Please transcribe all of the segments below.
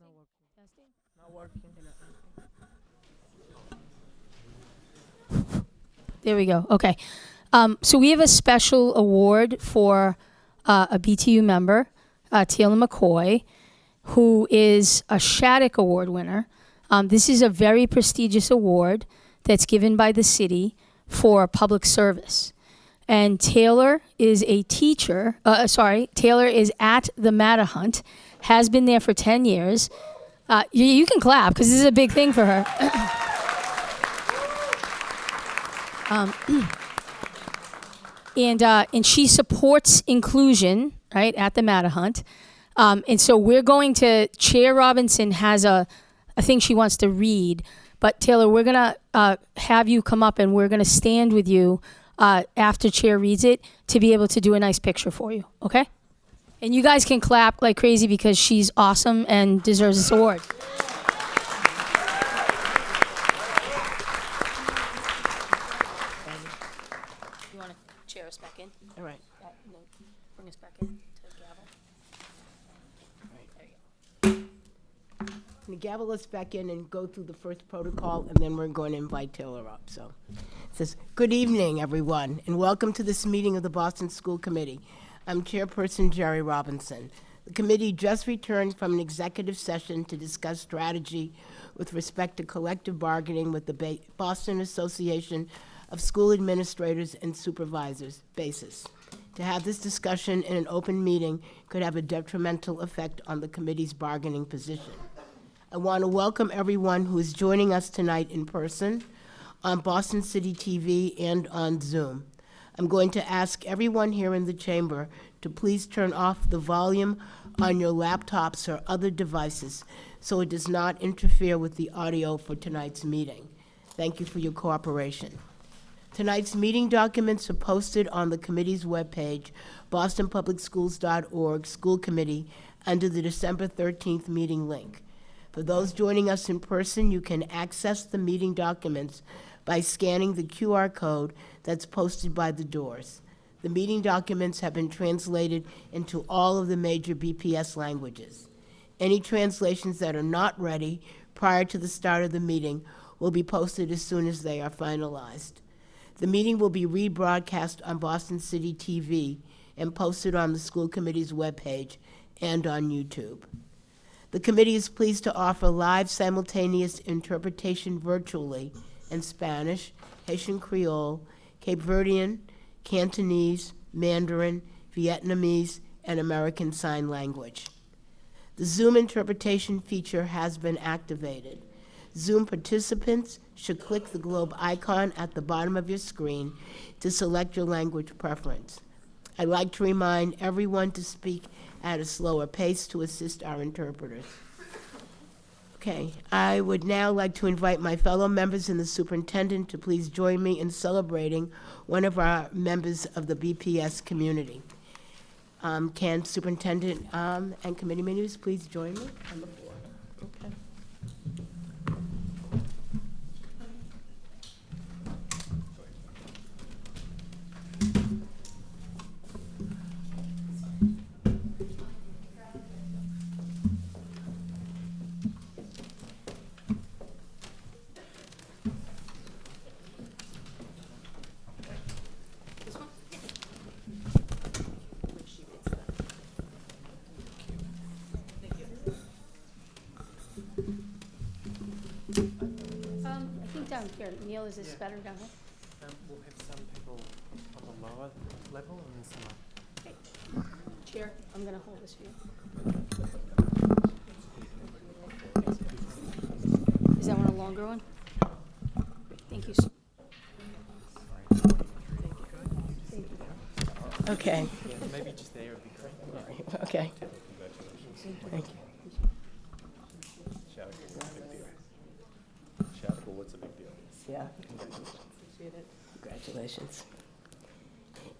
Testing. Not working. There we go. Okay. So we have a special award for a BTU member, Taylor McCoy, who is a Shattuck Award winner. This is a very prestigious award that's given by the city for public service. And Taylor is a teacher, Taylor is at the Matterhunt, has been there for 10 years. You can clap because this is a big thing for her. And she supports inclusion, right, at the Matterhunt. And so we're going to, Chair Robinson has a thing she wants to read. But Taylor, we're going to have you come up and we're going to stand with you after Chair reads it to be able to do a nice picture for you, okay? And you guys can clap like crazy because she's awesome and deserves this award. You want to chair us back in? All right. No, bring us back in to the gavel. The gavel us back in and go through the first protocol, and then we're going to invite Taylor up. So it says, good evening, everyone, and welcome to this meeting of the Boston School Committee. I'm Chairperson Jerry Robinson. The committee just returned from an executive session to discuss strategy with respect to collective bargaining with the Boston Association of School Administrators and Supervisors, BASIS. To have this discussion in an open meeting could have a detrimental effect on the committee's bargaining position. I want to welcome everyone who is joining us tonight in person, on Boston City TV, and on Zoom. I'm going to ask everyone here in the chamber to please turn off the volume on your laptops or other devices so it does not interfere with the audio for tonight's meeting. Thank you for your cooperation. Tonight's meeting documents are posted on the committee's webpage, bostonpublicschools.org, School Committee, under the December 13th meeting link. For those joining us in person, you can access the meeting documents by scanning the QR code that's posted by the doors. The meeting documents have been translated into all of the major BPS languages. Any translations that are not ready prior to the start of the meeting will be posted as soon as they are finalized. The meeting will be rebroadcast on Boston City TV and posted on the school committee's webpage and on YouTube. The committee is pleased to offer live simultaneous interpretation virtually in Spanish, Haitian Creole, Cape Verdean, Cantonese, Mandarin, Vietnamese, and American Sign Language. The Zoom interpretation feature has been activated. Zoom participants should click the globe icon at the bottom of your screen to select your language preference. I'd like to remind everyone to speak at a slower pace to assist our interpreters. Okay, I would now like to invite my fellow members and the superintendent to please join me in celebrating one of our members of the BPS community. Can superintendent and committee members please join me on the floor? Okay. I think down here, Neil, is this better down here? We'll have some people on the lower level and some up. Okay. Chair, I'm going to hold this for you. Is that one a longer one? Thank you. Okay. Yeah, maybe just there would be great. Okay. Thank you. Shattuck, what's a big deal? Yeah. Congratulations.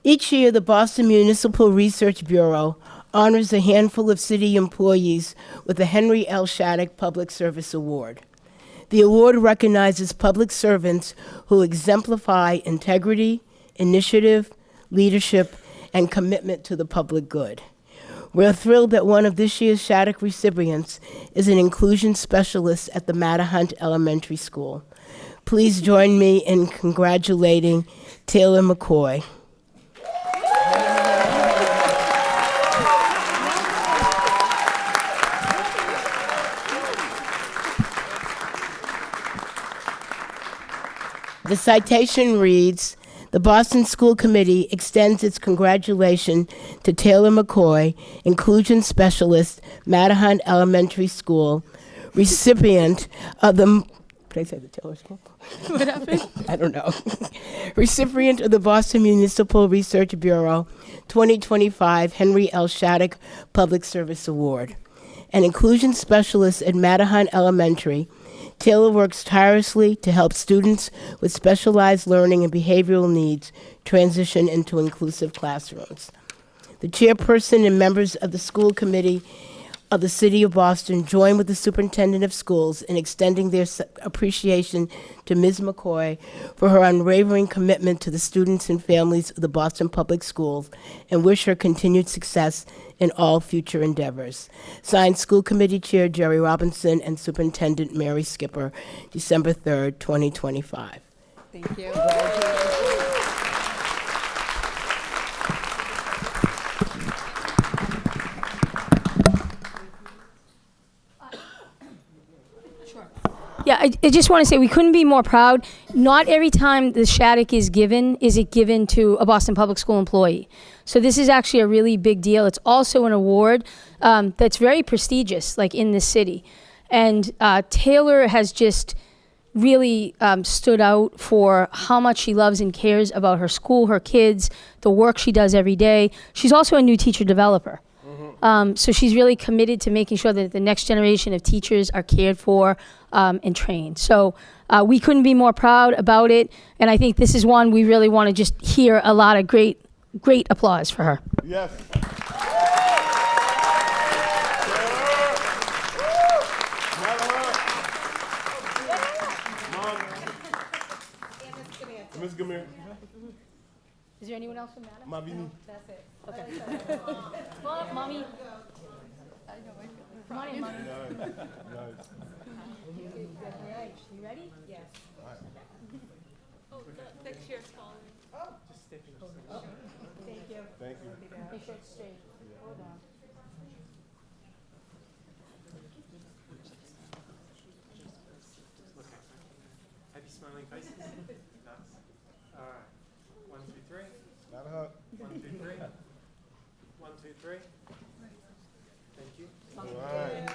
Each year, the Boston Municipal Research Bureau honors a handful of city employees with the Henry L. Shattuck Public Service Award. The award recognizes public servants who exemplify integrity, initiative, leadership, and commitment to the public good. We're thrilled that one of this year's Shattuck recipients is an inclusion specialist at the Mattahunt Elementary School. Please join me in congratulating Taylor McCoy. The citation reads, "The Boston School Committee extends its congratulations to Taylor McCoy, Inclusion Specialist, Mattahunt Elementary School, recipient of the..." Did I say the Taylor School? What happened? I don't know. Recipient of the Boston Municipal Research Bureau 2025 Henry L. Shattuck Public Service Award. An inclusion specialist at Mattahunt Elementary, Taylor works tirelessly to help students with specialized learning and behavioral needs transition into inclusive classrooms. The chairperson and members of the school committee of the City of Boston join with the superintendent of schools in extending their appreciation to Ms. McCoy for her unwavering commitment to the students and families of the Boston Public Schools and wish her continued success in all future endeavors. Signed, School Committee Chair Jerry Robinson and Superintendent Mary Skipper, December 3rd, 2025. Thank you. Yeah, I just want to say we couldn't be more proud. Not every time the Shattuck is it given to a Boston Public School employee. So this is actually a really big deal. It's also an award that's very prestigious, like in the city. And Taylor has just really stood out for how much she loves and cares about her school, her kids, the work she does every day. She's also a new teacher developer. So she's really committed to making sure that the next generation of teachers are cared for and trained. So we couldn't be more proud about it. And I think this is one we really want to just hear a lot of great applause for her. Yes. Miss Gamir. Is there anyone else from Matta? Mavini. That's it. Okay. Come on, Mommy. Come on in, Mommy. Nice. All right, you ready? Yes. Thank you. Make sure it's straight. Hold on. Happy smiling faces. Nice. All right. 1, 2, 3. Not a hug. 1, 2, 3. 1, 2, 3. Thank you. All right.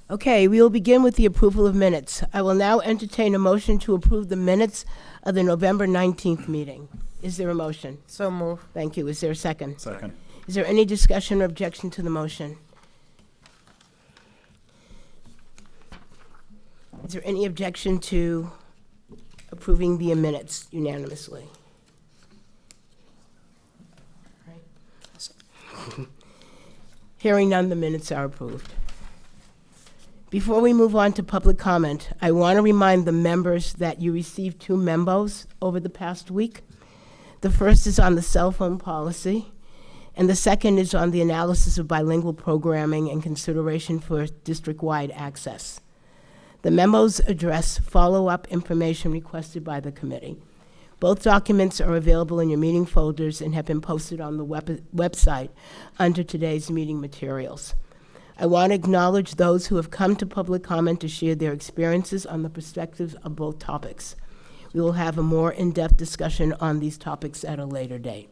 Okay, we will begin with the approval of minutes. I will now entertain a motion to approve the minutes of the November 19th meeting. Is there a motion? So move. Thank you. Is there a second? Second. Is there any discussion or objection to the motion? Is there any objection to approving the minutes unanimously? Right. Hearing none, the minutes are approved. Before we move on to public comment, I want to remind the members that you received 2 memos over the past week. The first is on the cell phone policy, and the second is on the analysis of bilingual programming and consideration for district-wide access. The memos address follow-up information requested by the committee. Both documents are available in your meeting folders and have been posted on the website under today's meeting materials. I want to acknowledge those who have come to public comment to share their experiences on the perspectives of both topics. We will have a more in-depth discussion on these topics at a later date.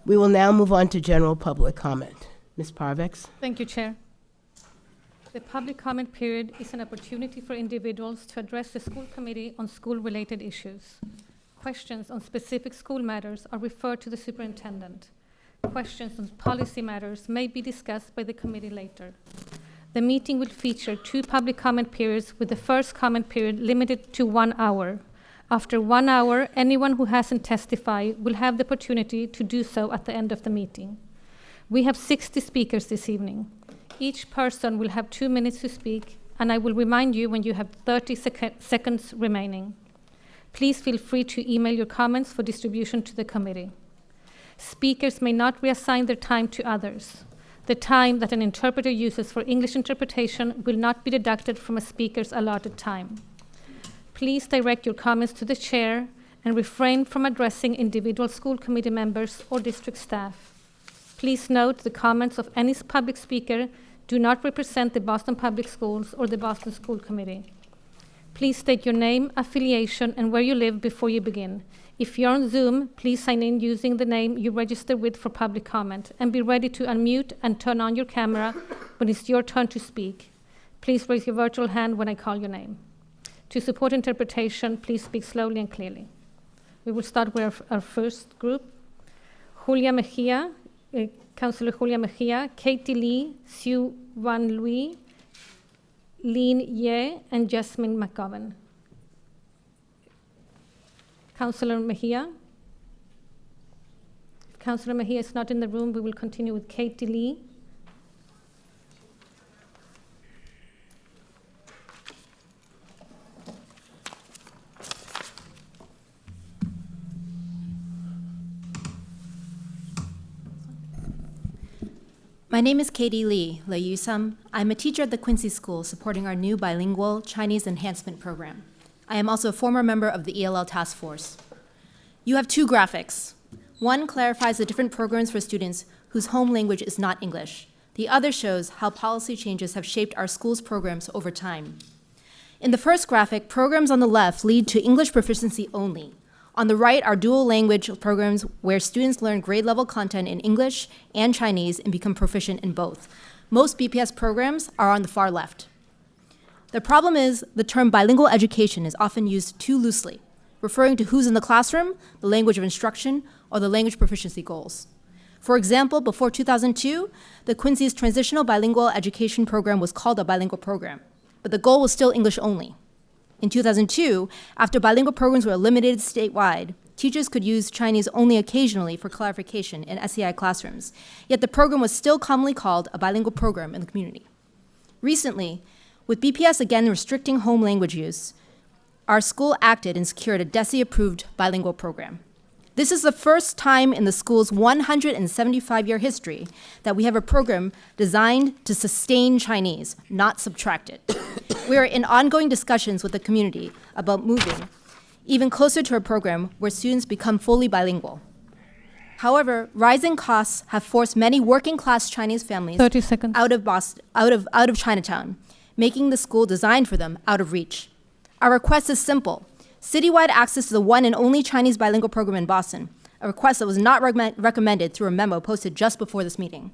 We will now move on to general public comment. Ms. Parvex? Thank you, Chair. The public comment period is an opportunity for individuals to address the school committee on school-related issues. Questions on specific school matters are referred to the superintendent. Questions on policy matters may be discussed by the committee later. The meeting will feature 2 public comment periods, with the first comment period limited to 1 hour. After 1 hour, anyone who hasn't testified will have the opportunity to do so at the end of the meeting. We have 60 speakers this evening. Each person will have 2 minutes to speak, and I will remind you when you have 30 seconds remaining. Please feel free to email your comments for distribution to the committee. Speakers may not reassign their time to others. The time that an interpreter uses for English interpretation will not be deducted from a speaker's allotted time. Please direct your comments to the chair and refrain from addressing individual school committee members or district staff. Please note the comments of any public speaker do not represent the Boston Public Schools or the Boston School Committee. Please state your name, affiliation, and where you live before you begin. If you're on Zoom, please sign in using the name you registered with for public comment, and be ready to unmute and turn on your camera when it's your turn to speak. Please raise your virtual hand when I call your name. To support interpretation, please speak slowly and clearly. We will start with our first group. Julia Mejia, Councillor Julia Mejia, Katie Lee, Sue Wan Lui, Lin Ye, and Jasmine McGovern. Councillor Mejia. If Councillor Mejia is not in the room, we will continue with Katie Lee. My name is Katie Lee, Le Yusam. I'm a teacher at the Quincy School supporting our new bilingual Chinese enhancement program. I am also a former member of the ELL task force. You have 2 graphics. One clarifies the different programs for students whose home language is not English. The other shows how policy changes have shaped our school's programs over time. In the first graphic, programs on the left lead to English proficiency only. On the right are dual language programs where students learn grade-level content in English and Chinese and become proficient in both. Most BPS programs are on the far left. The problem is the term bilingual education is often used too loosely, referring to who's in the classroom, the language of instruction, or the language proficiency goals. For example, before 2002, the Quincy's transitional bilingual education program was called a bilingual program, but the goal was still English only. In 2002, after bilingual programs were eliminated statewide, teachers could use Chinese only occasionally for clarification in SEI classrooms, yet the program was still commonly called a bilingual program in the community. Recently, with BPS again restricting home language use, our school acted and secured a DESE-approved bilingual program. This is the first time in the school's 175-year history that we have a program designed to sustain Chinese, not subtract it. We are in ongoing discussions with the community about moving even closer to a program where students become fully bilingual. However, rising costs have forced many working-class Chinese families 30 seconds. out of Chinatown, making the school designed for them out of reach. Our request is simple: citywide access to the one and only Chinese bilingual program in Boston, a request that was not recommended through a memo posted just before this meeting.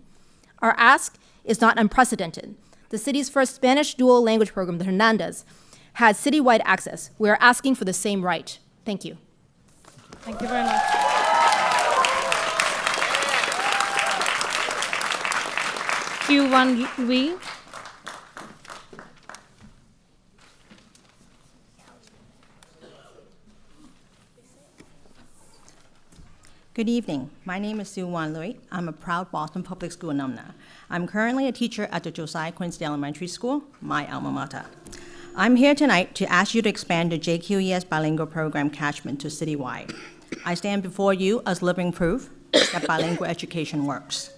Our ask is not unprecedented. The city's first Spanish dual language program, the Hernandez, has citywide access. We are asking for the same right. Thank you. Thank you very much. Q Wan Lui. Good evening. My name is Sue Wan Lui. I'm a proud Boston Public School alumna. I'm currently a teacher at the Josiah Quincy Elementary School, my alma mater. I'm here tonight to ask you to expand the JQES bilingual program catchment to citywide. I stand before you as living proof that bilingual education works.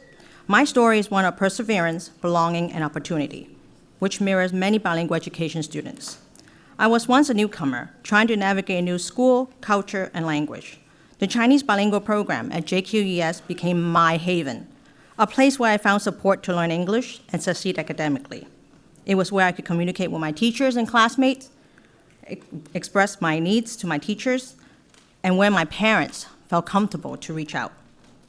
My story is one of perseverance, belonging, and opportunity, which mirrors many bilingual education students. I was once a newcomer, trying to navigate a new school, culture, and language. The Chinese bilingual program at JQES became my haven, a place where I found support to learn English and succeed academically. It was where I could communicate with my teachers and classmates express my needs to my teachers, and where my parents felt comfortable to reach out.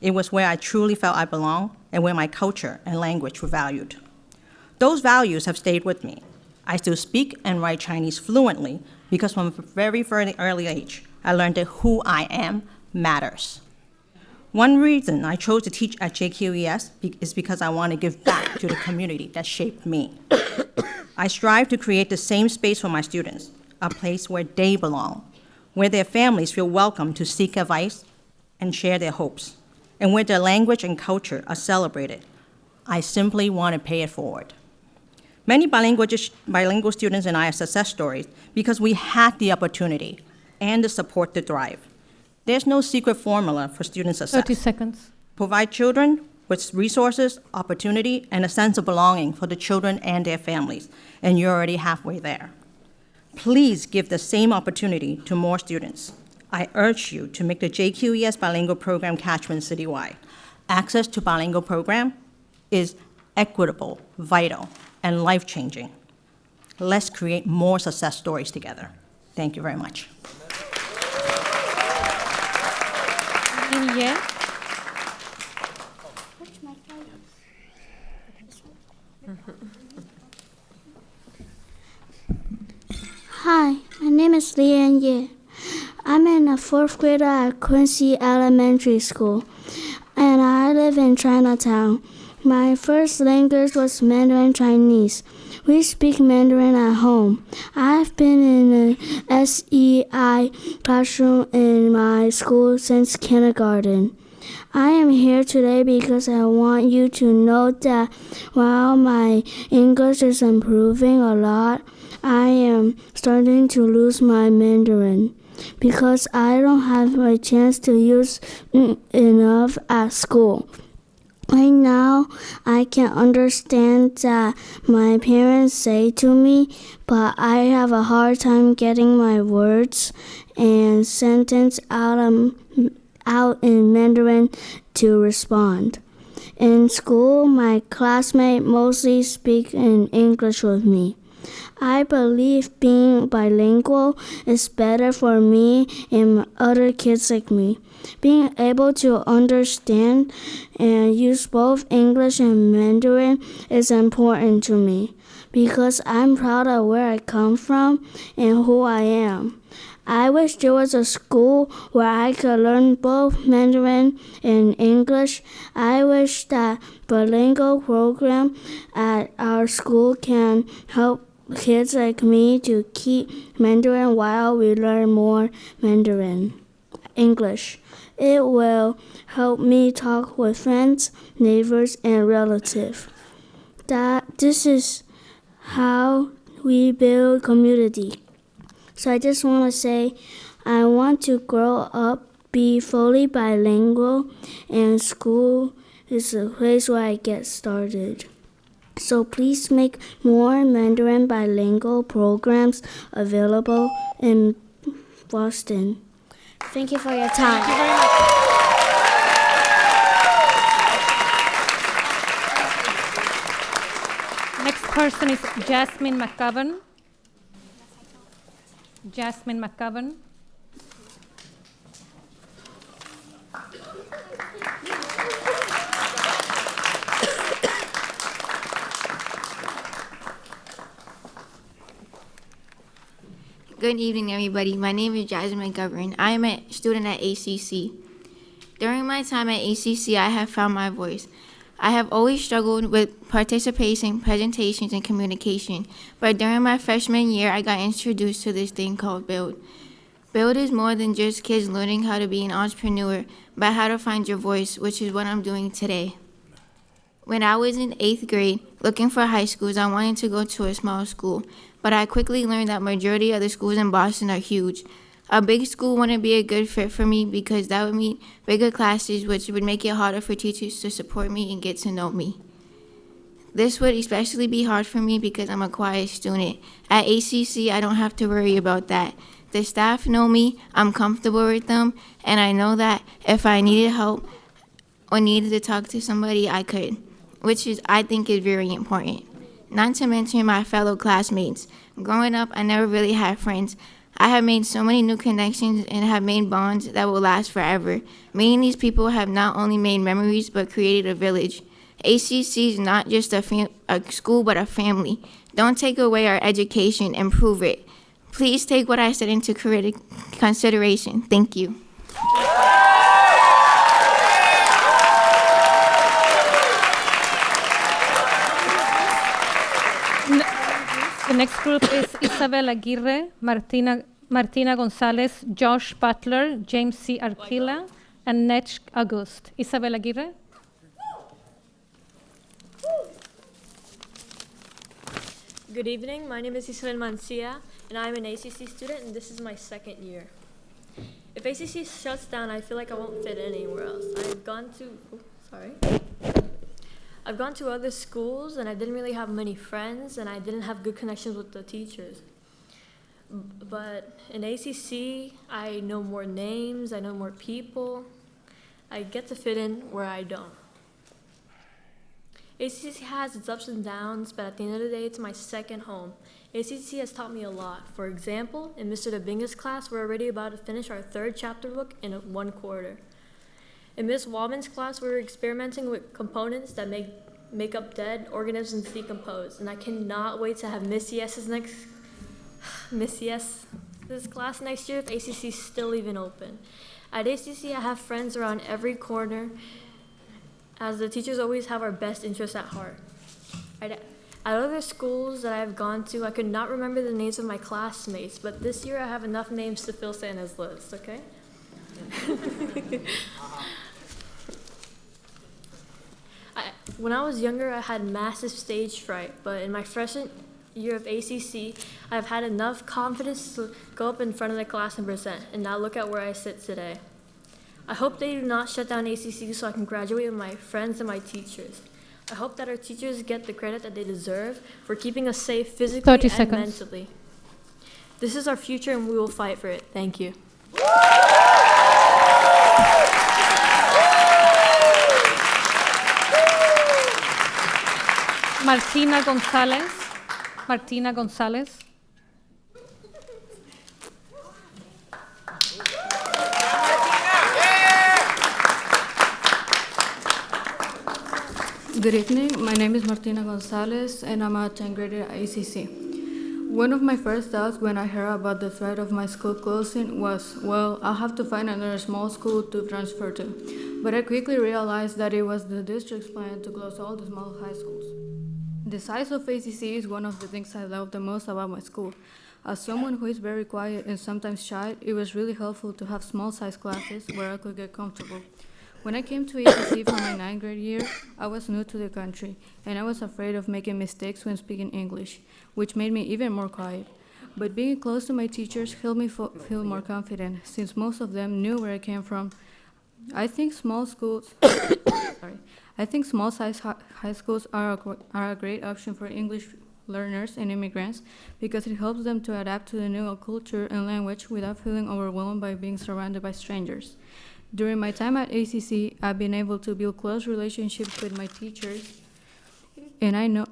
It was where I truly felt I belonged and where my culture and language were valued. Those values have stayed with me. I still speak and write Chinese fluently because from a very early age, I learned that who I am matters. One reason I chose to teach at JQES is because I want to give back to the community that shaped me. I strive to create the same space for my students, a place where they belong, where their families feel welcome to seek advice and share their hopes, and where their language and culture are celebrated. I simply want to pay it forward. Many bilingual students and I are success stories because we had the opportunity and the support to thrive. There's no secret formula for student success. 30 seconds. Provide children with resources, opportunity, and a sense of belonging for the children and their families, and you're already halfway there. Please give the same opportunity to more students. I urge you to make the JQES bilingual program catchment citywide. Access to bilingual program is equitable, vital, and life-changing. Let's create more success stories together. Thank you very much. In Ye. Hi, my name is Lian Ye. I'm in the 4th grade at Quincy Elementary School, and I live in Chinatown. My first language was Mandarin Chinese. We speak Mandarin at home. I've been in the SEI classroom in my school since kindergarten. I am here today because I want you to know that while my English is improving a lot, I am starting to lose my Mandarin because I don't have a chance to use enough at school. Right now, I can understand that my parents say to me, but I have a hard time getting my words and sentence out in Mandarin to respond. In school, my classmates mostly speak in English with me. I believe being bilingual is better for me and other kids like me. Being able to understand and use both English and Mandarin is important to me because I'm proud of where I come from and who I am. I wish there was a school where I could learn both Mandarin and English. I wish that bilingual program at our school can help kids like me to keep Mandarin while we learn more English. It will help me talk with friends, neighbors, and relatives. This is how we build community. So I just want to say, I want to grow up, be fully bilingual, and school is the place where I get started. So please make more Mandarin bilingual programs available in Boston. Thank you for your time. Thank you very much. Next person is Jasmine McGovern. Jasmine McGovern. Good evening, everybody. My name is Jasmine McGovern. I am a student at ACC. During my time at ACC, I have found my voice. I have always struggled with participation, presentations, and communication, but during my freshman year, I got introduced to this thing called BUILD. BUILD is more than just kids learning how to be an entrepreneur, but how to find your voice, which is what I'm doing today. When I was in 8th grade, looking for high schools, I wanted to go to a small school, but I quickly learned that majority of the schools in Boston are huge. A big school wouldn't be a good fit for me because that would mean bigger classes, which would make it harder for teachers to support me and get to know me. This would especially be hard for me because I'm a quiet student. At ACC, I don't have to worry about that. The staff know me, I'm comfortable with them, and I know that if I needed help or needed to talk to somebody, I could, which I think is very important. not to mention my fellow classmates. Growing up, I never really had friends. I have made so many new connections and have made bonds that will last forever. Meeting these people have not only made memories, but created a village. ACC is not just a school, but a family. Don't take away our education, improve it. Please take what I said into consideration. Thank you. The next group is Isabel Aguirre, Martina Gonzalez, Josh Butler, James C. Arquila, and Netch August. Isabel Aguirre. Good evening, my name is Isabel Mancia, and I'm an ACC student, and this is my second year. If ACC shuts down, I feel like I won't fit anywhere else. I've gone to other schools, and I didn't really have many friends, and I didn't have good connections with the teachers. But in ACC, I know more names, I know more people. I get to fit in where I don't. ACC has its ups and downs, but at the end of the day, it's my second home. ACC has taught me a lot. For example, in Mr. Dominguez's class, we're already about to finish our 3rd chapter book in 1 quarter. In Ms. Wallman's class, we're experimenting with components that make up dead organisms decompose, and I cannot wait to have Miss Yes's class next year if ACC is still even open. At ACC, I have friends around every corner, as the teachers always have our best interests at heart. At other schools that I've gone to, I could not remember the names of my classmates, but this year I have enough names to fill Santa's list, okay? When I was younger, I had massive stage fright, but in my freshman year of ACC, I've had enough confidence to go up in front of the class and present, and now look at where I sit today. I hope they do not shut down ACC so I can graduate with my friends and my teachers. I hope that our teachers get the credit that they deserve for keeping us safe physically 30 and seconds. mentally. This is our future and we will fight for it. Thank you. Martina Gonzalez. Martina Gonzalez. Good evening, my name is Martina Gonzalez and I'm a 10th grader at ACC. One of my first thoughts when I heard about the threat of my school closing was, well, I'll have to find another small school to transfer to. But I quickly realized that it was the district's plan to close all the small high schools. The size of ACC is one of the things I love the most about my school. As someone who is very quiet and sometimes shy, it was really helpful to have small-sized classes where I could get comfortable. When I came to ACC for my 9th grade year, I was new to the country, and I was afraid of making mistakes when speaking English, which made me even more quiet. But being close to my teachers helped me feel more confident, since most of them knew where I came from. I think small-sized high schools are a great option for English learners and immigrants because it helps them to adapt to the new culture and language without feeling overwhelmed by being surrounded by strangers. During my time at ACC, I've been able to build close relationships with my teachers, and I know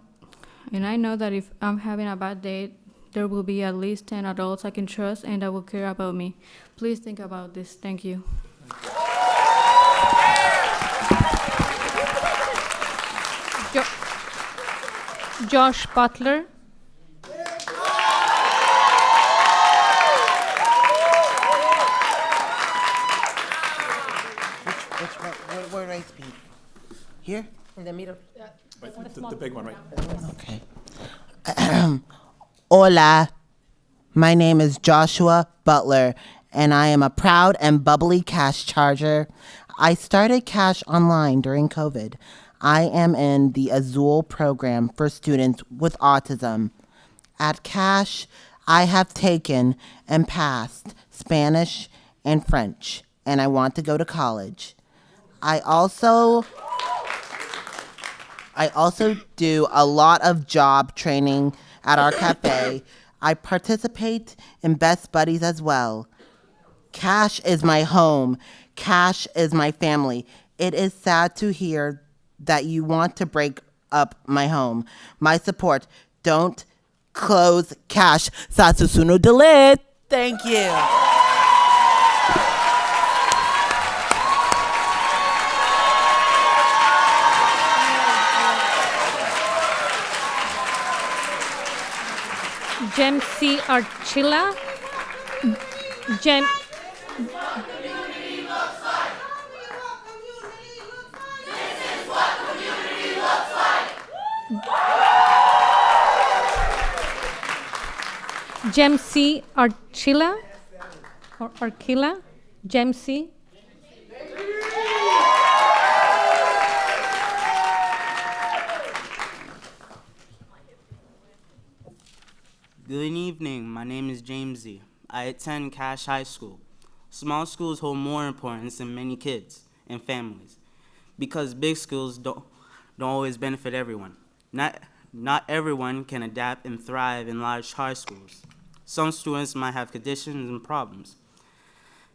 that if I'm having a bad day, there will be at least 10 adults I can trust and that will care about me. Please think about this. Thank you. Josh Butler. Where do I speak? Here? In the middle. The big one, right? Okay. Hola. My name is Joshua Butler, and I am a proud and bubbly Cash charger. I started Cash online during COVID. I am in the Azul program for students with autism. At Cash, I have taken and passed Spanish and French, and I want to go to college. I also do a lot of job training at our cafe. I participate in Best Buddies as well. Cash is my home. Cash is my family. It is sad to hear that you want to break up my home. My support. Don't close cash. Sasusuno delete. Thank you. Jem C. Archila. Jem. Jem C. Archila or Archila. Jem C. Good evening. My name is James Z. I attend Cash High School. Small schools hold more importance than many kids and families because big schools don't always benefit everyone. Not everyone can adapt and thrive in large high schools. Some students might have conditions and problems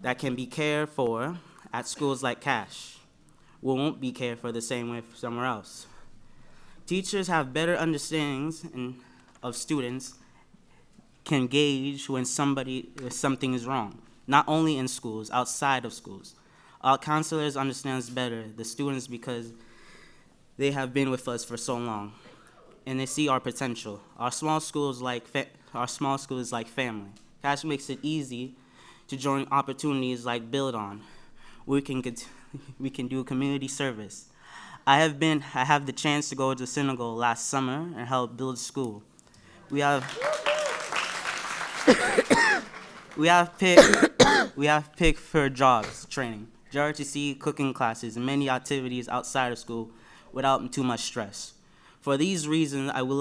that can be cared for at schools like Cash, won't be cared for the same way somewhere else. Teachers have better understandings of students, can gauge when something is wrong, not only in schools, outside of schools. Our counselors understand better the students because they have been with us for so long, and they see our potential. Our small school is like family. Cash makes it easy to join opportunities like Build On. We can do community service. I have the chance to go to Senegal last summer and help build school. We have picked for jobs training, JRTC cooking classes, and many activities outside of school without too much stress. For these reasons, I would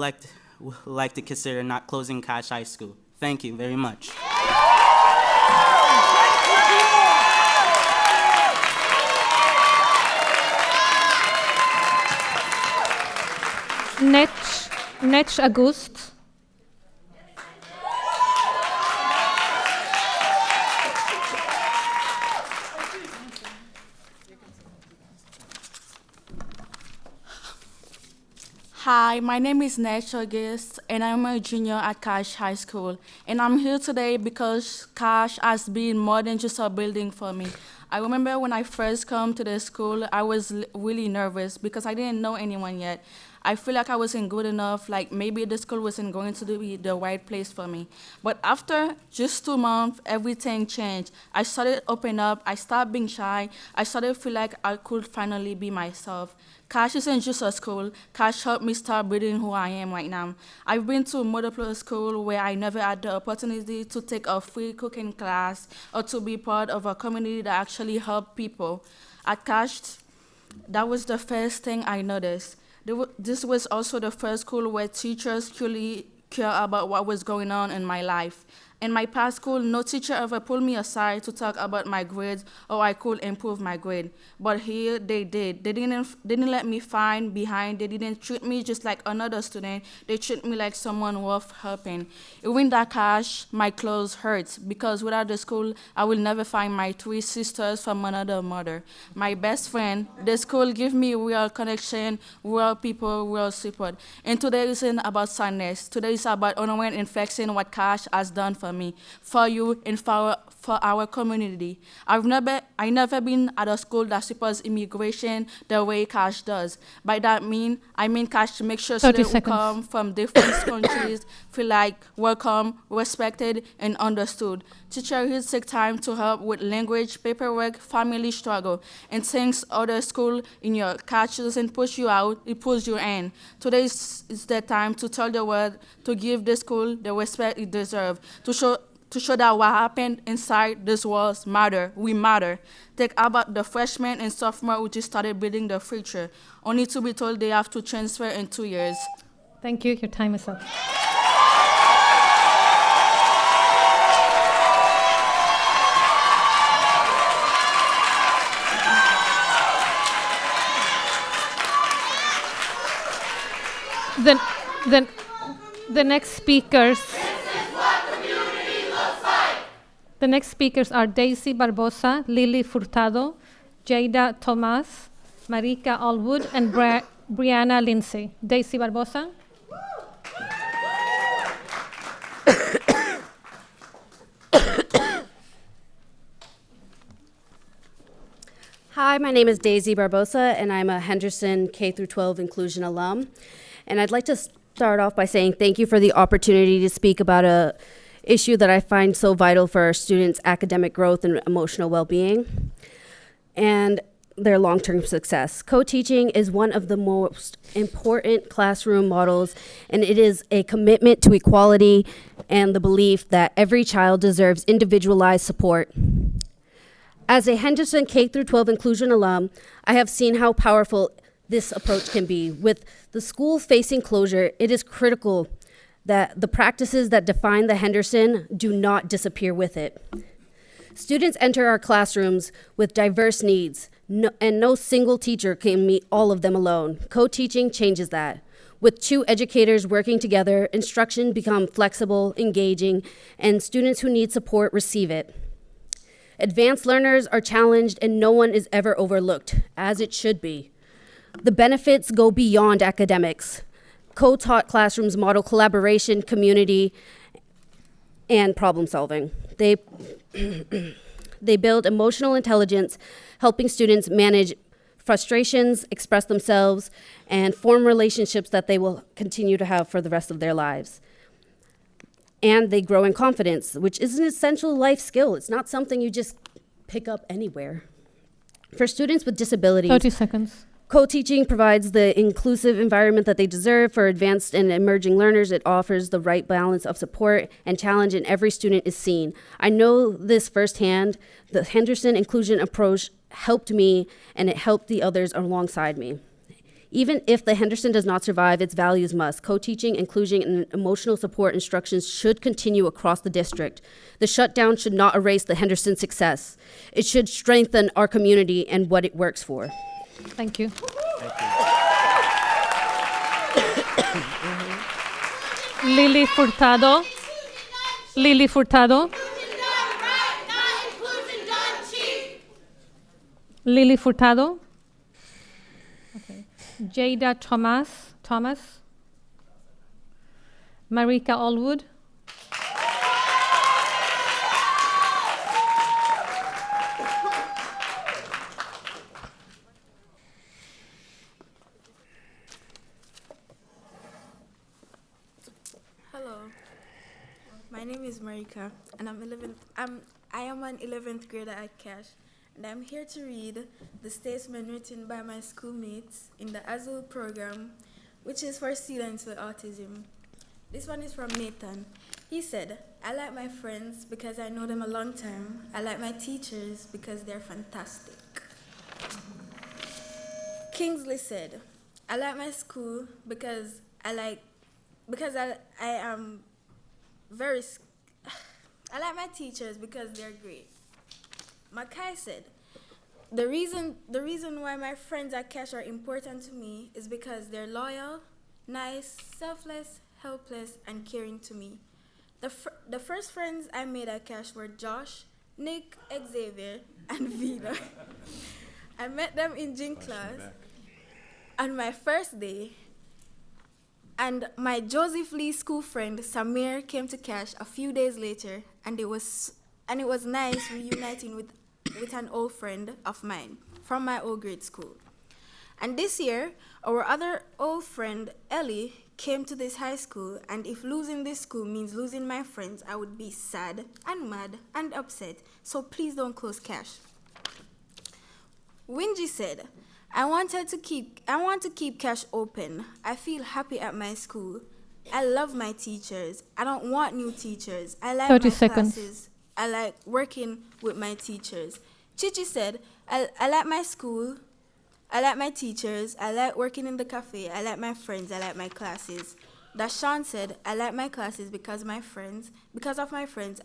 like to consider not closing Cash High School. Thank you very much. Nech August. Hi, my name is Nech August, and I'm a junior at Cash High School. And I'm here today because Cash has been more than just a building for me. I remember when I first come to the school, I was really nervous because I didn't know anyone yet. I feel like I wasn't good enough, like maybe the school wasn't going to be the right place for me. But after just 2 months, everything changed. I started opening up, I stopped being shy, I started to feel like I could finally be myself. Cash isn't just a school. Cash helped me start building who I am right now. I've been to multiple schools where I never had the opportunity to take a free cooking class or to be part of a community that actually helped people. At Cash, that was the first thing I noticed. This was also the first school where teachers truly care about what was going on in my life. In my past school, no teacher ever pulled me aside to talk about my grades or I could improve my grade. But here they did. They didn't let me find behind. They didn't treat me just like another student. They treat me like someone worth helping. Even that Cash, my clothes hurts because without the school, I will never find my 3 sisters from another mother. My best friend, the school give me real connection, real people, real support. And today isn't about sadness. Today is about honoring and flexing what Cash has done for me, for you, and for our community. I never been at a school that supports immigration the way Cash does. By that I mean Cash makes sure students who come from different countries feel like welcome, respected, and understood. Teachers take time to help with language, paperwork, family struggle, and things other school in your Cash doesn't push you out, it pulls you in. Today is the time to tell the world, to give the school the respect it deserves, to show that what happened inside this walls matter. We matter. Think about the freshmen and sophomore who just started building the future, only to be told they have to transfer in 2 years. Thank you. Your time is up. The next speakers. The next speakers are Daisy Barbosa, Lily Furtado, Jada Tomas, Marika Allwood, and Brianna Lindsay. Daisy Barbosa. Hi, my name is Daisy Barbosa, and I'm a Henderson K-12 Inclusion alum. And I'd like to start off by saying thank you for the opportunity to speak about a issue that I find so vital for our students' academic growth and emotional well-being and their long-term success. Co-teaching is one of the most important classroom models, and it is a commitment to equality and the belief that every child deserves individualized support. As a Henderson K-12 Inclusion alum, I have seen how powerful this approach can be. With the school facing closure, it is critical that the practices that define the Henderson do not disappear with it. Students enter our classrooms with diverse needs, and no single teacher can meet all of them alone. Co-teaching changes that. With two educators working together, instruction becomes flexible, engaging, and students who need support receive it. Advanced learners are challenged and no one is ever overlooked, as it should be. The benefits go beyond academics. Co-taught classrooms model collaboration, community, and problem solving. They build emotional intelligence, helping students manage frustrations, express themselves, and form relationships that they will continue to have for the rest of their lives. And they grow in confidence, which is an essential life skill. It's not something you just pick up anywhere. For students with disabilities, 30 seconds. Co-teaching provides the inclusive environment that they deserve. For advanced and emerging learners, it offers the right balance of support and challenge, and every student is seen. I know this firsthand. The Henderson inclusion approach helped me, and it helped the others alongside me. Even if the Henderson does not survive, its values must. Co-teaching, inclusion, and emotional support instructions should continue across the district. The shutdown should not erase the Henderson success. It should strengthen our community and what it works for. Thank you. Lily Furtado. Lily Furtado. Lily Furtado. Okay. Jada Thomas. Marika Allwood. Hello, my name is Marika, and I am an 11th grader at Cash, and I'm here to read the statement written by my schoolmates in the Azul program, which is for students with autism. This one is from Nathan. He said, "I like my friends because I know them a long time. I like my teachers because they're fantastic." Kingsley said, "I like my school because I like my teachers because they're great." Makai said, the reason why my friends at Cash are important to me is because they're loyal, nice, selfless, helpless, and caring to me. The first friends I made at Cash were Josh, Nick, Xavier, and Vida. I met them in gym class on my first day, and my Joseph Lee school friend Samir came to Cash a few days later, and it was nice reuniting with an old friend of mine from my old grade school. And this year, our other old friend Ellie came to this high school, and if losing this school means losing my friends, I would be sad and mad and upset. So please don't close Cash. Winji said, I want to keep Cash open. I feel happy at my school. I love my teachers. I don't want new teachers. I like 30 my seconds. classes. I like working with my teachers. Chichi said, I like my school. I like my teachers. I like working in the cafe. I like my friends. I like my classes. Dashawn said, I like my classes because of my friends.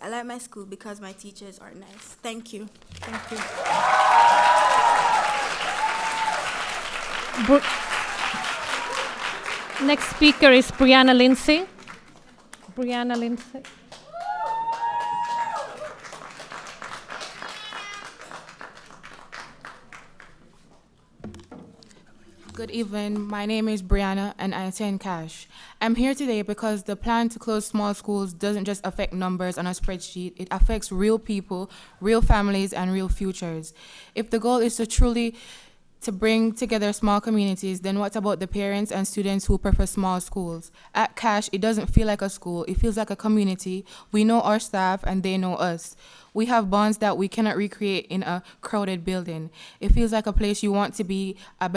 I like my school because my teachers are nice. Thank you. Thank you. Next speaker is Brianna Lindsay. Brianna Lindsay. Good evening. My name is Brianna and I attend Cash. I'm here today because the plan to close small schools doesn't just affect numbers on a spreadsheet. It affects real people, real families, and real futures. If the goal is to bring together small communities, then what about the parents and students who prefer small schools? At Cash, it doesn't feel like a school. It feels like a community. We know our staff and they know us. We have bonds that we cannot recreate in a crowded building. It feels like a place you want to be, a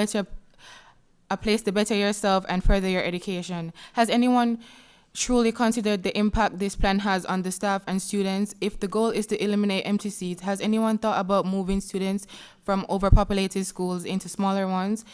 place to better yourself and further your education. Has anyone truly considered the impact this plan has on the staff and students? If the goal is to eliminate empty seats, has anyone thought about moving students from overpopulated schools into smaller ones?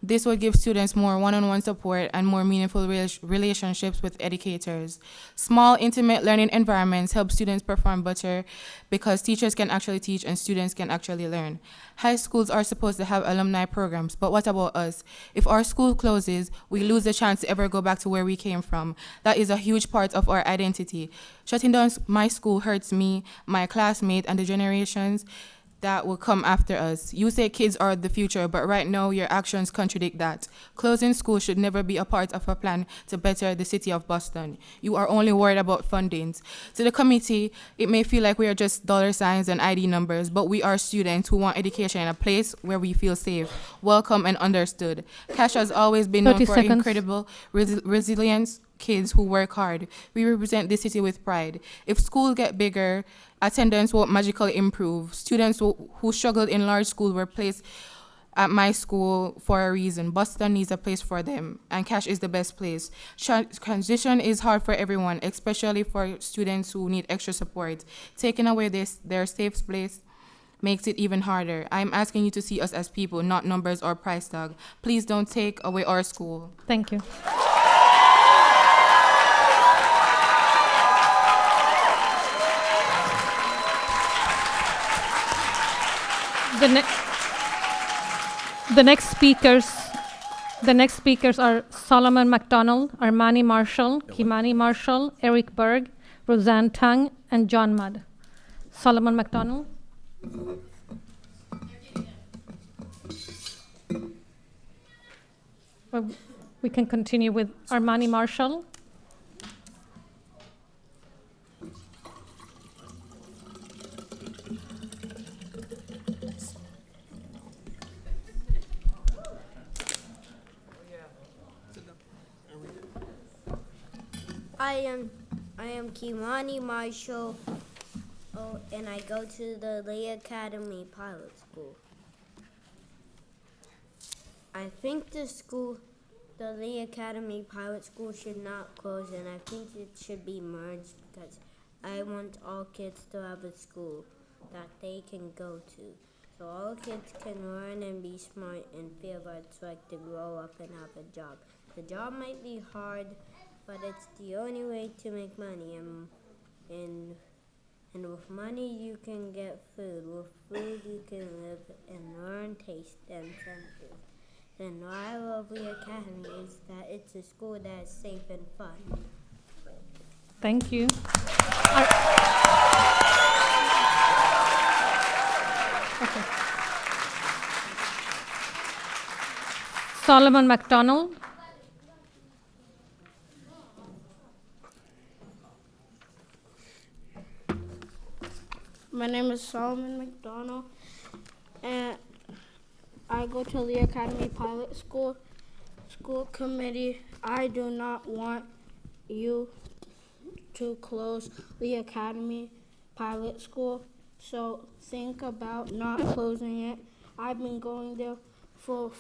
This would give students more one-on-one support and more meaningful relationships with educators. Small, intimate learning environments help students perform better because teachers can actually teach and students can actually learn. High schools are supposed to have alumni programs, but what about us? If our school closes, we lose the chance to ever go back to where we came from. That is a huge part of our identity. Shutting down my school hurts me, my classmates, and the generations that will come after us. You say kids are the future, but right now your actions contradict that. Closing schools should never be a part of a plan to better the city of Boston. You are only worried about fundings. To the committee, it may feel like we are just dollar signs and ID numbers, but we are students who want education in a place where we feel safe, welcome, and understood. Cash has always been known 30 for seconds. incredible resilience, kids who work hard. We represent this city with pride. If schools get bigger, attendance won't magically improve. Students who struggled in large schools were placed at my school for a reason. Boston needs a place for them, and Cash is the best place. Transition is hard for everyone, especially for students who need extra support. Taking away their safe place makes it even harder. I'm asking you to see us as people, not numbers or price tag. Please don't take away our school. Thank you. The next speakers are Solomon McDonald, Armani Marshall, Kimani Marshall, Eric Berg, Roseanne Tang, and John Mudd. Solomon McDonald. Well, we can continue with Armani Marshall. I am Kimani Marshall, and I go to the Lee Academy Pilot School. I think the Lee Academy Pilot School should not close, and I think it should be merged because I want all kids to have a school that they can go to. So all kids can learn and be smart and feel what it's like to grow up and have a job. The job might be hard, but it's the only way to make money. And with money you can get food. With food you can live and learn, taste, and senses. And what I love Lee Academy is that it's a school that is safe and fun. Thank you. Okay. Solomon McDonald. My name is Solomon McDonald, and I go to Lee Academy Pilot School Committee. I do not want you to close Lee Academy Pilot School, so think about not closing it. I've been going there for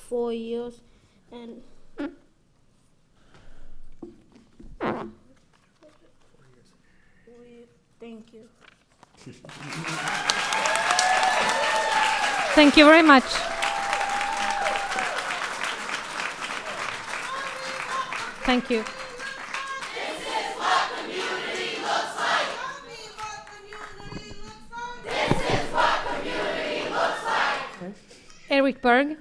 4 years, and thank you. Thank you very much. Thank you. This is what community looks like. This is what community looks like. Eric Berg.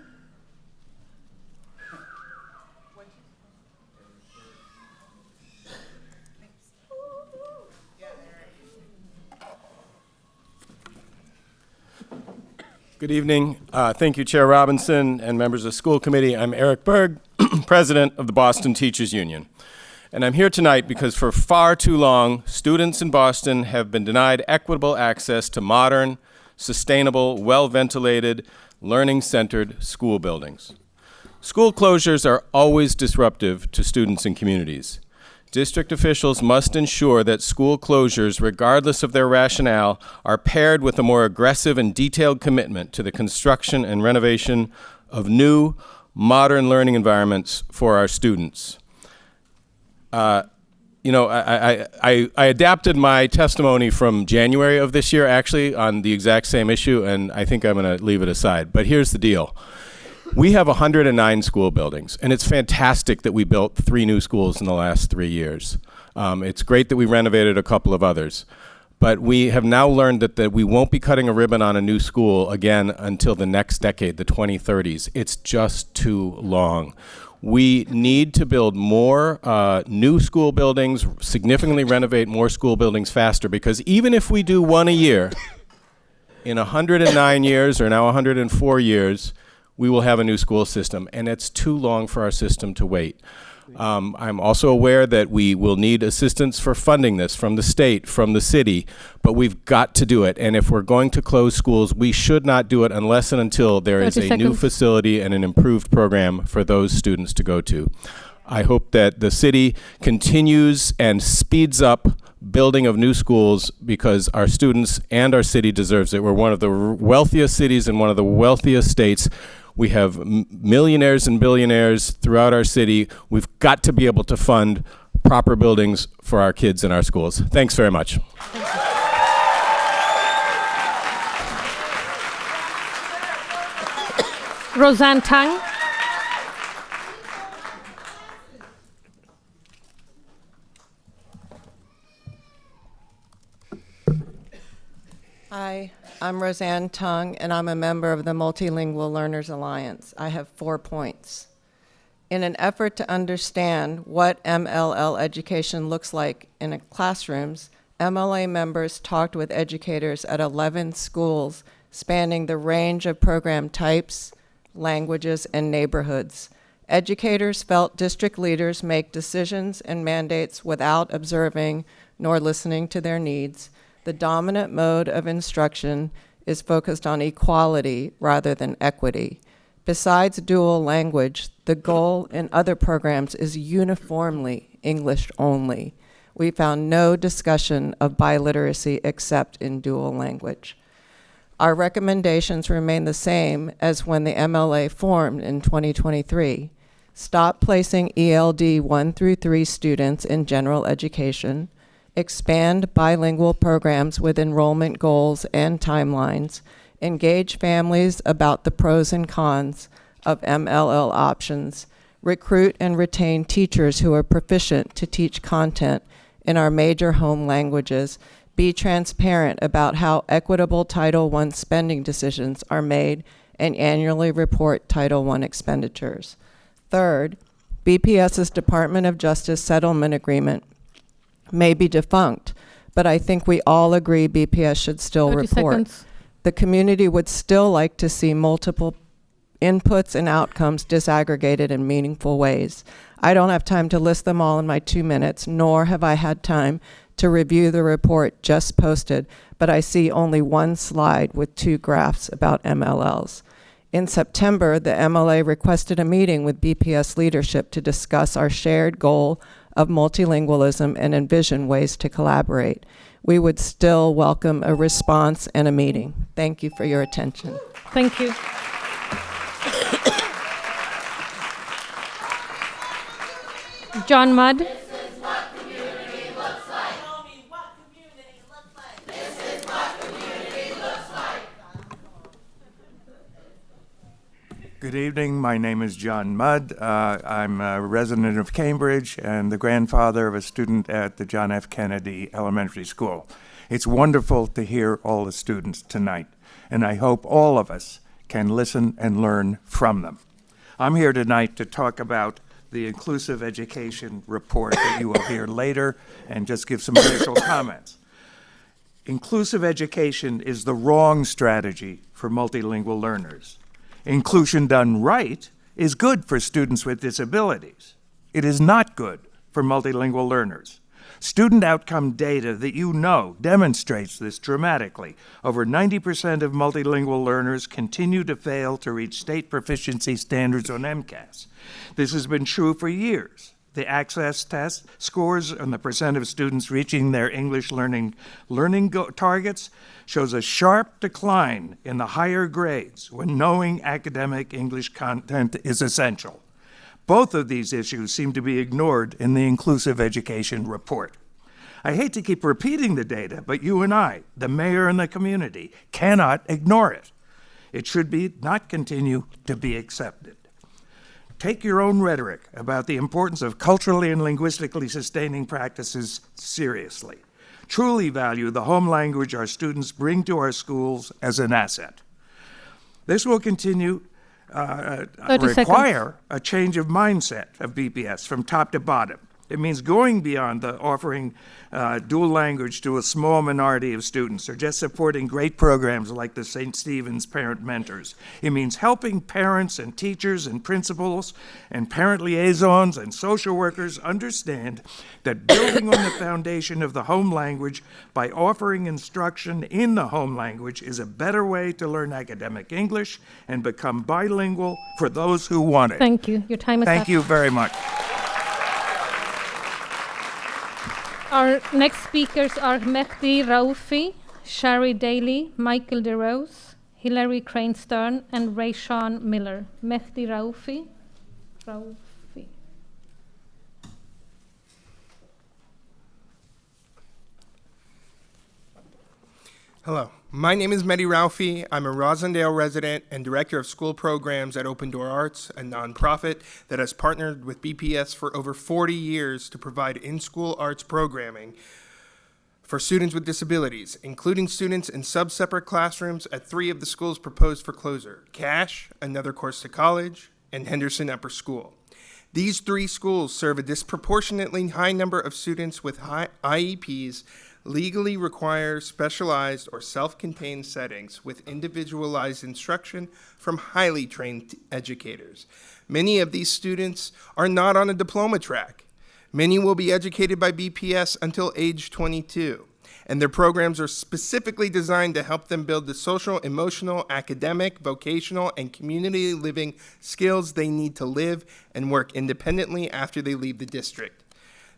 Good evening. Thank you, Chair Robinson and members of the school committee. I'm Eric Berg, president of the Boston Teachers Union. And I'm here tonight because for far too long, students in Boston have been denied equitable access to modern, sustainable, well-ventilated, learning-centered school buildings. School closures are always disruptive to students and communities. District officials must ensure that school closures, regardless of their rationale, are paired with a more aggressive and detailed commitment to the construction and renovation of new, modern learning environments for our students. I adapted my testimony from January of this year, actually, on the exact same issue, and I think I'm going to leave it aside. But here's the deal. We have 109 school buildings, and it's fantastic that we built 3 new schools in the last 3 years. It's great that we renovated a couple of others. But we have now learned that we won't be cutting a ribbon on a new school again until the next decade, the 2030s. It's just too long. We need to build more new school buildings, significantly renovate more school buildings faster, because even if we do 1 a year, in 109 years, or now 104 years, we will have a new school system, and it's too long for our system to wait. I'm also aware that we will need assistance for funding this from the state, from the city, but we've got to do it. And if we're going to close schools, we should not do it unless and until there is a new facility and an improved program for those students to go to. I hope that the city continues and speeds up building of new schools because our students and our city deserves it. We're one of the wealthiest cities and one of the wealthiest states. We have millionaires and billionaires throughout our city. We've got to be able to fund proper buildings for our kids in our schools. Thanks very much. Roseanne Tang. Hi, I'm Roseanne Tung, and I'm a member of the Multilingual Learners Alliance. I have 4 points. In an effort to understand what MLL education looks like in classrooms, MLA members talked with educators at 11 schools spanning the range of program types, languages, and neighborhoods. Educators felt district leaders make decisions and mandates without observing nor listening to their needs. The dominant mode of instruction is focused on equality rather than equity. Besides dual language, the goal in other programs is uniformly English only. We found no discussion of biliteracy except in dual language. Our recommendations remain the same as when the MLA formed in 2023. Stop placing ELD 1 through 3 students in general education. Expand bilingual programs with enrollment goals and timelines, engage families about the pros and cons of MLL options, recruit and retain teachers who are proficient to teach content in our major home languages, be transparent about how equitable Title I spending decisions are made, and annually report Title I expenditures. Third, BPS's Department of Justice settlement agreement may be defunct, but I think we all agree BPS should still 30 report. seconds. The community would still like to see multiple inputs and outcomes disaggregated in meaningful ways. I don't have time to list them all in my 2 minutes, nor have I had time to review the report just posted, but I see only 1 slide with 2 graphs about MLLs. In September, the MLA requested a meeting with BPS leadership to discuss our shared goal of multilingualism and envision ways to collaborate. We would still welcome a response and a meeting. Thank you for your attention. Thank you. John Mudd. Good evening. My name is John Mudd. I'm a resident of Cambridge and the grandfather of a student at the John F. Kennedy Elementary School. It's wonderful to hear all the students tonight, and I hope all of us can listen and learn from them. I'm here tonight to talk about the Inclusive Education Report that you will hear later and just give some initial comments. Inclusive education is the wrong strategy for multilingual learners. Inclusion done right is good for students with disabilities. It is not good for multilingual learners. Student outcome data that you know demonstrates this dramatically. Over 90% of multilingual learners continue to fail to reach state proficiency standards on MCAS. This has been true for years. The access test scores on the percent of students reaching their English learning targets shows a sharp decline in the higher grades when knowing academic English content is essential. Both of these issues seem to be ignored in the Inclusive Education Report. I hate to keep repeating the data, but you and I, the mayor and the community, cannot ignore it. It should not continue to be accepted. Take your own rhetoric about the importance of culturally and linguistically sustaining practices seriously. Truly value the home language our students bring to our schools as an asset. This will continue require a change of mindset of BPS from top to bottom. It means going beyond offering dual language to a small minority of students or just supporting great programs like the St. Stephen's Parent Mentors. It means helping parents and teachers and principals and parent liaisons and social workers understand that building on the foundation of the home language by offering instruction in the home language is a better way to learn academic English and become bilingual for those who want it. Thank you. Your time is up. Thank you very much. Our next speakers are Mehdi Raufi, Shari Daly, Michael DeRose, Hilary Crane Stern, and Rayshawn Miller. Mehdi Raufi. Hello, my name is Mehdi Raufi. I'm a Rosendale resident and director of school programs at Open Door Arts, a nonprofit that has partnered with BPS for over 40 years to provide in-school arts programming for students with disabilities, including students in sub-separate classrooms at 3 of the schools proposed for closure: Cash, Another Course to College, and Henderson Upper School. These 3 schools serve a disproportionately high number of students with high IEPs, legally require specialized or self-contained settings with individualized instruction from highly trained educators. Many of these students are not on a diploma track. Many will be educated by BPS until age 22, and their programs are specifically designed to help them build the social, emotional, academic, vocational, and community living skills they need to live and work independently after they leave the district.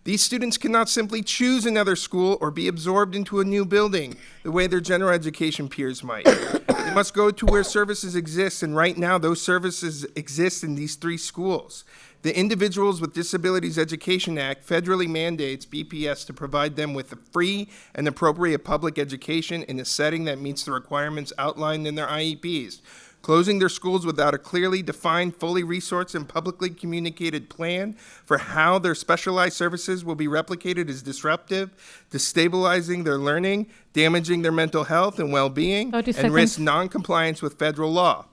These students cannot simply choose another school or be absorbed into a new building the way their general education peers might. They must go to where services exist, and right now those services exist in these 3 schools. The Individuals with Disabilities Education Act federally mandates BPS to provide them with a free and appropriate public education in a setting that meets the requirements outlined in their IEPs. Closing their schools without a clearly defined, fully resourced, and publicly communicated plan for how their specialized services will be replicated is disruptive, destabilizing their learning, damaging their mental health and well-being, and risks non-compliance with federal law.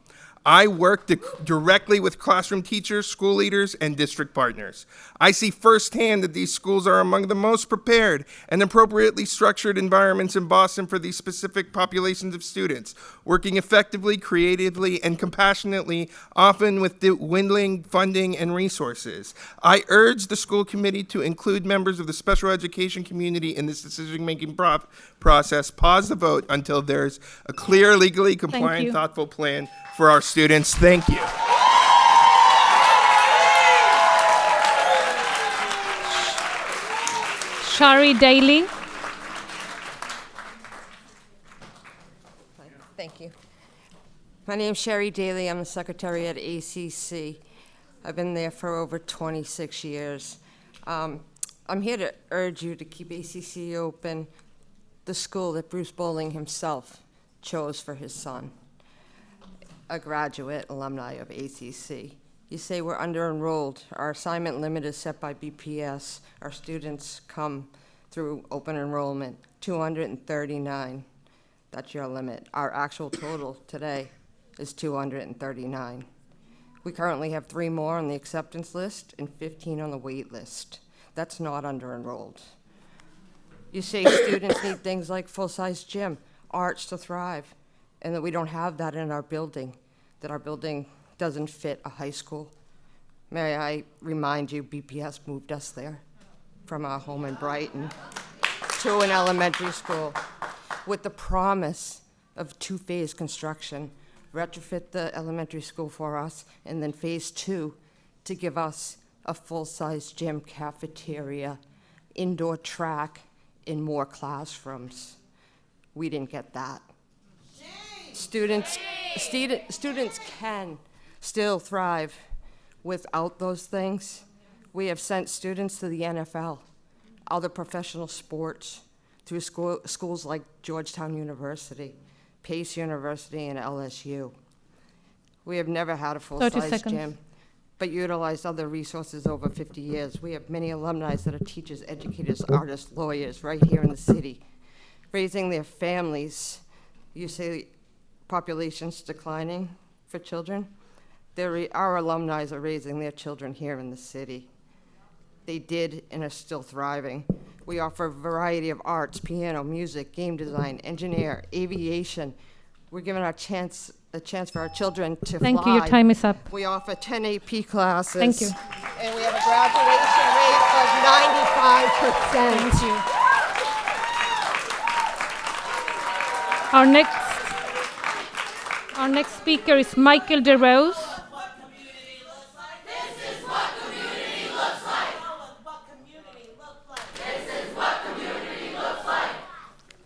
I work directly with classroom teachers, school leaders, and district partners. I see firsthand that these schools are among the most prepared and appropriately structured environments in Boston for these specific populations of students, working effectively, creatively, and compassionately, often with dwindling funding and resources. I urge the school committee to include members of the special education community in this decision-making process. Pause the vote until there's a clear, legally compliant, thoughtful plan for our students. Thank you. Shari Daly. Thank you. My name's Sherry Daly. I'm the secretary at ACC. I've been there for over 26 years. I'm here to urge you to keep ACC open, the school that Bruce Bowling himself chose for his son, a graduate alumni of ACC. You say we're under-enrolled. Our assignment limit is set by BPS. Our students come through open enrollment, 239. That's your limit. Our actual total today is 239. We currently have 3 more on the acceptance list and 15 on the wait list. That's not under-enrolled. You say students need things like full-size gym, arts to thrive, and that we don't have that in our building, that our building doesn't fit a high school. May I remind you, BPS moved us there from our home in Brighton to an elementary school with the promise of two-phase construction, retrofit the elementary school for us, and then phase 2 to give us a full-size gym, cafeteria, indoor track, and more classrooms. We didn't get that. Students can still thrive without those things. We have sent students to the NFL, other professional sports, through schools like Georgetown University, Pace University, and LSU. We have never had a 30 full-size seconds. gym, but utilized other resources over 50 years. We have many alumni that are teachers, educators, artists, lawyers right here in the city, raising their families. You say population's declining for children? Our alumni are raising their children here in the city. They did and are still thriving. We offer a variety of arts, piano, music, game design, engineer, aviation. We're giving a chance for our children to fly. Thank you. Your time is up. We offer 10 AP classes. Thank you. And we have a graduation rate of 95%. Thank you. Our next speaker is Michael DeRose.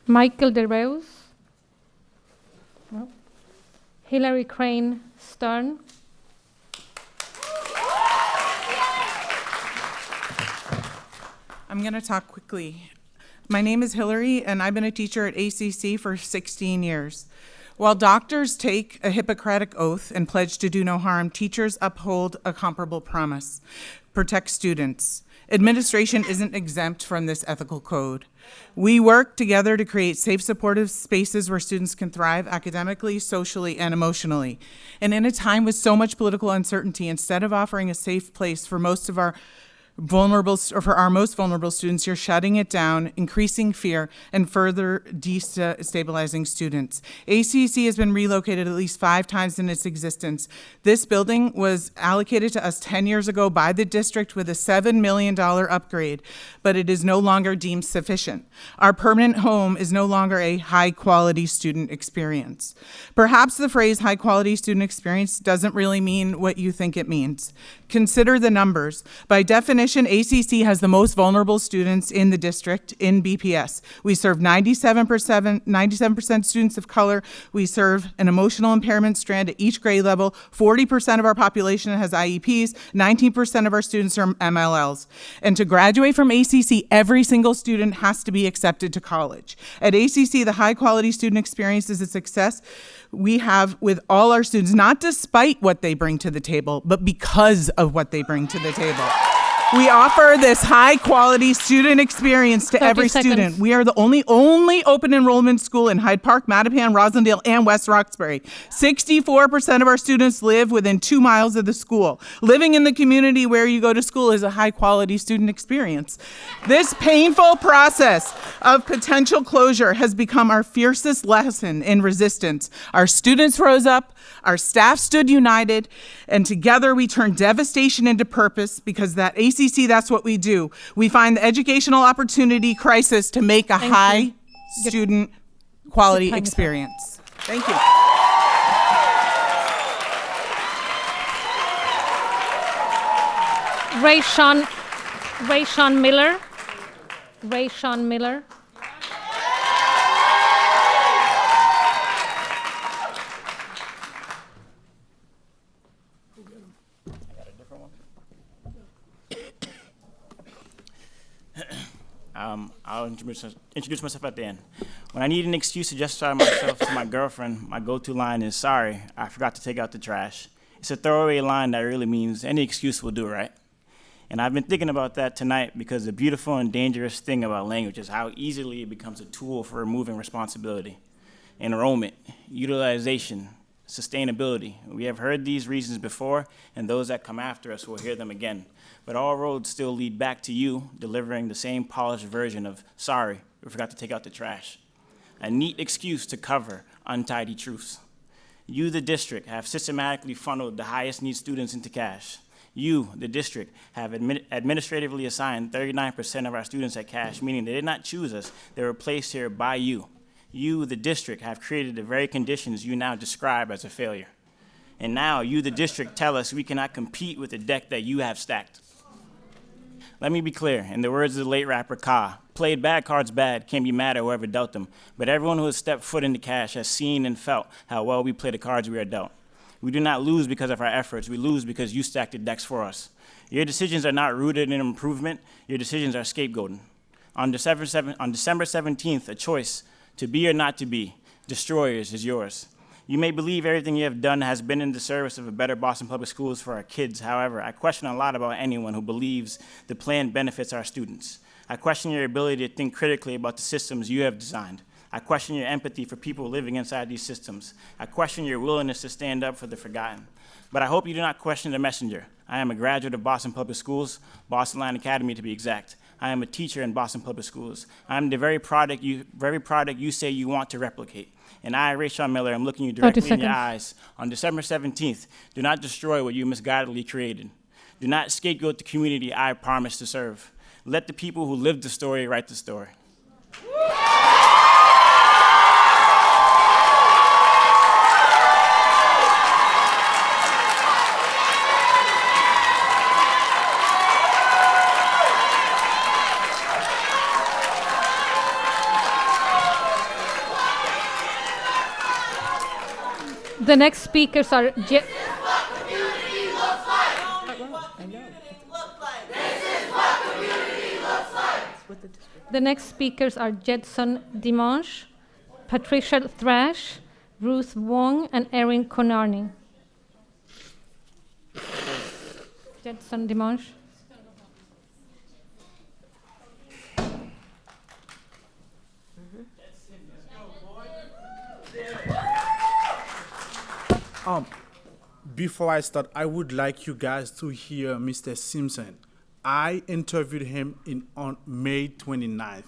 Michael DeRose. No. Hillary Crane Stern. I'm going to talk quickly. My name is Hillary, and I've been a teacher at ACC for 16 years. While doctors take a Hippocratic oath and pledge to do no harm, teachers uphold a comparable promise: protect students. Administration isn't exempt from this ethical code. We work together to create safe, supportive spaces where students can thrive academically, socially, and emotionally. And in a time with so much political uncertainty, instead of offering a safe place for most of our for our most vulnerable students, you're shutting it down, increasing fear, and further destabilizing students. ACC has been relocated at least 5 times in its existence. This building was allocated to us 10 years ago by the district with a $7 million upgrade, but it is no longer deemed sufficient. Our permanent home is no longer a high-quality student experience. Perhaps the phrase high-quality student experience doesn't really mean what you think it means. Consider the numbers. By definition, ACC has the most vulnerable students in the district in BPS. We serve 97% students of color. We serve an emotional impairment strand at each grade level. 40% of our population has IEPs. 19% of our students are MLLs. And to graduate from ACC, every single student has to be accepted to college. At ACC, the high-quality student experience is a success we have with all our students, not despite what they bring to the table, but because of what they bring to the table. We offer this high-quality student experience to every student. We are the only open enrollment school in Hyde Park, Mattapan, Rosendale, and West Roxbury. 64% of our students live within 2 miles of the school. Living in the community where you go to school is a high-quality student experience. This painful process of potential closure has become our fiercest lesson in resistance. Our students rose up, our staff stood united, and together we turned devastation into purpose, because at ACC, that's what we do. We find the educational opportunity crisis to make a high student quality experience. Thank you. Rayshawn Miller. I'll introduce myself at the end. When I need an excuse to justify myself to my girlfriend, my go-to line is, "Sorry, I forgot to take out the trash." It's a throwaway line that really means any excuse will do, right? And I've been thinking about that tonight, because the beautiful and dangerous thing about language is how easily it becomes a tool for removing responsibility. Enrollment, utilization, sustainability. We have heard these reasons before, and those that come after us will hear them again. But all roads still lead back to you, delivering the same polished version of, sorry, we forgot to take out the trash. A neat excuse to cover untidy truths. You, the district, have systematically funneled the highest need students into cash. You, the district, have administratively assigned 39% of our students at cash, meaning they did not choose us, they were placed here by you. You, the district, have created the very conditions you now describe as a failure. And now you, the district, tell us we cannot compete with the deck that you have stacked. Let me be clear, in the words of the late rapper Ka, played bad cards bad, can't be mad at whoever dealt them, but everyone who has stepped foot into cash has seen and felt how well we play the cards we are dealt. We do not lose because of our efforts, we lose because you stacked the decks for us. Your decisions are not rooted in improvement, your decisions are scapegoating. On December 17th, a choice to be or not to be, Destroyers is yours. You may believe everything you have done has been in the service of a better Boston Public Schools for our kids. However, I question a lot about anyone who believes the plan benefits our students. I question your ability to think critically about the systems you have designed. I question your empathy for people living inside these systems. I question your willingness to stand up for the forgotten. But I hope you do not question the messenger. I am a graduate of Boston Public Schools, Boston Line Academy to be exact. I am a teacher in Boston Public Schools. I am the very product you say you want to replicate. And I, Rayshon Miller, am looking you directly in your eyes. On December 17th, do not destroy what you misguidedly created. Do not scapegoat the community I promised to serve. Let the people who live the story write the story. The next speakers are The next speakers are Jedson Dimanche, Patricia Thrash, Ruth Wong, and Erin Konarny. Jedson Dimanche. Before I start, I would like you guys to hear Mr. Simpson. I interviewed him on May 29th.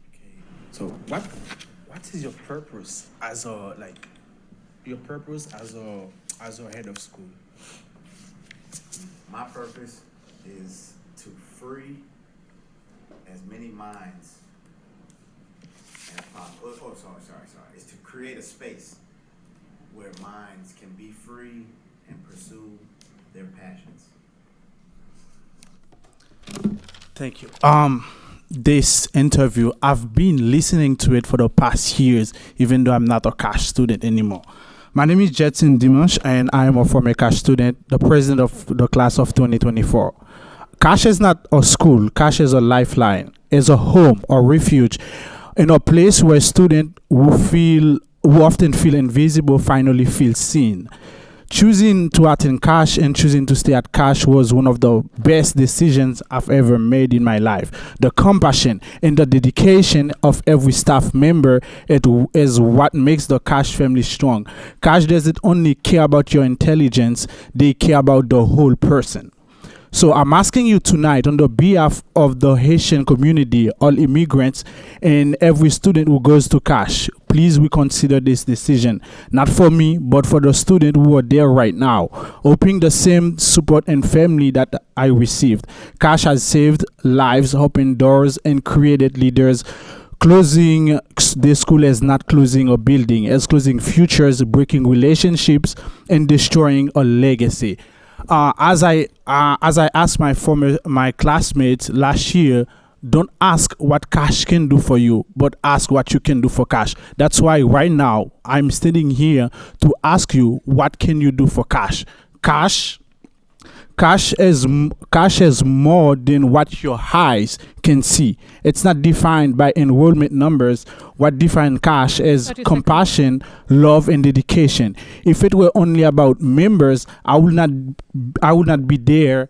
Okay. So what is your purpose as a head of school? My purpose is to free as many minds as possible. Sorry. It's to create a space where minds can be free and pursue their passions. Thank you. This interview, I've been listening to it for the past years, even though I'm not a cash student anymore. My name is Jedson Dimanche, and I am a former cash student, the president of the class of 2024. Cash is not a school. Cash is a lifeline. It's a home or refuge in a place where students who often feel invisible finally feel seen. Choosing to attend Cash and choosing to stay at Cash was one of the best decisions I've ever made in my life. The compassion and the dedication of every staff member is what makes the Cash family strong. Cash doesn't only care about your intelligence, they care about the whole person. So I'm asking you tonight, on the behalf of the Haitian community, all immigrants, and every student who goes to Cash, please reconsider this decision. Not for me, but for the students who are there right now, hoping the same support and family that I received. Cash has saved lives, opened doors, and created leaders. Closing the school is not closing a building, it's closing futures, breaking relationships, and destroying a legacy. As I asked my classmates last year, don't ask what Cash can do for you, but ask what you can do for Cash. That's why right now I'm standing here to ask you, what can you do for Cash? Cash is more than what your eyes can see. It's not defined by enrollment numbers. What defines Cash is compassion, love, and dedication. If it were only about members, I would not be there.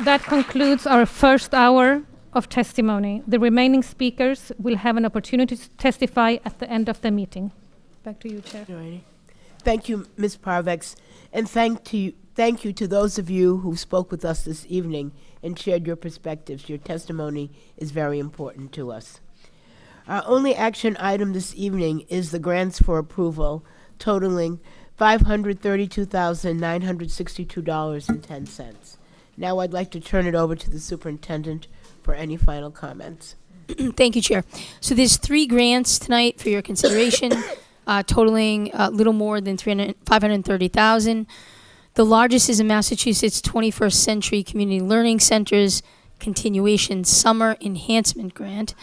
That concludes our first hour of testimony. The remaining speakers will have an opportunity to testify at the end of the meeting. Back to you, Chair. Alrighty. Thank you, Ms. Parvex, and thank you to those of you who spoke with us this evening and shared your perspectives. Your testimony is very important to us. Our only action item this evening is the grants for approval, totaling $532,962.10. Now I'd like to turn it over to the superintendent for any final comments. Thank you, Chair. So there's 3 grants tonight for your consideration, totaling a little more than $530,000. The largest is a Massachusetts 21st Century Community Learning Centers Continuation Summer Enhancement Grant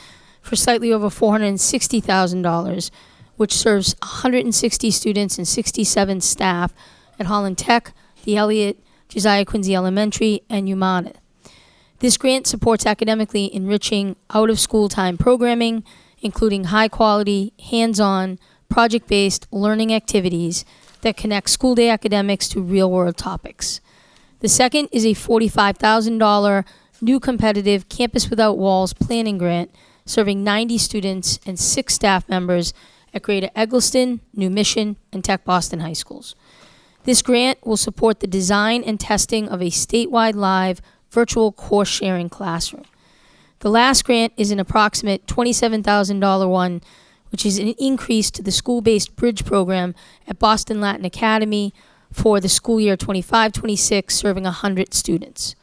for slightly over $460,000, which serves 160 students and 67 staff at Holland Tech, the Elliott, Josiah Quincy Elementary, and UMass. This grant supports academically enriching out-of-school time programming, including high-quality, hands-on, project-based learning activities that connect school day academics to real-world topics. The second is a $45,000 new competitive Campus Without Walls planning grant serving 90 students and 6 staff members at Greater Eggleston, New Mission, and Tech Boston High Schools. This grant will support the design and testing of a statewide live virtual course sharing classroom. The last grant is an approximate $27,000 one, which is an increase to the school-based bridge program at Boston Latin Academy for the school year 25-26, serving 100 students.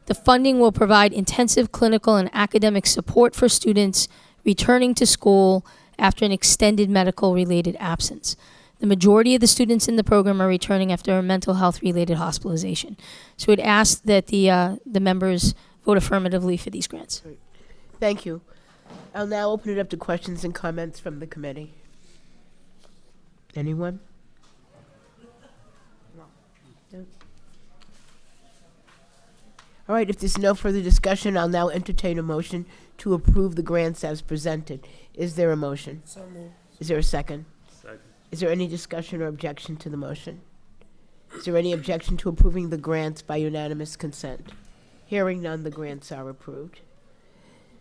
The funding will provide intensive clinical and academic support for students returning to school after an extended medical-related absence. The majority of the students in the program are returning after a mental health-related hospitalization. So we'd ask that the members vote affirmatively for these grants. Thank you. I'll now open it up to questions and comments from the committee. Anyone? No. All right, if there's no further discussion, I'll now entertain a motion to approve the grants as presented. Is there a motion? So moved. Is there a second? Second. Is there any discussion or objection to the motion? Is there any objection to approving the grants by unanimous consent? Hearing none, the grants are approved.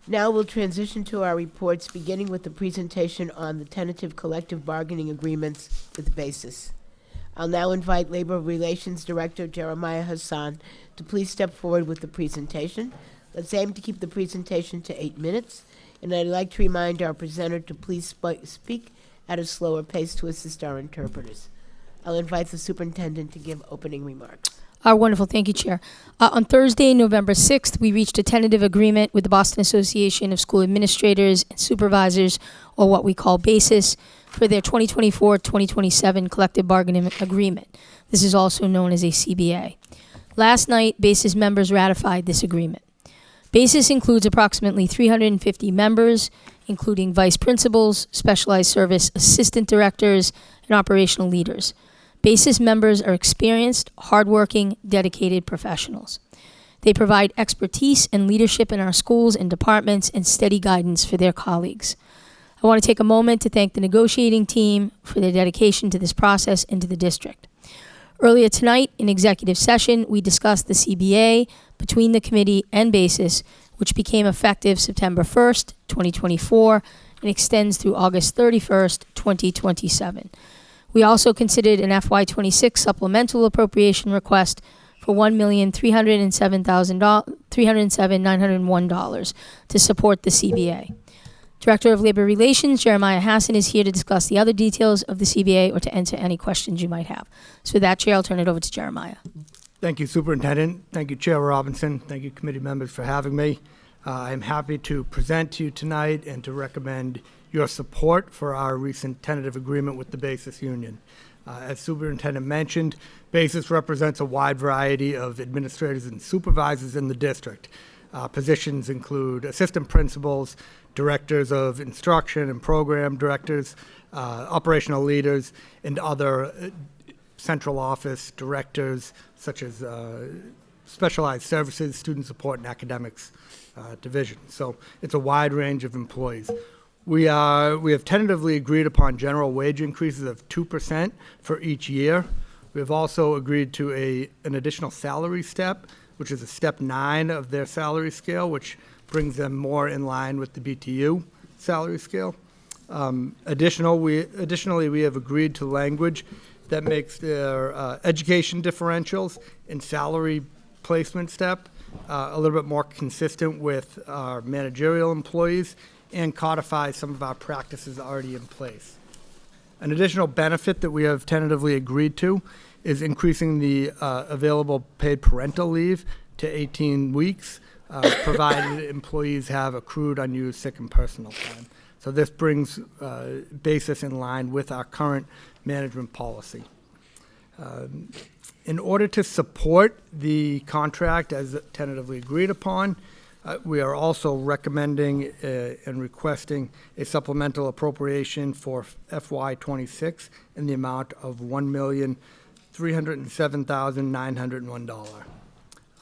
Now we'll transition to our reports, beginning with the presentation on the tentative collective bargaining agreements with BASIS. I'll now invite Labor Relations Director Jeremiah Hassan to please step forward with the presentation. Let's aim to keep the presentation to 8 minutes, and I'd like to remind our presenter to please speak at a slower pace to assist our interpreters. I'll invite the superintendent to give opening remarks. Wonderful. Thank you, Chair. On Thursday, November 6th, we reached a tentative agreement with the Boston Association of School Administrators and Supervisors, or what we call BASIS, for their 2024-2027 collective bargaining agreement. This is also known as a CBA. Last night, BASIS members ratified this agreement. BASIS includes approximately 350 members, including vice principals, specialized service assistant directors, and operational leaders. BASIS members are experienced, hardworking, dedicated professionals. They provide expertise and leadership in our schools and departments and steady guidance for their colleagues. I want to take a moment to thank the negotiating team for their dedication to this process and to the district. Earlier tonight, in executive session, we discussed the CBA between the committee and BASIS, which became effective September 1st, 2024, and extends through August 31st, 2027. We also considered an FY26 supplemental appropriation request for $1,307,901 to support the CBA. Director of Labor Relations, Jeremiah Hassan, is here to discuss the other details of the CBA or to answer any questions you might have. So with that, Chair, I'll turn it over to Jeremiah. Thank you, Superintendent. Thank you, Chair Robinson. Thank you, committee members, for having me. I'm happy to present to you tonight and to recommend your support for our recent tentative agreement with the BASIS Union. As Superintendent mentioned, BASIS represents a wide variety of administrators and supervisors in the district. Positions include assistant principals, directors of instruction and program directors, operational leaders, and other central office directors such as specialized services, student support, and academics division. So it's a wide range of employees. We have tentatively agreed upon general wage increases of 2% for each year. We have also agreed to an additional salary step which is a step 9 of their salary scale, which brings them more in line with the BTU salary scale. Additionally, we have agreed to language that makes their education differentials and salary placement step a little bit more consistent with our managerial employees and codify some of our practices already in place. An additional benefit that we have tentatively agreed to is increasing the available paid parental leave to 18 weeks, provided employees have accrued unused sick and personal time. So this brings basis in line with our current management policy. In order to support the contract as tentatively agreed upon, we are also recommending and requesting a supplemental appropriation for FY26 in the amount of $1,307,901.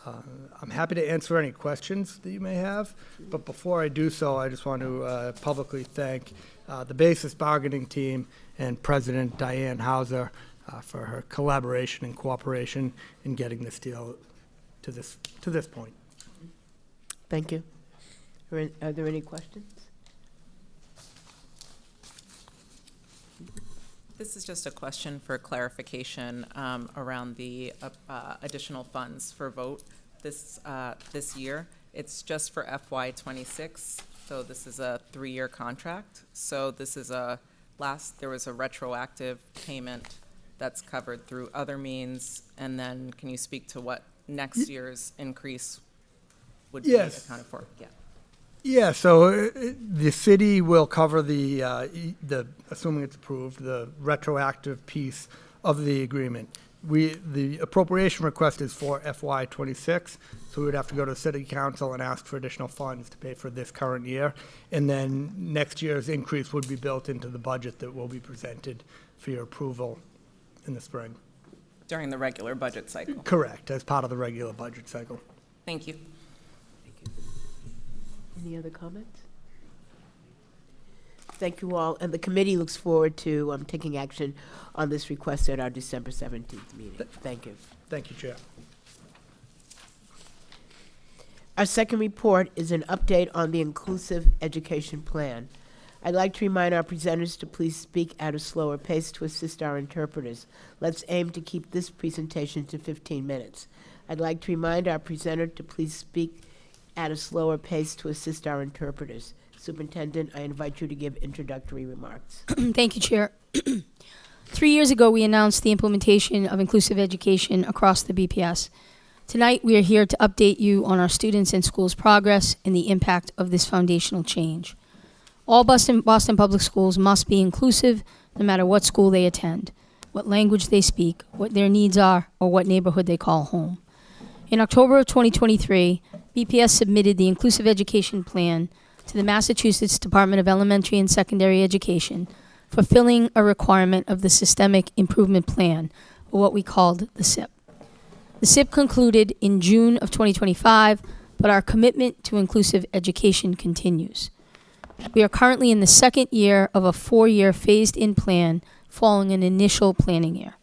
I'm happy to answer any questions that you may have, but before I do so, I just want to publicly thank the BASIS bargaining team and President Diane Hauser for her collaboration and cooperation in getting this deal to this point. Thank you. Are there any questions? This is just a question for clarification around the additional funds for vote this year. It's just for FY26, so this is a 3-year contract. So this is there was a retroactive payment that's covered through other means, and then can you speak to what next year's increase would be accounted for? Yeah. Yeah, so the city will cover the assuming it's approved, the retroactive piece of the agreement. The appropriation request is for FY26, so we would have to go to the city council and ask for additional funds to pay for this current year, and then next year's increase would be built into the budget that will be presented for your approval in the spring. During the regular budget cycle? Correct, as part of the regular budget cycle. Thank you. Any other comments? Thank you all, and the committee looks forward to taking action on this request at our December 17th meeting. Thank you. Thank you, Chair. Our second report is an update on the Inclusive Education Plan. I'd like to remind our presenters to please speak at a slower pace to assist our interpreters. Let's aim to keep this presentation to 15 minutes. I'd like to remind our presenter to please speak at a slower pace to assist our interpreters. Superintendent, I invite you to give introductory remarks. Thank you, Chair. 3 years ago, we announced the implementation of inclusive education across the BPS. Tonight, we are here to update you on our students and schools' progress and the impact of this foundational change. All Boston Public Schools must be inclusive, no matter what school they attend, what language they speak, what their needs are, or what neighborhood they call home. In October of 2023, BPS submitted the Inclusive Education Plan to the Massachusetts Department of Elementary and Secondary Education, fulfilling a requirement of the Systemic Improvement Plan, or what we called the SIP. The SIP concluded in June of 2025, but our commitment to inclusive education continues. We are currently in the second year of a 4-year phased-in plan following an initial planning year.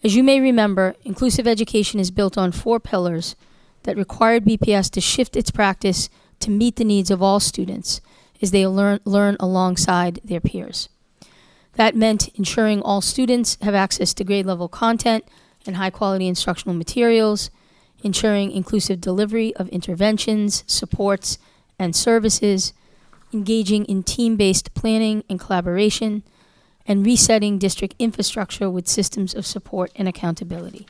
As you may remember, inclusive education is built on 4 pillars that required BPS to shift its practice to meet the needs of all students as they learn alongside their peers. That meant ensuring all students have access to grade-level content and high-quality instructional materials, ensuring inclusive delivery of interventions, supports, and services, engaging in team-based planning and collaboration, and resetting district infrastructure with systems of support and accountability.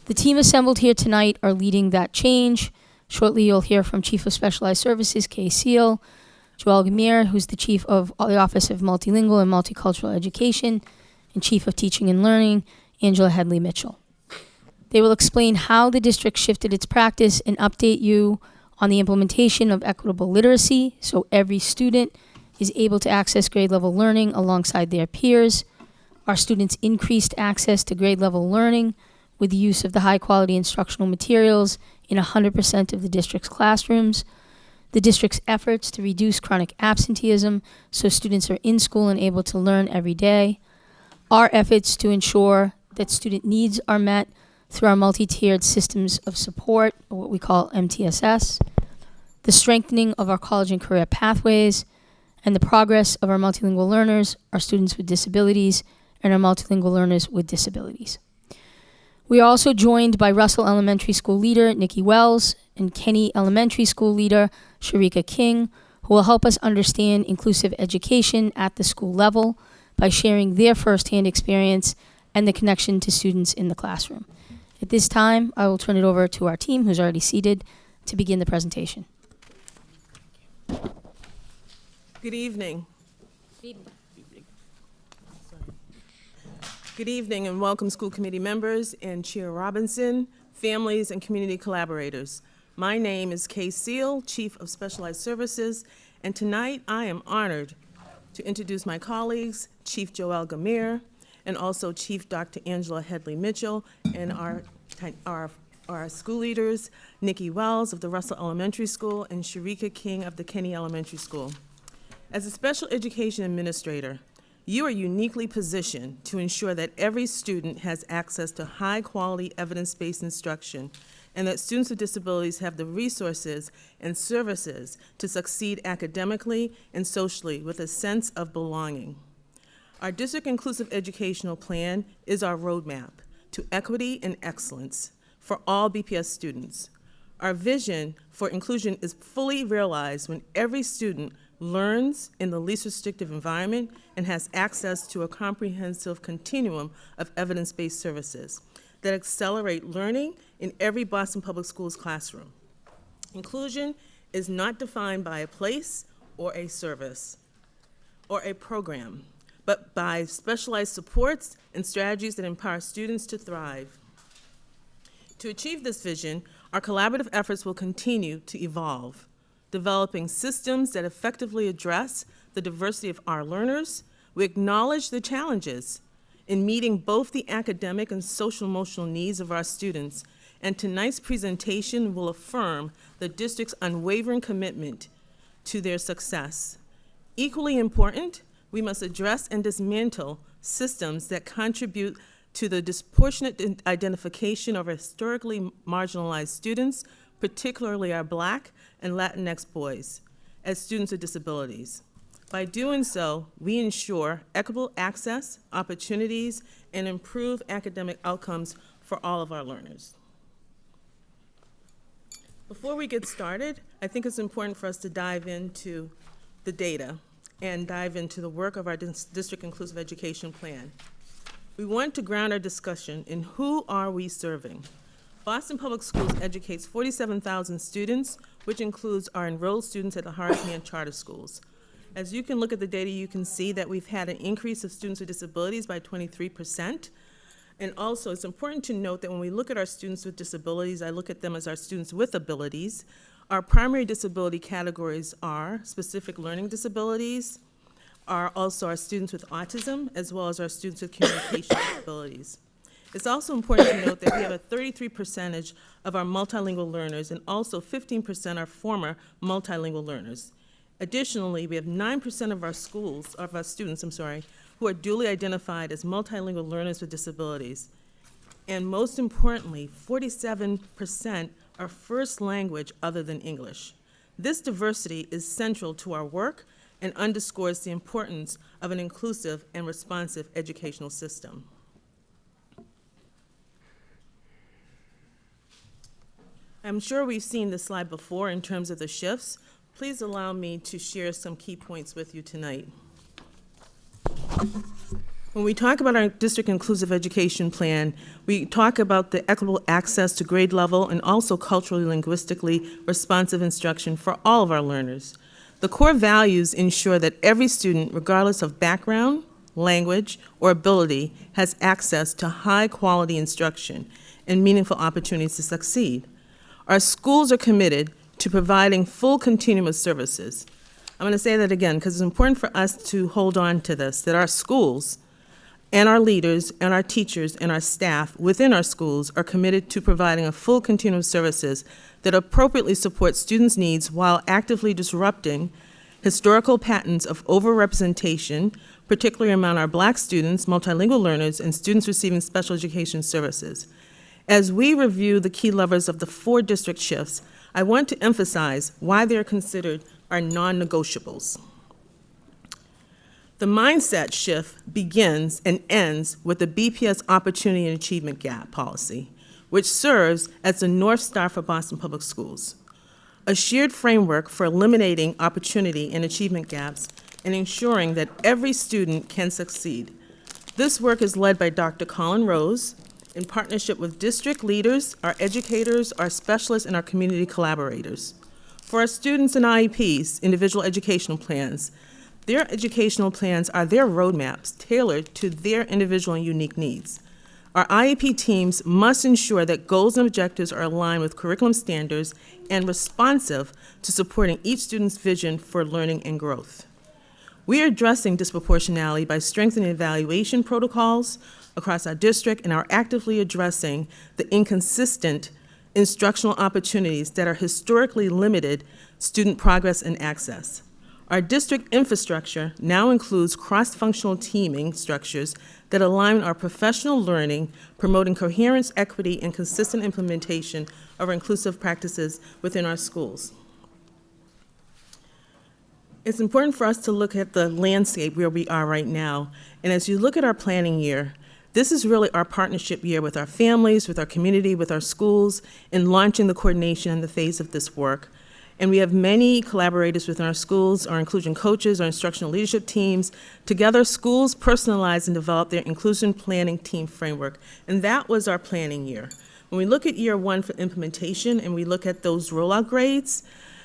The team assembled here tonight are leading that change. Shortly, you'll hear from Chief of Specialized Services, Kay Seal, Joel Gamir, who's the Chief of the Office of Multilingual and Multicultural Education, and Chief of Teaching and Learning, Angela Headley Mitchell. They will explain how the district shifted its practice and update you on the implementation of equitable literacy, so every student is able to access grade-level learning alongside their peers. Our students increased access to grade-level learning with the use of the high-quality instructional materials in 100% of the district's classrooms. The district's efforts to reduce chronic absenteeism so students are in school and able to learn every day. Our efforts to ensure that student needs are met through our multi-tiered systems of support, or what we call MTSS, the strengthening of our college and career pathways, and the progress of our multilingual learners, our students with disabilities, and our multilingual learners with disabilities. We are also joined by Russell Elementary School leader Nikki Wells and Kenny Elementary School leader Sharika King, who will help us understand inclusive education at the school level by sharing their firsthand experience and the connection to students in the classroom. At this time, I will turn it over to our team, who's already seated, to begin the presentation. Good evening. Good evening and welcome school committee members and Chair Robinson, families and community collaborators. My name is Kay Seal, Chief of Specialized Services, and tonight I am honored to introduce my colleagues, Chief Joel Gamir, and also Chief Dr. Angela Headley Mitchell, and our school leaders, Nikki Wells of the Russell Elementary School and Sharika King of the Kenny Elementary School. As a special education administrator, you are uniquely positioned to ensure that every student has access to high-quality, evidence-based instruction and that students with disabilities have the resources and services to succeed academically and socially with a sense of belonging. Our District Inclusive Educational Plan is our roadmap to equity and excellence for all BPS students. Our vision for inclusion is fully realized when every student learns in the least restrictive environment and has access to a comprehensive continuum of evidence-based services that accelerate learning in every Boston Public Schools classroom. Inclusion is not defined by a place or a service or a program, but by specialized supports and strategies that empower students to thrive. To achieve this vision, our collaborative efforts will continue to evolve, developing systems that effectively address the diversity of our learners. We acknowledge the challenges in meeting both the academic and social-emotional needs of our students, and tonight's presentation will affirm the district's unwavering commitment to their success. Equally important, we must address and dismantle systems that contribute to the disproportionate identification of historically marginalized students, particularly our Black and Latinx boys, as students with disabilities. By doing so, we ensure equitable access, opportunities, and improve academic outcomes for all of our learners. Before we get started, I think it's important for us to dive into the data and dive into the work of our District Inclusive Education Plan. We want to ground our discussion in who are we serving. Boston Public Schools educates 47,000 students, which includes our enrolled students at the Horace Mann Charter Schools. As you can look at the data, you can see that we've had an increase of students with disabilities by 23%. And also, it's important to note that when we look at our students with disabilities, I look at them as our students with abilities. Our primary disability categories are specific learning disabilities, are also our students with autism, as well as our students with communication disabilities. It's also important to note that we have a 33% of our multilingual learners, and also 15% are former multilingual learners. Additionally, we have 9% of our students, who are duly identified as multilingual learners with disabilities. And most importantly, 47% are first language other than English. This diversity is central to our work and underscores the importance of an inclusive and responsive educational system. I'm sure we've seen this slide before in terms of the shifts. Please allow me to share some key points with you tonight. When we talk about our District Inclusive Education Plan, we talk about the equitable access to grade level and also culturally, linguistically responsive instruction for all of our learners. The core values ensure that every student, regardless of background, language, or ability, has access to high-quality instruction and meaningful opportunities to succeed. Our schools are committed to providing full continuum of services. I'm going to say that again because it's important for us to hold on to this, that our schools and our leaders and our teachers and our staff within our schools are committed to providing a full continuum of services that appropriately support students' needs while actively disrupting historical patterns of overrepresentation, particularly among our Black students, multilingual learners, and students receiving special education services. As we review the key levers of the 4 district shifts, I want to emphasize why they are considered our non-negotiables. The mindset shift begins and ends with the BPS Opportunity and Achievement Gap policy, which serves as the North Star for Boston Public Schools, a shared framework for eliminating opportunity and achievement gaps and ensuring that every student can succeed. This work is led by Dr. Colin Rose in partnership with district leaders, our educators, our specialists, and our community collaborators. For our students and IEPs, individual educational plans, their educational plans are their roadmaps tailored to their individual and unique needs. Our IEP teams must ensure that goals and objectives are aligned with curriculum standards and responsive to supporting each student's vision for learning and growth. We are addressing disproportionality by strengthening evaluation protocols across our district and are actively addressing the inconsistent instructional opportunities that are historically limited student progress and access. Our district infrastructure now includes cross-functional teaming structures that align our professional learning, promoting coherence, equity, and consistent implementation of our inclusive practices within our schools. It's important for us to look at the landscape where we are right now. And as you look at our planning year, this is really our partnership year with our families, with our community, with our schools, in launching the coordination and the phase of this work. And we have many collaborators within our schools, our inclusion coaches, our instructional leadership teams. Together, schools personalize and develop their inclusion planning team framework. And that was our planning year. When we look at year 1 for implementation and we look at those rollout grades,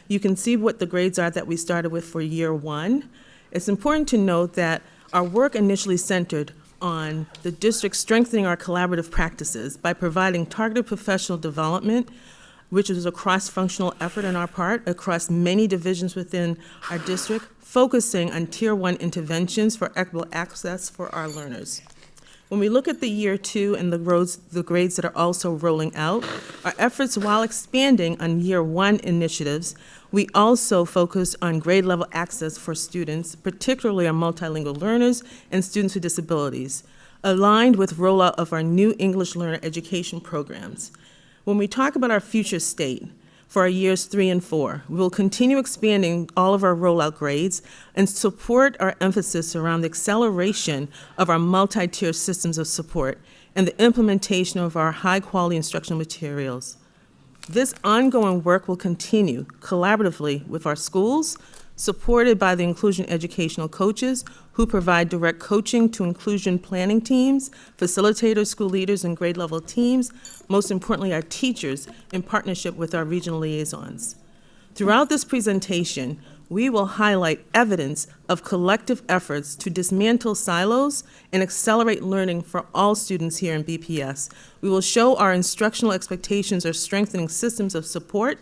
you can see what the grades are that we started with for year 1. It's important to note that our work initially centered on the district strengthening our collaborative practices by providing targeted professional development, which is a cross-functional effort on our part across many divisions within our district, focusing on Tier 1 interventions for equitable access for our learners. When we look at the year 2 and the grades that are also rolling out, our efforts while expanding on year 1 initiatives, we also focus on grade level access for students, particularly our multilingual learners and students with disabilities, aligned with rollout of our new English learner education programs. When we talk about our future state for our years 3 and 4, we will continue expanding all of our rollout grades and support our emphasis around the acceleration of our multi-tier systems of support and the implementation of our high-quality instructional materials. This ongoing work will continue collaboratively with our schools, supported by the inclusion educational coaches who provide direct coaching to inclusion planning teams, facilitators, school leaders, and grade level teams, most importantly, our teachers in partnership with our regional liaisons. Throughout this presentation, we will highlight evidence of collective efforts to dismantle silos and accelerate learning for all students here in BPS. We will show our instructional expectations are strengthening systems of support,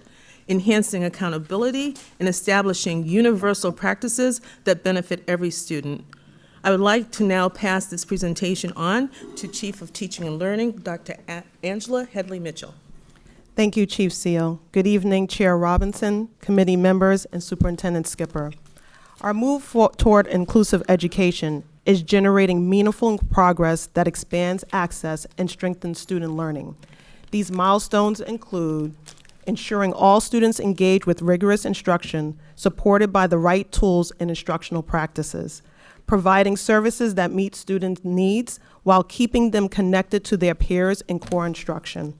enhancing accountability, and establishing universal practices that benefit every student. I would like to now pass this presentation on to Chief of Teaching and Learning, Dr. Angela Headley Mitchell. Thank you, Chief Seal. Good evening, Chair Robinson, committee members, and Superintendent Skipper. Our move toward inclusive education is generating meaningful progress that expands access and strengthens student learning. These milestones include ensuring all students engage with rigorous instruction supported by the right tools and instructional practices, providing services that meet student needs while keeping them connected to their peers in core instruction,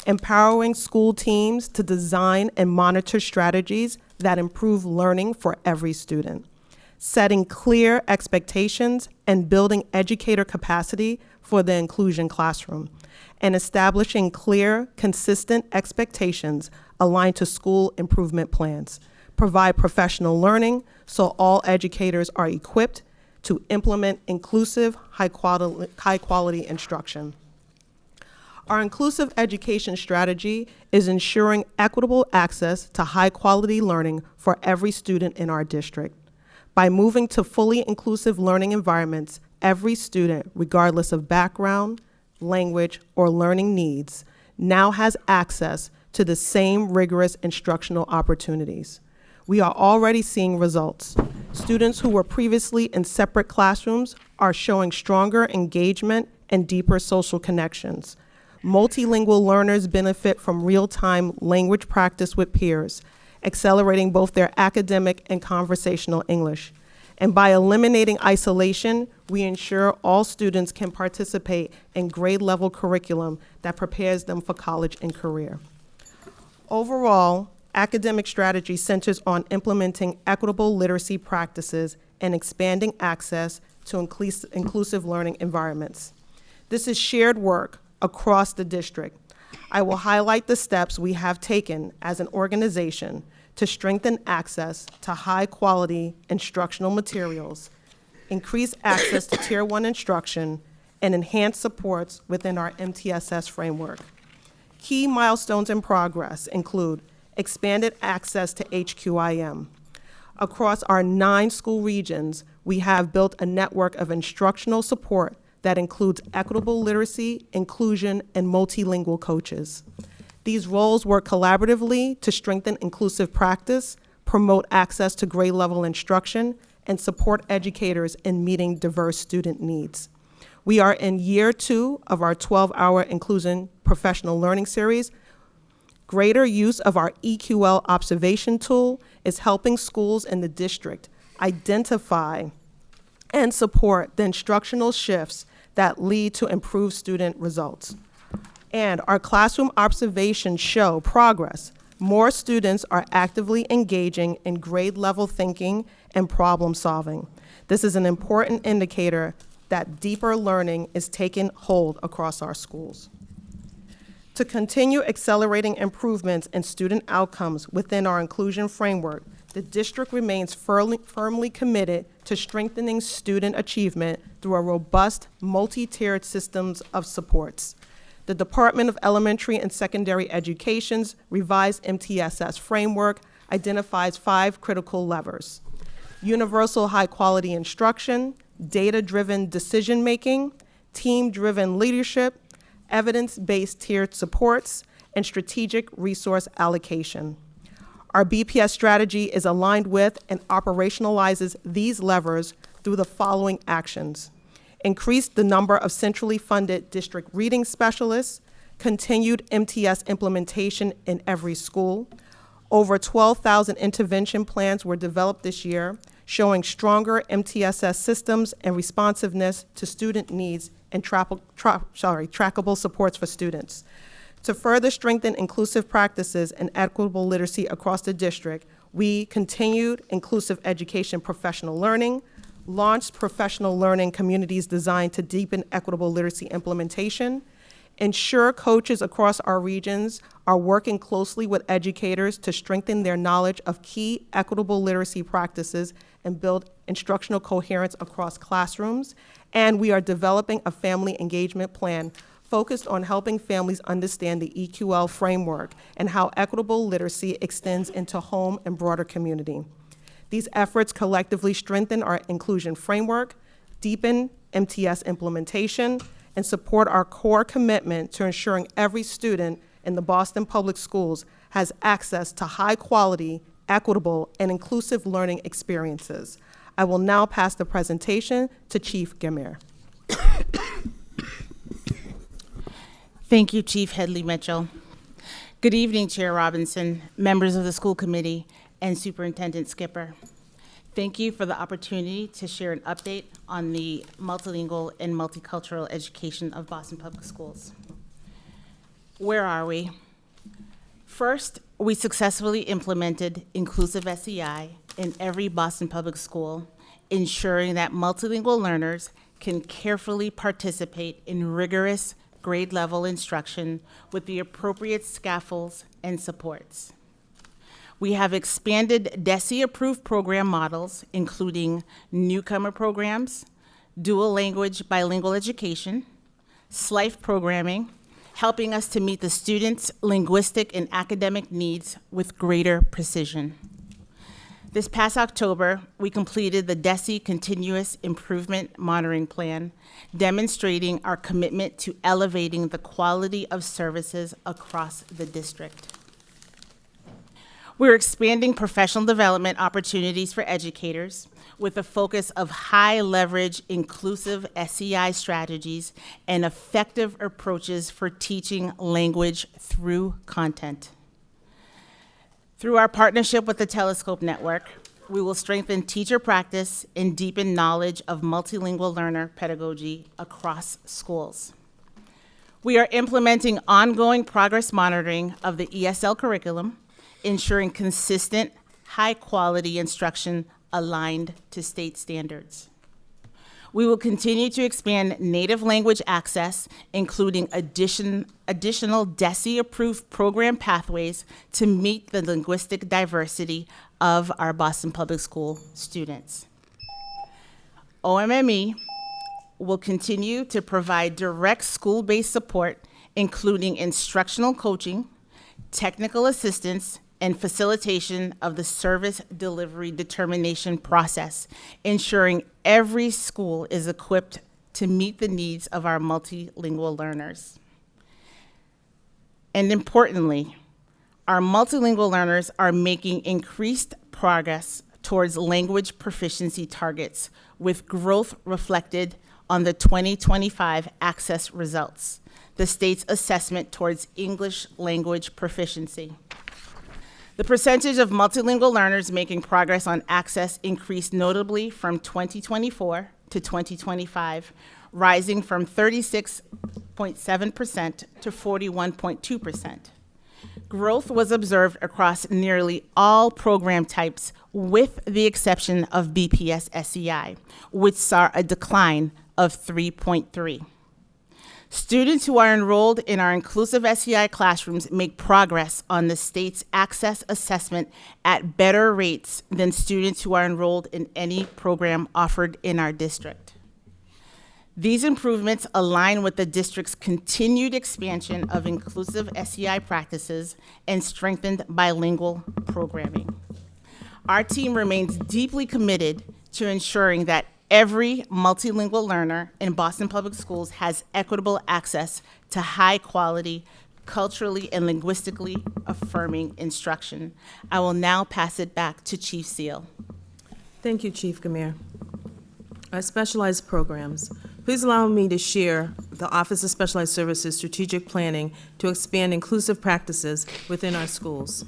empowering school teams to design and monitor strategies that improve learning for every student, setting clear expectations and building educator capacity for the inclusion classroom, and establishing clear, consistent expectations aligned to school improvement plans, provide professional learning so all educators are equipped to implement inclusive, high-quality instruction. Our inclusive education strategy is ensuring equitable access to high-quality learning for every student in our district. By moving to fully inclusive learning environments, every student, regardless of background, language, or learning needs, now has access to the same rigorous instructional opportunities. We are already seeing results. Students who were previously in separate classrooms are showing stronger engagement and deeper social connections. Multilingual learners benefit from real-time language practice with peers, accelerating both their academic and conversational English. And by eliminating isolation, we ensure all students can participate in grade-level curriculum that prepares them for college and career. Overall, academic strategy centers on implementing equitable literacy practices and expanding access to inclusive learning environments. This is shared work across the district. I will highlight the steps we have taken as an organization to strengthen access to high-quality instructional materials, increase access to Tier 1 instruction, and enhance supports within our MTSS framework. Key milestones in progress include expanded access to HQIM. Across our 9 school regions, we have built a network of instructional support that includes equitable literacy, inclusion, and multilingual coaches. These roles work collaboratively to strengthen inclusive practice, promote access to grade-level instruction, and support educators in meeting diverse student needs. We are in year 2 of our 12-hour Inclusion Professional Learning Series. Greater use of our EQL observation tool is helping schools in the district identify and support the instructional shifts that lead to improved student results. And our classroom observations show progress. More students are actively engaging in grade-level thinking and problem solving. This is an important indicator that deeper learning is taking hold across our schools. To continue accelerating improvements in student outcomes within our inclusion framework, the district remains firmly committed to strengthening student achievement through a robust, multi-tiered systems of supports. The Department of Elementary and Secondary Education's revised MTSS framework identifies 5 critical levers: universal high-quality instruction, data-driven decision-making, team-driven leadership, evidence-based tiered supports, and strategic resource allocation. Our BPS strategy is aligned with and operationalizes these levers through the following actions: increase the number of centrally funded district reading specialists, continued MTS implementation in every school. Over 12,000 intervention plans were developed this year, showing stronger MTSS systems and responsiveness to student needs and trackable supports for students. To further strengthen inclusive practices and equitable literacy across the district, we continued inclusive education professional learning, launched professional learning communities designed to deepen equitable literacy implementation, ensure coaches across our regions are working closely with educators to strengthen their knowledge of key equitable literacy practices and build instructional coherence across classrooms, and we are developing a family engagement plan focused on helping families understand the EQL framework and how equitable literacy extends into home and broader community. These efforts collectively strengthen our inclusion framework, deepen MTS implementation, and support our core commitment to ensuring every student in the Boston Public Schools has access to high-quality, equitable, and inclusive learning experiences. I will now pass the presentation to Chief Gamere. Thank you, Chief Headley Mitchell. Good evening, Chair Robinson, members of the school committee, and Superintendent Skipper. Thank you for the opportunity to share an update on the multilingual and multicultural education of Boston Public Schools. Where are we? First, we successfully implemented inclusive SEI in every Boston Public School, ensuring that multilingual learners can carefully participate in rigorous grade-level instruction with the appropriate scaffolds and supports. We have expanded DESE-approved program models, including newcomer programs, dual language bilingual education, SLIFE programming, helping us to meet the students' linguistic and academic needs with greater precision. This past October, we completed the DESE Continuous Improvement Monitoring Plan, demonstrating our commitment to elevating the quality of services across the district. We're expanding professional development opportunities for educators with a focus of high leverage inclusive SEI strategies and effective approaches for teaching language through content. Through our partnership with the Telescope Network, we will strengthen teacher practice and deepen knowledge of multilingual learner pedagogy across schools. We are implementing ongoing progress monitoring of the ESL curriculum, ensuring consistent, high-quality instruction aligned to state standards. We will continue to expand native language access, including additional DESE-approved program pathways to meet the linguistic diversity of our Boston Public School students. OMME will continue to provide direct school-based support, including instructional coaching, technical assistance, and facilitation of the service delivery determination process, ensuring every school is equipped to meet the needs of our multilingual learners. And importantly, our multilingual learners are making increased progress towards language proficiency targets, with growth reflected on the 2025 Access results, the state's assessment towards English language proficiency. The percentage of multilingual learners making progress on Access increased notably from 2024 to 2025, rising from 36.7% to 41.2%. Growth was observed across nearly all program types, with the exception of BPS SEI, which saw a decline of 3.3. Students who are enrolled in our inclusive SEI classrooms make progress on the state's Access assessment at better rates than students who are enrolled in any program offered in our district. These improvements align with the district's continued expansion of inclusive SEI practices and strengthened bilingual programming. Our team remains deeply committed to ensuring that every multilingual learner in Boston Public Schools has equitable access to high-quality, culturally and linguistically affirming instruction. I will now pass it back to Chief Seal. Thank you, Chief Gamir. Our specialized programs. Please allow me to share the Office of Specialized Services strategic planning to expand inclusive practices within our schools.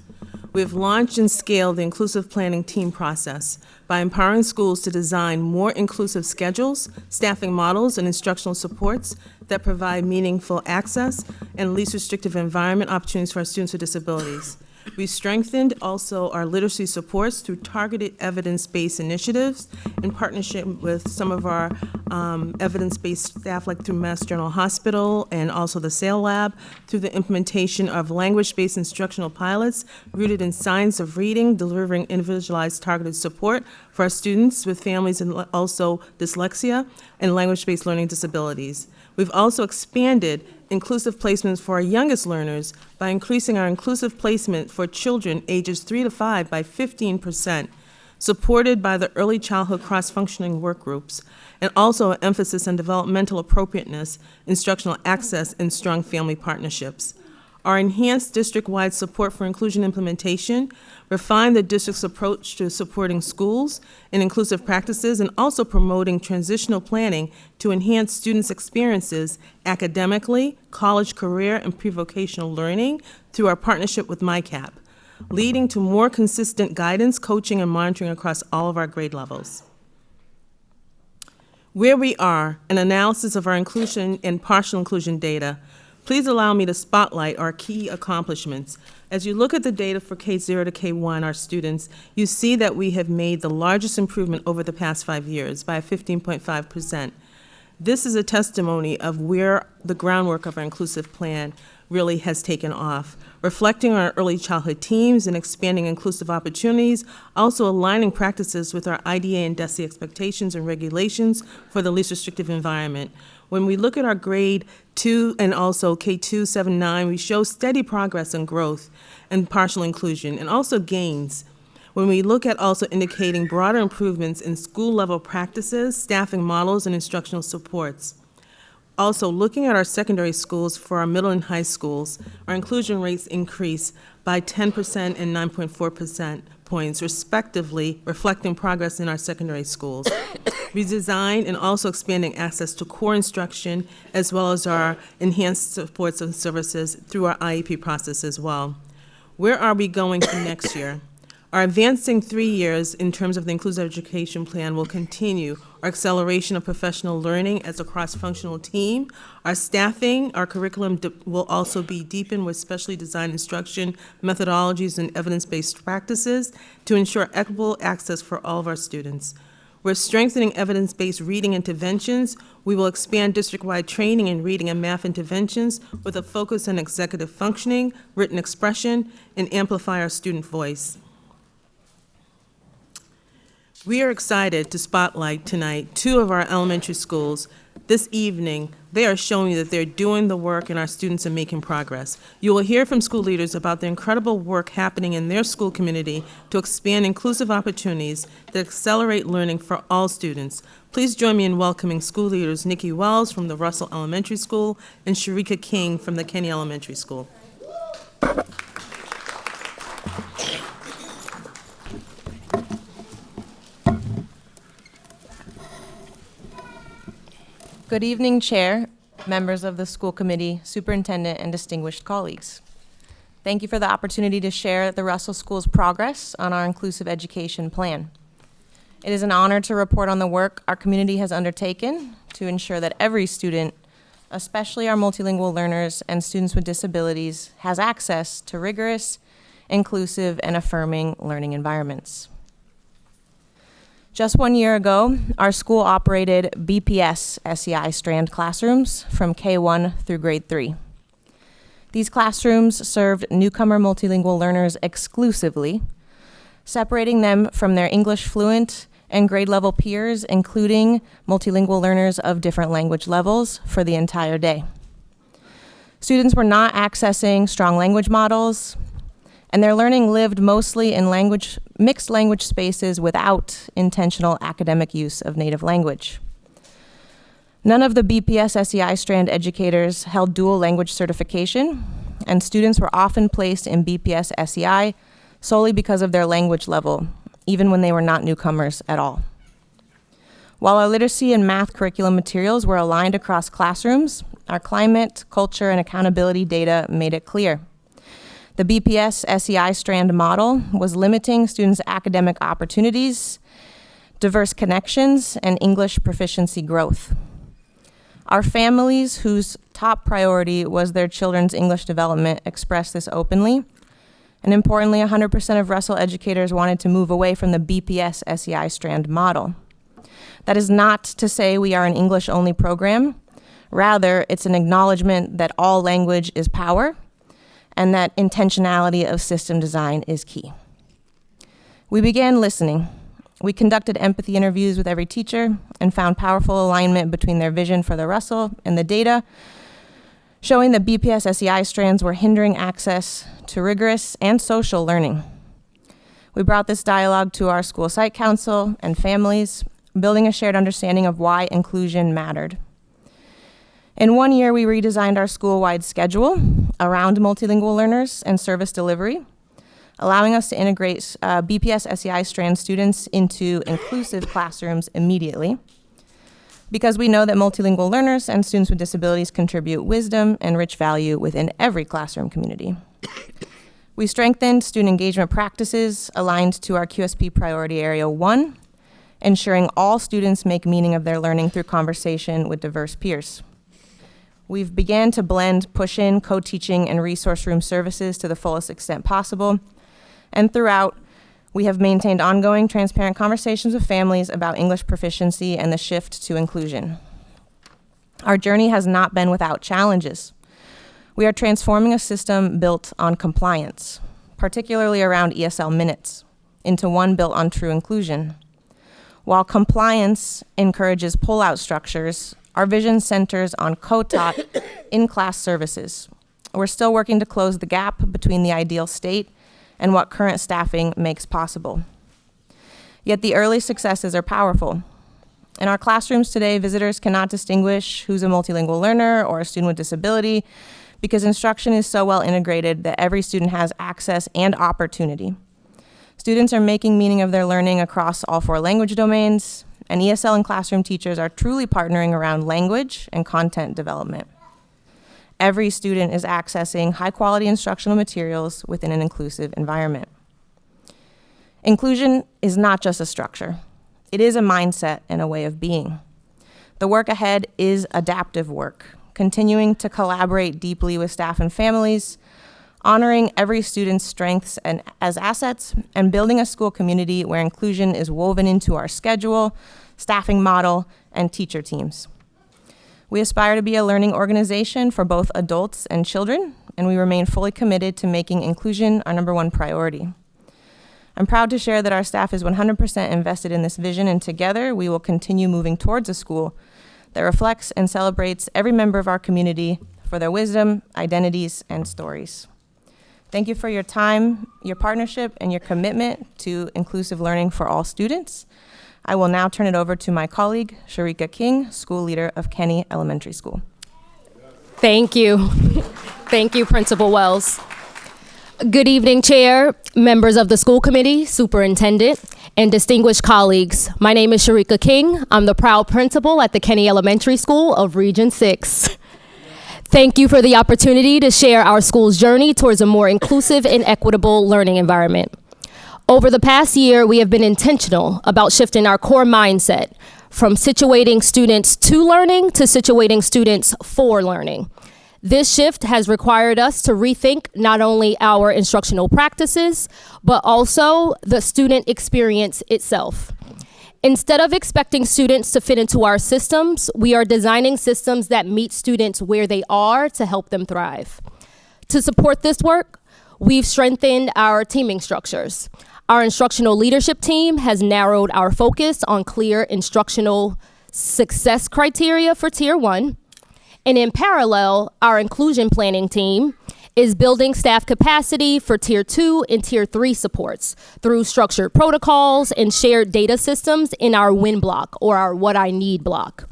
We have launched and scaled the inclusive planning team process by empowering schools to design more inclusive schedules, staffing models, and instructional supports that provide meaningful access and least restrictive environment opportunities for our students with disabilities. We strengthened also our literacy supports through targeted evidence-based initiatives in partnership with some of our evidence-based staff, like through Mass General Hospital and also the SAIL Lab, through the implementation of language-based instructional pilots rooted in science of reading, delivering individualized targeted support for our students with families and also dyslexia and language-based learning disabilities. We've also expanded inclusive placements for our youngest learners by increasing our inclusive placement for children ages 3 to 5 by 15%, supported by the early childhood cross-functioning work groups, and also an emphasis on developmental appropriateness, instructional access, and strong family partnerships. Our enhanced district-wide support for inclusion implementation refined the district's approach to supporting schools in inclusive practices and also promoting transitional planning to enhance students' experiences academically, college, career, and pre-vocational learning through our partnership with MyCap, leading to more consistent guidance, coaching, and monitoring across all of our grade levels. Where we are, an analysis of our inclusion and partial inclusion data. Please allow me to spotlight our key accomplishments. As you look at the data for K0 to K1, our students, you see that we have made the largest improvement over the past 5 years by 15.5%. This is a testimony of where the groundwork of our inclusive plan really has taken off, reflecting on our early childhood teams and expanding inclusive opportunities, also aligning practices with our IDA and DESE expectations and regulations for the least restrictive environment. When we look at our grade 2 and also K2, 7, 9, we show steady progress and growth and partial inclusion, and also gains. When we look at also indicating broader improvements in school-level practices, staffing models, and instructional supports. Also, looking at our secondary schools for our middle and high schools, our inclusion rates increased by 10% and 9.4% points, respectively, reflecting progress in our secondary schools. We designed and also expanding access to core instruction, as well as our enhanced supports and services through our IEP process as well. Where are we going for next year? Our advancing 3 years in terms of the Inclusive Education Plan will continue our acceleration of professional learning as a cross-functional team. Our staffing, our curriculum will also be deepened with specially designed instruction, methodologies, and evidence-based practices to ensure equitable access for all of our students. We're strengthening evidence-based reading interventions. We will expand district-wide training in reading and math interventions with a focus on executive functioning, written expression, and amplify our student voice. We are excited to spotlight tonight 2 of our elementary schools. This evening, they are showing that they're doing the work and our students are making progress. You will hear from school leaders about the incredible work happening in their school community to expand inclusive opportunities that accelerate learning for all students. Please join me in welcoming school leaders Nikki Wells from the Russell Elementary School and Sharika King from the Kenny Elementary School. Good evening, Chair, members of the school committee, superintendent, and distinguished colleagues. Thank you for the opportunity to share the Russell School's progress on our inclusive education plan. It is an honor to report on the work our community has undertaken to ensure that every student, especially our multilingual learners and students with disabilities, has access to rigorous, inclusive, and affirming learning environments. Just 1 year ago, our school operated BPS SEI Strand classrooms from K1 through grade 3. These classrooms served newcomer multilingual learners exclusively, separating them from their English fluent and grade level peers, including multilingual learners of different language levels, for the entire day. Students were not accessing strong language models, and their learning lived mostly in mixed language spaces without intentional academic use of native language. None of the BPS SEI Strand educators held dual language certification, and students were often placed in BPS SEI solely because of their language level, even when they were not newcomers at all. While our literacy and math curriculum materials were aligned across classrooms, our climate, culture, and accountability data made it clear. The BPS SEI Strand model was limiting students' academic opportunities, diverse connections, and English proficiency growth. Our families, whose top priority was their children's English development, expressed this openly. And importantly, 100% of Russell educators wanted to move away from the BPS SEI Strand model. That is not to say we are an English-only program. Rather, it's an acknowledgement that all language is power, and that intentionality of system design is key. We began listening. We conducted empathy interviews with every teacher and found powerful alignment between their vision for the Russell and the data, showing that BPS SEI strands were hindering access to rigorous and social learning. We brought this dialogue to our school site council and families, building a shared understanding of why inclusion mattered. In 1 year, we redesigned our school-wide schedule around multilingual learners and service delivery, allowing us to integrate BPS SEI Strand students into inclusive classrooms immediately, because we know that multilingual learners and students with disabilities contribute wisdom and rich value within every classroom community. We strengthened student engagement practices aligned to our QSP Priority Area 1, ensuring all students make meaning of their learning through conversation with diverse peers. We've began to blend push-in, co-teaching, and resource room services to the fullest extent possible. And throughout, we have maintained ongoing, transparent conversations with families about English proficiency and the shift to inclusion. Our journey has not been without challenges. We are transforming a system built on compliance, particularly around ESL minutes, into one built on true inclusion. While compliance encourages pull-out structures, our vision centers on co-taught in-class services. We're still working to close the gap between the ideal state and what current staffing makes possible. Yet the early successes are powerful. In our classrooms today, visitors cannot distinguish who's a multilingual learner or a student with disability because instruction is so well integrated that every student has access and opportunity. Students are making meaning of their learning across all 4 language domains, and ESL and classroom teachers are truly partnering around language and content development. Every student is accessing high-quality instructional materials within an inclusive environment. Inclusion is not just a structure. It is a mindset and a way of being. The work ahead is adaptive work, continuing to collaborate deeply with staff and families, honoring every student's strengths and as assets, and building a school community where inclusion is woven into our schedule, staffing model, and teacher teams. We aspire to be a learning organization for both adults and children, and we remain fully committed to making inclusion our #1 priority. I'm proud to share that our staff is 100% invested in this vision, and together we will continue moving towards a school that reflects and celebrates every member of our community for their wisdom, identities, and stories. Thank you for your time, your partnership, and your commitment to inclusive learning for all students. I will now turn it over to my colleague, Sharika King, school leader of Kenny Elementary School. Thank you. Thank you, Principal Wells. Good evening, Chair, members of the school committee, superintendent, and distinguished colleagues. My name is Sharika King. I'm the proud principal at the Kenny Elementary School of Region 6. Thank you for the opportunity to share our school's journey towards a more inclusive and equitable learning environment. Over the past year, we have been intentional about shifting our core mindset from situating students to learning to situating students for learning. This shift has required us to rethink not only our instructional practices, but also the student experience itself. Instead of expecting students to fit into our systems, we are designing systems that meet students where they are to help them thrive. To support this work, we've strengthened our teaming structures. Our instructional leadership team has narrowed our focus on clear instructional success criteria for Tier 1. And in parallel, our inclusion planning team is building staff capacity for Tier 2 and Tier 3 supports through structured protocols and shared data systems in our WIN block, or our What I Need block.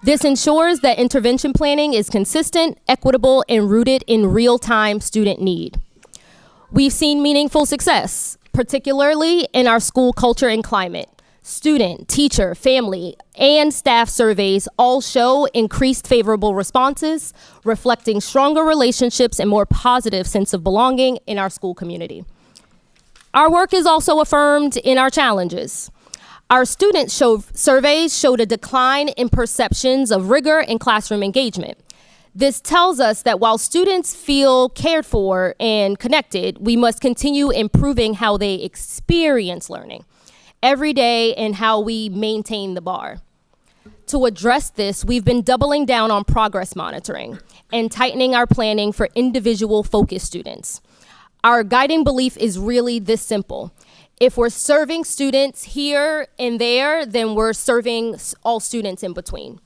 This ensures that intervention planning is consistent, equitable, and rooted in real-time student need. We've seen meaningful success, particularly in our school culture and climate. Student, teacher, family, and staff surveys all show increased favorable responses, reflecting stronger relationships and more positive sense of belonging in our school community. Our work is also affirmed in our challenges. Our student surveys showed a decline in perceptions of rigor in classroom engagement. This tells us that while students feel cared for and connected, we must continue improving how they experience learning every day and how we maintain the bar. To address this, we've been doubling down on progress monitoring and tightening our planning for individual focused students. Our guiding belief is really this simple. If we're serving students here and there, then we're serving all students in between.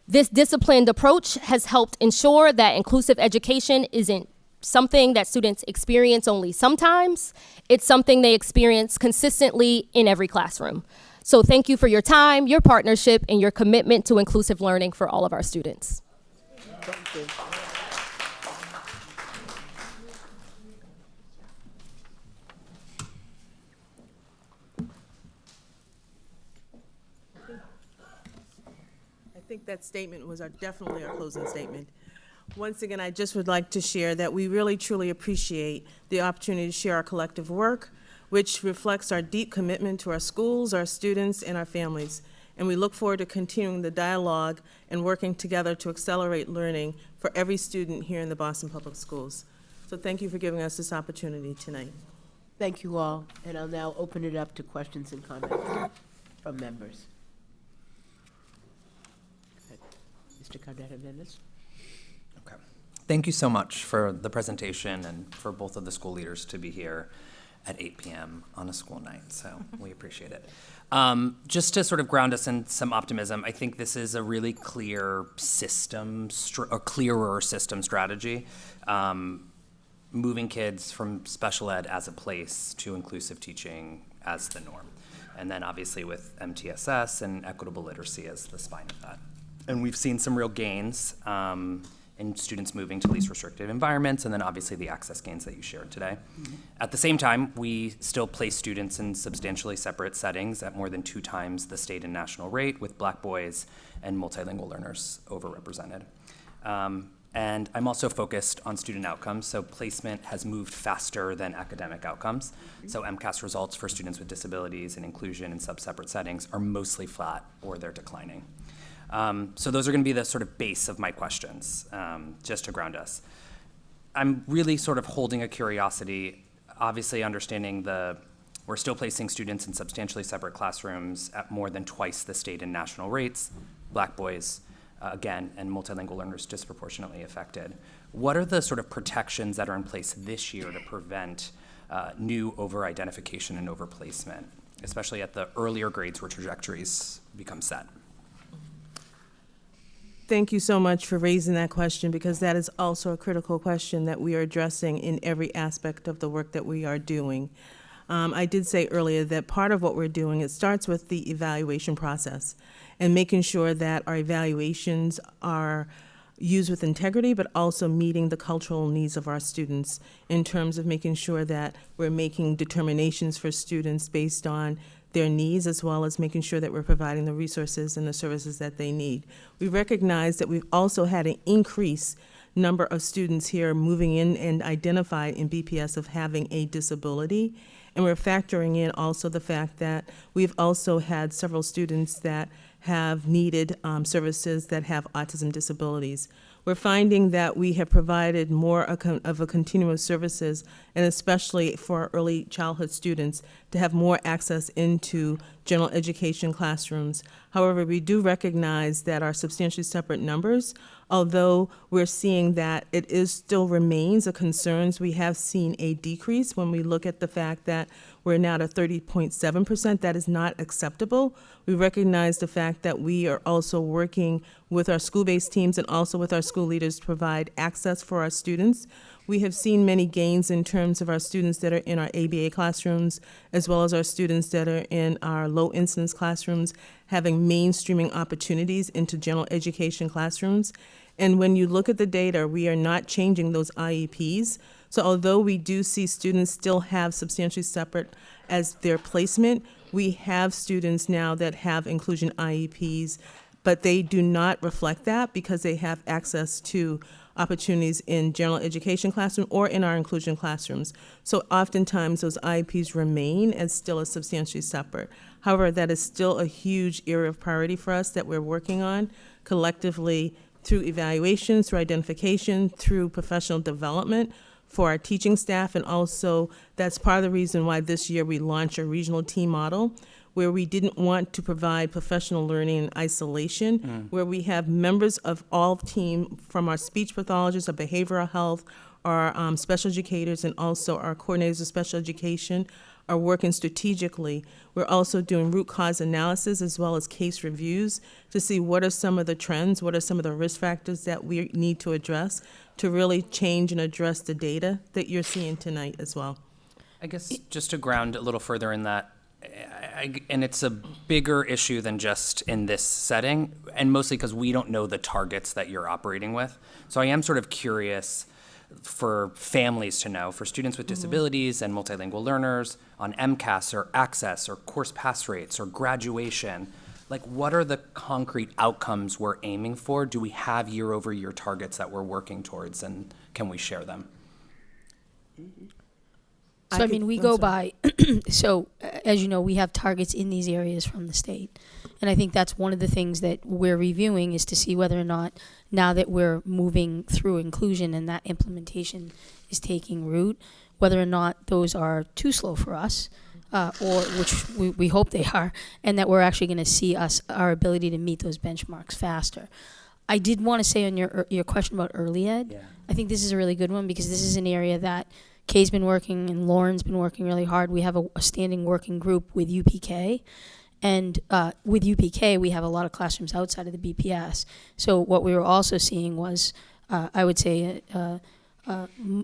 This disciplined approach has helped ensure that inclusive education isn't something that students experience only sometimes. It's something they experience consistently in every classroom. So thank you for your time, your partnership, and your commitment to inclusive learning for all of our students. Thank you. I think that statement was definitely our closing statement. Once again, I just would like to share that we really truly appreciate the opportunity to share our collective work, which reflects our deep commitment to our schools, our students, and our families. And we look forward to continuing the dialogue and working together to accelerate learning for every student here in the Boston Public Schools. So thank you for giving us this opportunity tonight. Thank you all, and I'll now open it up to questions and comments from members. Mr. Cardet-Hernandez. Okay. Thank you so much for the presentation and for both of the school leaders to be here at 8 p.m. on a school night, so we appreciate it. Just to sort of ground us in some optimism, I think this is a really clear system, a clearer system strategy, moving kids from special ed as a place to inclusive teaching as the norm. and then obviously with MTSS and equitable literacy as the spine of that. And we've seen some real gains in students moving to least restrictive environments, and then obviously the access gains that you shared today. At the same time, we still place students in substantially separate settings at more than 2 times the state and national rate, with Black boys and multilingual learners overrepresented. And I'm also focused on student outcomes, so placement has moved faster than academic outcomes. So MCAS results for students with disabilities and inclusion in sub-separate settings are mostly flat or they're declining. So those are going to be the sort of base of my questions, just to ground us. I'm really sort of holding a curiosity, obviously understanding we're still placing students in substantially separate classrooms at more than twice the state and national rates, Black boys, again, and multilingual learners disproportionately affected. What are the sort of protections that are in place this year to prevent new over-identification and over-placement, especially at the earlier grades where trajectories become set? Thank you so much for raising that question, because that is also a critical question that we are addressing in every aspect of the work that we are doing. I did say earlier that part of what we're doing, it starts with the evaluation process and making sure that our evaluations are used with integrity, but also meeting the cultural needs of our students in terms of making sure that we're making determinations for students based on their needs, as well as making sure that we're providing the resources and the services that they need. We recognize that we've also had an increased number of students here moving in and identified in BPS of having a disability. And we're factoring in also the fact that we've also had several students that have needed services that have autism disabilities. We're finding that we have provided more of a continuum of services, and especially for early childhood students, to have more access into general education classrooms. However, we do recognize that our substantially separate numbers, although we're seeing that it is still remains a concern, we have seen a decrease when we look at the fact that we're now at 30.7%. That is not acceptable. We recognize the fact that we are also working with our school-based teams and also with our school leaders to provide access for our students. We have seen many gains in terms of our students that are in our ABA classrooms, as well as our students that are in our low incidence classrooms, having mainstreaming opportunities into general education classrooms. And when you look at the data, we are not changing those IEPs. So although we do see students still have substantially separate as their placement, we have students now that have inclusion IEPs, but they do not reflect that because they have access to opportunities in general education classroom or in our inclusion classrooms. So oftentimes those IEPs remain as still as substantially separate. However, that is still a huge area of priority for us that we're working on collectively through evaluations, through identification, through professional development for our teaching staff, and also that's part of the reason why this year we launched a regional team model where we didn't want to provide professional learning in isolation, where we have members of all team from our speech pathologists, our behavioral health, our special educators, and also our coordinators of special education are working strategically. We're also doing root cause analysis as well as case reviews to see what are some of the trends, what are some of the risk factors that we need to address to really change and address the data that you're seeing tonight as well. I guess just to ground a little further in that, and it's a bigger issue than just in this setting, and mostly because we don't know the targets that you're operating with. So I am sort of curious for families to know, for students with disabilities and multilingual learners on MCAS or access or course pass rates or graduation, like what are the concrete outcomes we're aiming for? Do we have year-over-year targets that we're working towards, and can we share them? So, I mean, we go by, so as you know, we have targets in these areas from the state. And I think that's one of the things that we're reviewing is to see whether or not, now that we're moving through inclusion and that implementation is taking root, whether or not those are too slow for us, or which we hope they are, and that we're actually going to see our ability to meet those benchmarks faster. I did want to say on your question about early ed, I think this is a really good one because this is an area that Kay's been working and Lauren's been working really hard. We have a standing working group with UPK. And with UPK, we have a lot of classrooms outside of the BPS. So what we were also seeing was, I would say,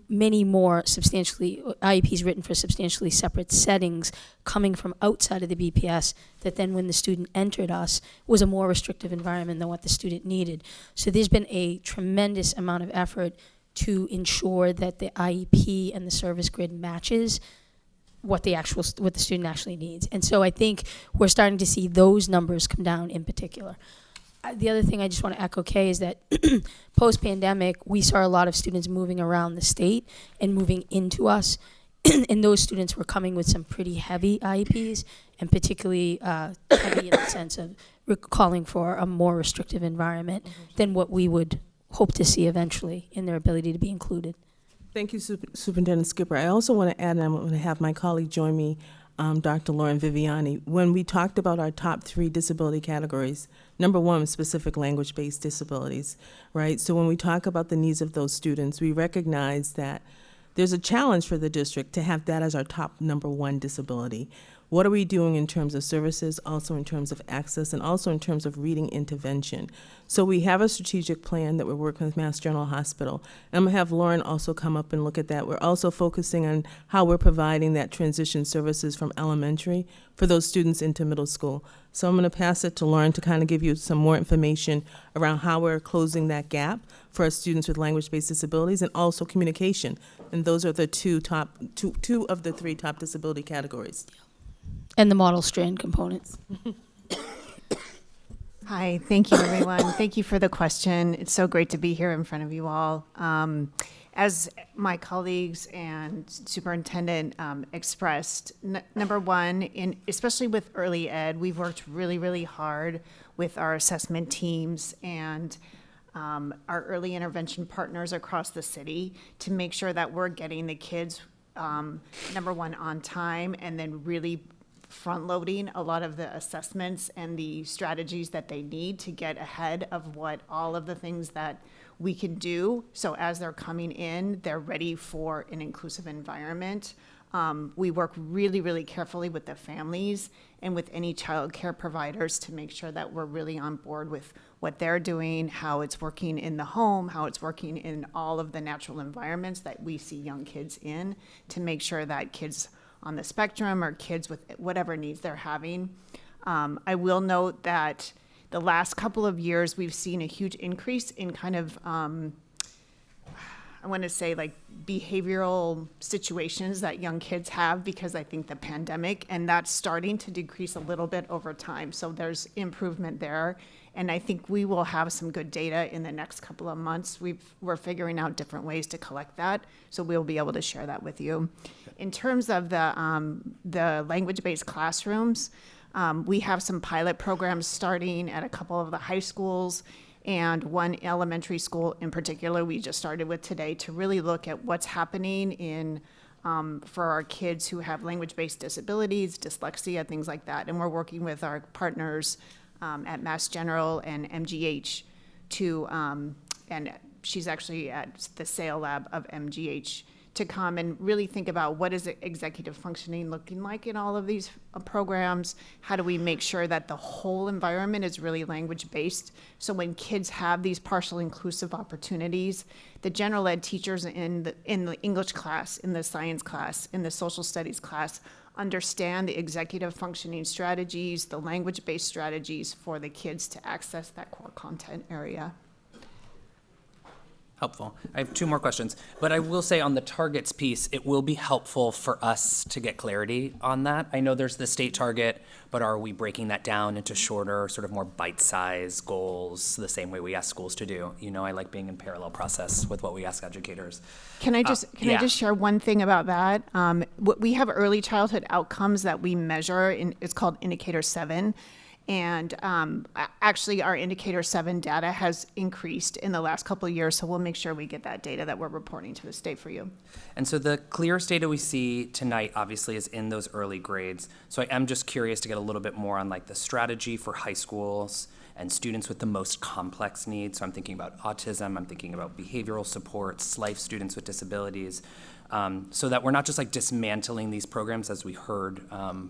many more substantially IEPs written for substantially separate settings coming from outside of the BPS, that then when the student entered us was a more restrictive environment than what the student needed. So there's been a tremendous amount of effort to ensure that the IEP and the service grid matches what the student actually needs. And so I think we're starting to see those numbers come down in particular. The other thing I just want to echo, Kay, is that post-pandemic, we saw a lot of students moving around the state and moving into us, and those students were coming with some pretty heavy IEPs, and particularly heavy in the sense of calling for a more restrictive environment than what we would hope to see eventually in their ability to be included. Thank you, Superintendent Skipper. I also want to add, and I'm going to have my colleague join me, Dr. Lauren Viviani. When we talked about our top 3 disability categories, number 1 was specific language-based disabilities, right? So when we talk about the needs of those students, we recognize that there's a challenge for the district to have that as our top number 1 disability. What are we doing in terms of services, also in terms of access, and also in terms of reading intervention? So we have a strategic plan that we're working with Mass General Hospital. And I'm going to have Lauren also come up and look at that. We're also focusing on how we're providing that transition services from elementary for those students into middle school. So I'm going to pass it to Lauren to kind of give you some more information around how we're closing that gap for our students with language-based disabilities, and also communication. And those are the two of the 3 top disability categories. And the model strand components. Hi, thank you, everyone. Thank you for the question. It's so great to be here in front of you all. As my colleagues and superintendent expressed, number 1, especially with early ed, we've worked really, really hard with our assessment teams and our early intervention partners across the city to make sure that we're getting the kids, number 1, on time, and then really front-loading a lot of the assessments and the strategies that they need to get ahead of what all of the things that we can do. So as they're coming in, they're ready for an inclusive environment. We work really, really carefully with the families and with any child care providers to make sure that we're really on board with what they're doing, how it's working in the home, how it's working in all of the natural environments that we see young kids in, to make sure that kids on the spectrum or kids with whatever needs they're having. I will note that the last couple of years, we've seen a huge increase in kind of, I want to say like behavioral situations that young kids have because I think the pandemic, and that's starting to decrease a little bit over time. So there's improvement there. And I think we will have some good data in the next couple of months. We're figuring out different ways to collect that, so we'll be able to share that with you. In terms of the language-based classrooms, we have some pilot programs starting at a couple of the high schools and one elementary school in particular we just started with today to really look at what's happening in for our kids who have language-based disabilities, dyslexia, things like that. And we're working with our partners at Mass General and MGH to, and she's actually at the SAIL lab of MGH, to come and really think about what is executive functioning looking like in all of these programs. How do we make sure that the whole environment is really language-based? So when kids have these partial inclusive opportunities, the general ed teachers in the English class, in the science class, in the social studies class, understand the executive functioning strategies, the language-based strategies for the kids to access that core content area. Helpful. I have 2 more questions, but I will say on the targets piece, it will be helpful for us to get clarity on that. I know there's the state target, but are we breaking that down into shorter, sort of more bite-sized goals, the same way we ask schools to do? You know, I like being in parallel process with what we ask educators. Can I just share one thing about that? We have early childhood outcomes that we measure, it's called Indicator 7. And actually, our Indicator 7 data has increased in the last couple of years, so we'll make sure we get that data that we're reporting to the state for you. And so the clearest data we see tonight, obviously, is in those early grades. So I am just curious to get a little bit more on like the strategy for high schools and students with the most complex needs. So I'm thinking about autism, I'm thinking about behavioral supports, life students with disabilities. So that we're not just like dismantling these programs as we heard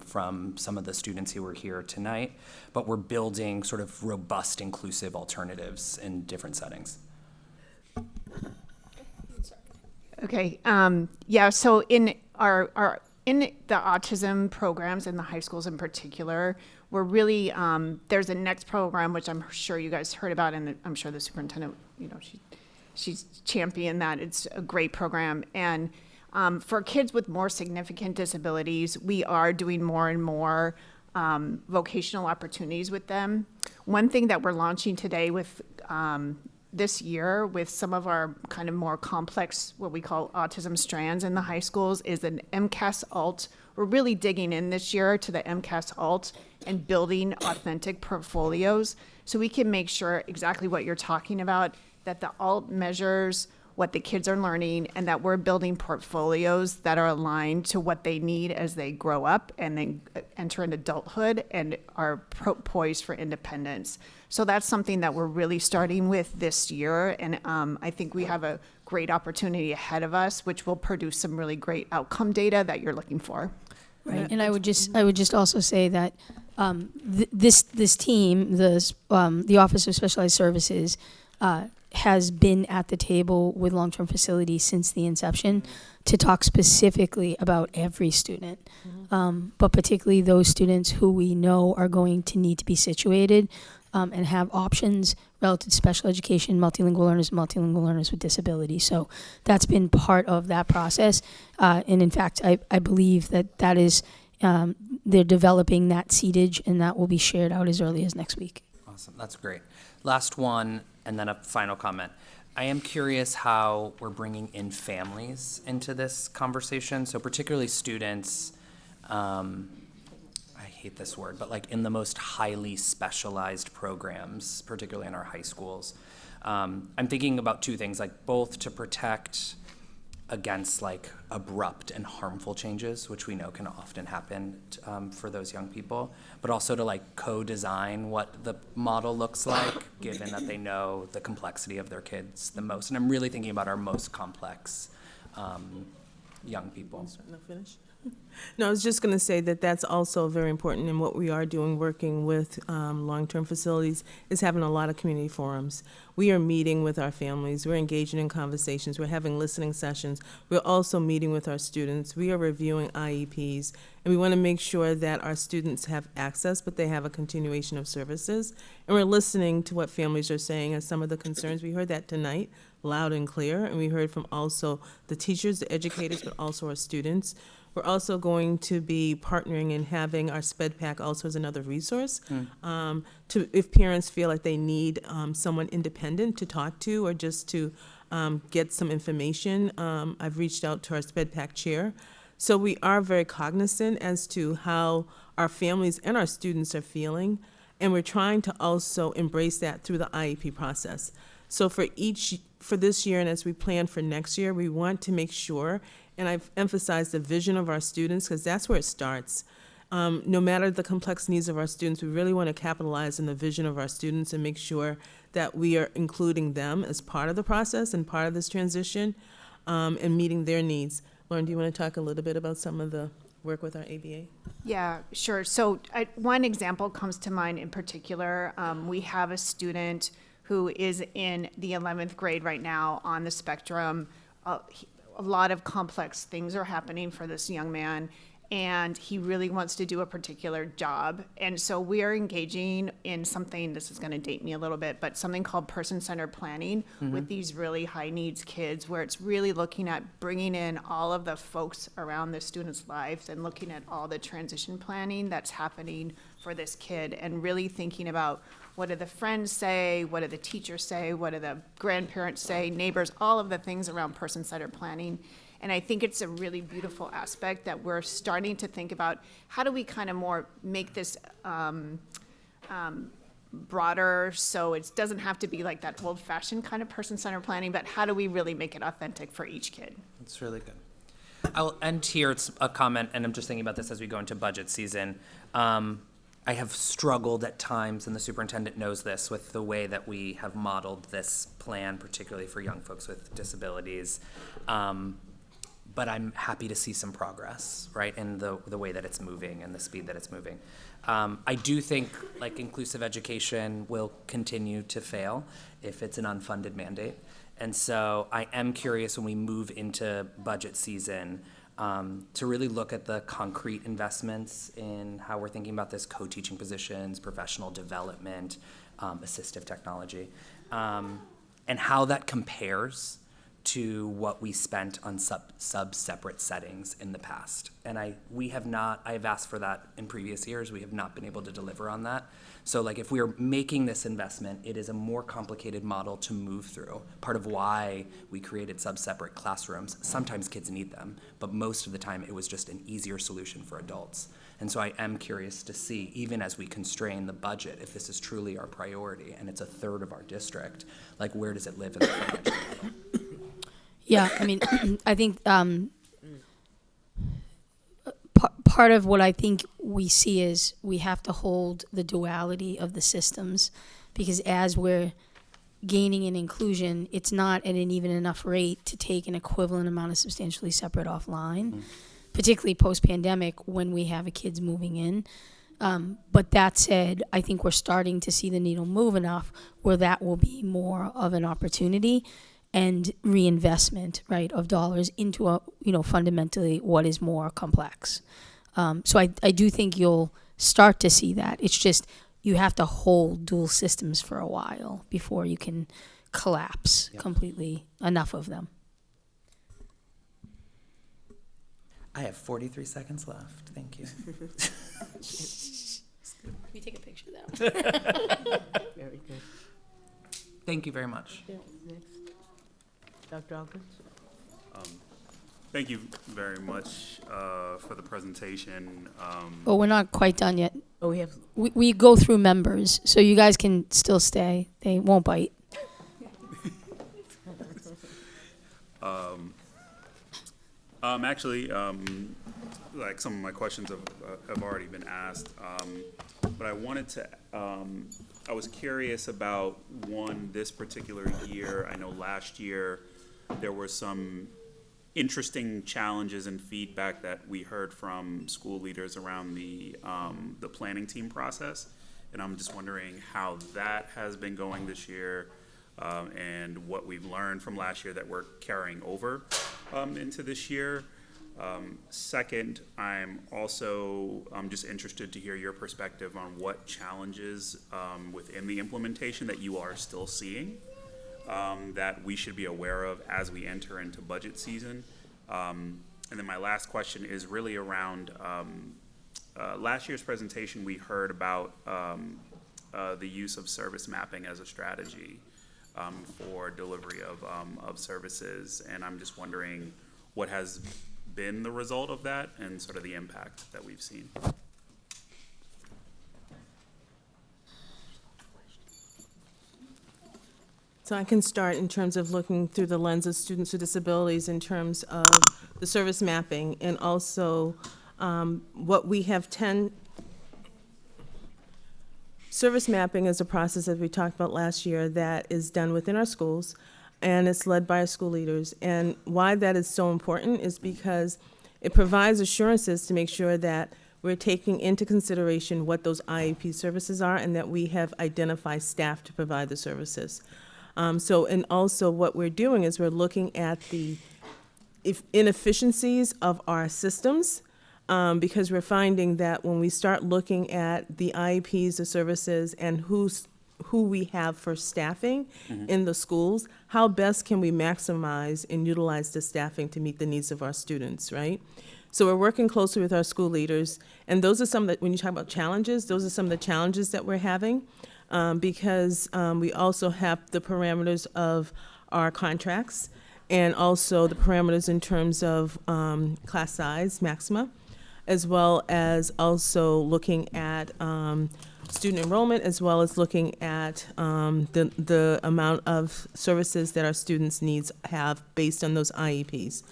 from some of the students who were here tonight, but we're building sort of robust, inclusive alternatives in different settings. Okay. Yeah. So in our in the autism programs in the high schools in particular, we're really there's a next program which I'm sure you guys heard about, and I'm sure the superintendent, she's championed that. It's a great program, and for kids with more significant disabilities, we are doing more and more vocational opportunities with them. One thing that we're launching today with this year with some of our kind of more complex, what we call autism strands in the high schools, is an MCAS alt. We're really digging in this year to the MCAS alt and building authentic portfolios so we can make sure exactly what you're talking about, that the alt measures what the kids are learning, and that we're building portfolios that are aligned to what they need as they grow up and then enter into adulthood and are poised for independence. So that's something that we're really starting with this year, and I think we have a great opportunity ahead of us, which will produce some really great outcome data that you're looking for. Right, and I would just also say that this team, the Office of Specialized Services, has been at the table with long-term facilities since the inception to talk specifically about every student, but particularly those students who we know are going to need to be situated and have options relative to special education, multilingual learners with disabilities. So that's been part of that process. And in fact, I believe that is, they're developing that seatage, and that will be shared out as early as next week. Awesome, that's great. Last one, and then a final comment. I am curious how we're bringing in families into this conversation. So particularly students, I hate this word, but like in the most highly specialized programs, particularly in our high schools. I'm thinking about two things, like both to protect against like abrupt and harmful changes, which we know can often happen for those young people, but also to like co-design what the model looks like, given that they know the complexity of their kids the most. And I'm really thinking about our most complex young people. No, I was just going to say that that's also very important in what we are doing, working with long-term facilities, is having a lot of community forums. We are meeting with our families, we're engaging in conversations, we're having listening sessions, we're also meeting with our students, we are reviewing IEPs, and we want to make sure that our students have access, but they have a continuation of services. And we're listening to what families are saying and some of the concerns. We heard that tonight, loud and clear, and we heard from also the teachers, the educators, but also our students. We're also going to be partnering and having our SPED Pack also as another resource to, if parents feel like they need someone independent to talk to or just to get some information. I've reached out to our SPED Pack chair. So we are very cognizant as to how our families and our students are feeling, and we're trying to also embrace that through the IEP process. So for this year and as we plan for next year, we want to make sure, and I've emphasized the vision of our students because that's where it starts. No matter the complex needs of our students, we really want to capitalize on the vision of our students and make sure that we are including them as part of the process and part of this transition and meeting their needs. Lauren, do you want to talk a little bit about some of the work with our ABA? Yeah, sure. So one example comes to mind in particular. We have a student who is in the 11th grade right now on the spectrum. A lot of complex things are happening for this young man, and he really wants to do a particular job. And so we are engaging in something, this is going to date me a little bit, but something called person-centered planning with these really high needs kids, where it's really looking at bringing in all of the folks around the students' lives and looking at all the transition planning that's happening for this kid and really thinking about what do the friends say, what do the teachers say, what do the grandparents say, neighbors, all of the things around person-centered planning. And I think it's a really beautiful aspect that we're starting to think about how do we kind of more make this broader so it doesn't have to be like that old-fashioned kind of person-centered planning, but how do we really make it authentic for each kid? That's really good. I'll end here. It's a comment, and I'm just thinking about this as we go into budget season. I have struggled at times, and the superintendent knows this, with the way that we have modeled this plan, particularly for young folks with disabilities. But I'm happy to see some progress, right, in the way that it's moving and the speed that it's moving. I do think like inclusive education will continue to fail if it's an unfunded mandate. And so I am curious when we move into budget season to really look at the concrete investments in how we're thinking about this, co-teaching positions, professional development, assistive technology, and how that compares to what we spent on separate settings in the past. And I have asked for that in previous years. We have not been able to deliver on that. So like if we're making this investment, it is a more complicated model to move through. Part of why we created separate classrooms. Sometimes kids need them, but most of the time it was just an easier solution for adults. And so I am curious to see, even as we constrain the budget, if this is truly our priority and it's a third of our district, like where does it live in the financial model? Yeah, I mean, I think part of what I think we see is we have to hold the duality of the systems, because as we're gaining in inclusion, it's not at an even enough rate to take an equivalent amount of substantially separate offline, particularly post-pandemic when we have kids moving in. But that said, I think we're starting to see the needle move enough where that will be more of an opportunity and reinvestment, right, of dollars into a, fundamentally what is more complex. So I do think you'll start to see that. It's just you have to hold dual systems for a while before you can collapse completely enough of them. I have 43 seconds left. Thank you. Can we take a picture of that? Very good. Thank you very much. Yeah, next. Dr. Alkins? Thank you very much for the presentation. Well, we're not quite done yet. Oh, we go through members, so you guys can still stay. They won't bite. Actually, like some of my questions have already been asked, but I wanted to, I was curious about this particular year. I know last year there were some interesting challenges and feedback that we heard from school leaders around the planning team process, and I'm just wondering how that has been going this year, and what we've learned from last year that we're carrying over into this year. Second, I'm just interested to hear your perspective on what challenges within the implementation that you are still seeing that we should be aware of as we enter into budget season. And then my last question is really around last year's presentation. We heard about the use of service mapping as a strategy for delivery of services, and I'm just wondering what has been the result of that and sort of the impact that we've seen. So I can start in terms of looking through the lens of students with disabilities in terms of the service mapping, and also what we have service mapping is a process that we talked about last year that is done within our schools, and it's led by our school leaders. And why that is so important is because it provides assurances to make sure that we're taking into consideration what those IEP services are and that we have identified staff to provide the services. And also what we're doing is we're looking at the inefficiencies of our systems, because we're finding that when we start looking at the IEPs, the services, and who we have for staffing in the schools, how best can we maximize and utilize the staffing to meet the needs of our students, right? So we're working closely with our school leaders, and those are some that, when you talk about challenges, those are some of the challenges that we're having, because we also have the parameters of our contracts and also the parameters in terms of class size, maxima, as well as also looking at student enrollment, as well as looking at the amount of services that our students' needs have based on those IEPs.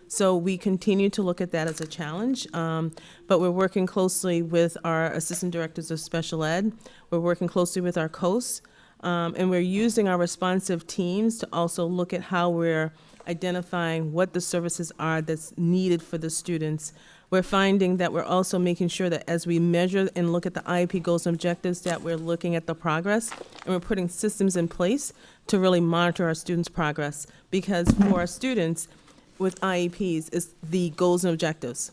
So we continue to look at that as a challenge, but we're working closely with our assistant directors of special ed. We're working closely with our COAS, and we're using our responsive teams to also look at how we're identifying what the services are that's needed for the students. We're finding that we're also making sure that as we measure and look at the IEP goals and objectives, that we're looking at the progress, and we're putting systems in place to really monitor our students' progress. Because for our students with IEPs, it's the goals and objectives.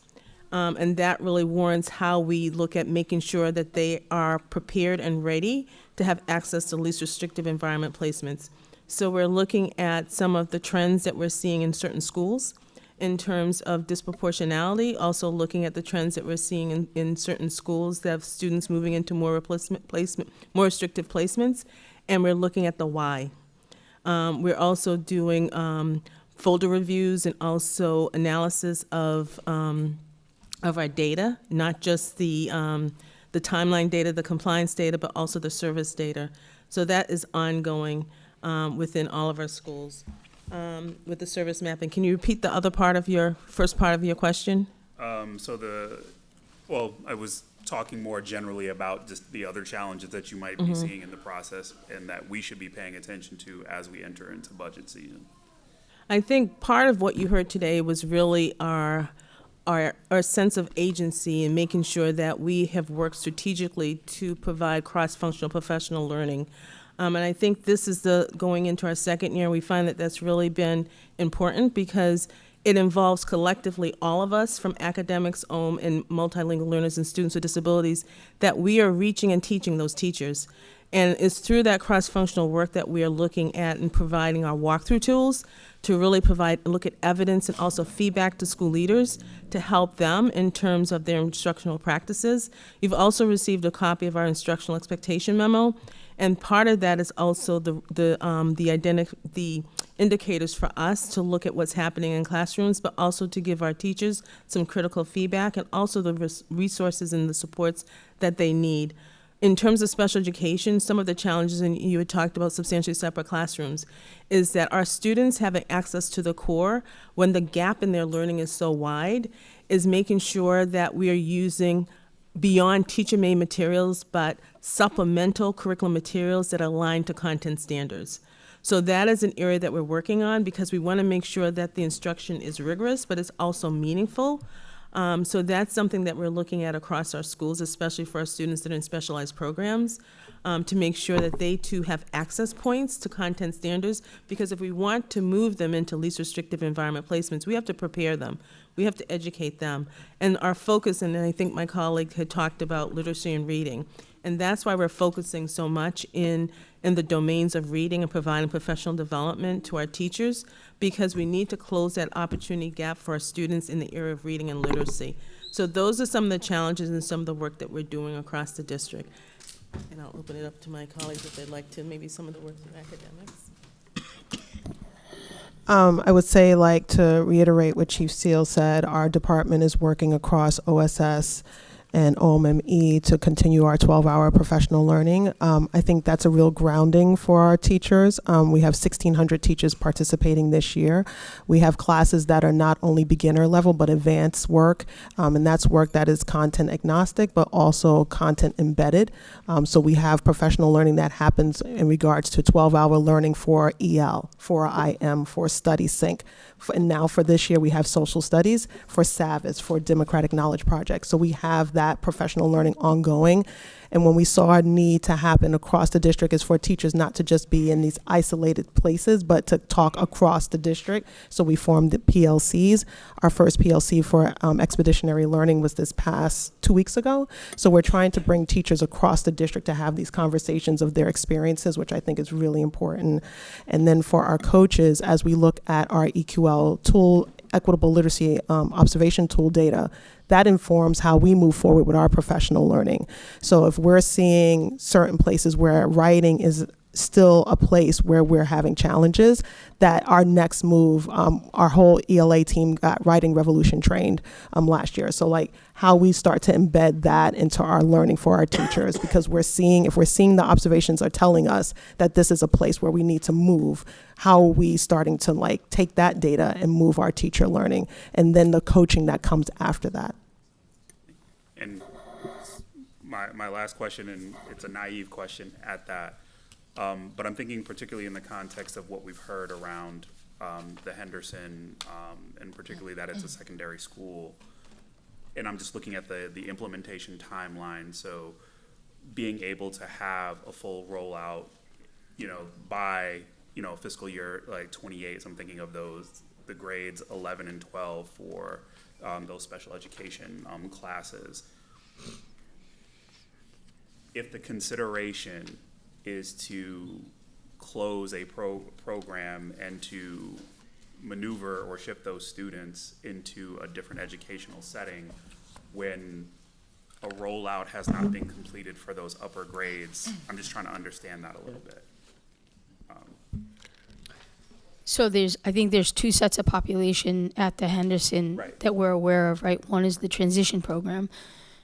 And that really warrants how we look at making sure that they are prepared and ready to have access to least restrictive environment placements. So we're looking at some of the trends that we're seeing in certain schools in terms of disproportionality, also looking at the trends that we're seeing in certain schools that have students moving into more restrictive placements, and we're looking at the why. We're also doing folder reviews and also analysis of our data, not just the timeline data, the compliance data, but also the service data. So that is ongoing within all of our schools with the service mapping. Can you repeat the other part of your first part of your question? Well, I was talking more generally about just the other challenges that you might be seeing in the process and that we should be paying attention to as we enter into budget season. I think part of what you heard today was really our sense of agency and making sure that we have worked strategically to provide cross-functional professional learning. And I think this is going into our second year, we find that that's really been important because it involves collectively all of us, from academics, and multilingual learners and students with disabilities, that we are reaching and teaching those teachers. And it's through that cross-functional work that we are looking at and providing our walkthrough tools to really look at evidence and also feedback to school leaders to help them in terms of their instructional practices. You've also received a copy of our instructional expectation memo, and part of that is also the indicators for us to look at what's happening in classrooms, but also to give our teachers some critical feedback and also the resources and the supports that they need. In terms of special education, some of the challenges, and you had talked about substantially separate classrooms, is that our students having access to the core when the gap in their learning is so wide, is making sure that we are using beyond teacher-made materials, but supplemental curriculum materials that align to content standards. So that is an area that we're working on because we want to make sure that the instruction is rigorous, but it's also meaningful. So that's something that we're looking at across our schools, especially for our students that are in specialized programs, to make sure that they too have access points to content standards, because if we want to move them into least restrictive environment placements, we have to prepare them. We have to educate them. And our focus, and I think my colleague had talked about literacy and reading, and that's why we're focusing so much in the domains of reading and providing professional development to our teachers, because we need to close that opportunity gap for our students in the area of reading and literacy. So those are some of the challenges and some of the work that we're doing across the district. And I'll open it up to my colleagues if they'd like to, maybe some of the work of academics. I would say, like, to reiterate what Chief Seal said, our department is working across OSS and OMME to continue our 12-hour professional learning. I think that's a real grounding for our teachers. We have 1,600 teachers participating this year. We have classes that are not only beginner level, but advanced work, and that's work that is content agnostic, but also content embedded. So we have professional learning that happens in regards to 12-hour learning for EL, for IM, for Study Sync. And now for this year, we have social studies, for SAVIS, for Democratic Knowledge Project. So we have that professional learning ongoing. And when we saw a need to happen across the district is for teachers not to just be in these isolated places, but to talk across the district. So we formed the PLCs. Our first PLC for expeditionary learning was this past 2 weeks ago. So we're trying to bring teachers across the district to have these conversations of their experiences, which I think is really important. And then for our coaches, as we look at our EQL tool, equitable literacy observation tool data, that informs how we move forward with our professional learning. So if we're seeing certain places where writing is still a place where we're having challenges, that our next move, our whole ELA team got Writing Revolution trained last year. So like how we start to embed that into our learning for our teachers, because if we're seeing the observations are telling us that this is a place where we need to move, how are we starting to like take that data and move our teacher learning, and then the coaching that comes after that. And my last question, and it's a naive question at that, but I'm thinking particularly in the context of what we've heard around the Henderson, and particularly that it's a secondary school. And I'm just looking at the implementation timeline. So being able to have a full rollout, by, fiscal year like 28, so I'm thinking of the grades 11 and 12 for those special education classes. If the consideration is to close a program and to maneuver or shift those students into a different educational setting when a rollout has not been completed for those upper grades, I'm just trying to understand that a little bit. So I think there's two sets of population at the Henderson Right. that we're aware of, right? One is the transition program,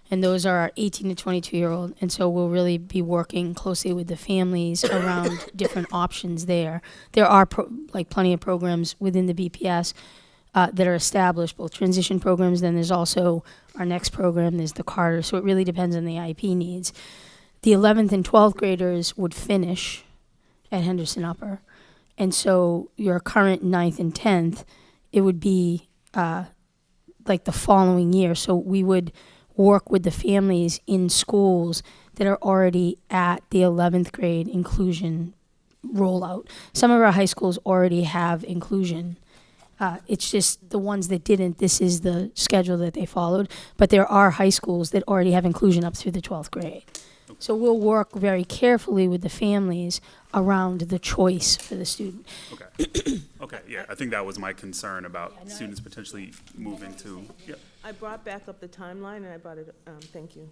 and those are our 18 to 22-year-old. And so we'll really be working closely with the families around different options there. There are plenty of programs within the BPS that are established, both transition programs. Then there's also our next program, there's the Carter. So it really depends on the IEP needs. The 11th and 12th graders would finish at Henderson Upper. And so your current 9th and 10th, it would be like the following year. So we would work with the families in schools that are already at the 11th grade inclusion rollout. Some of our high schools already have inclusion. It's just the ones that didn't, this is the schedule that they followed. But there are high schools that already have inclusion up through the 12th grade. So we'll work very carefully with the families around the choice for the student. Okay. Okay, yeah, I think that was my concern about students potentially moving to, yep. I brought back up the timeline, and I brought it, thank you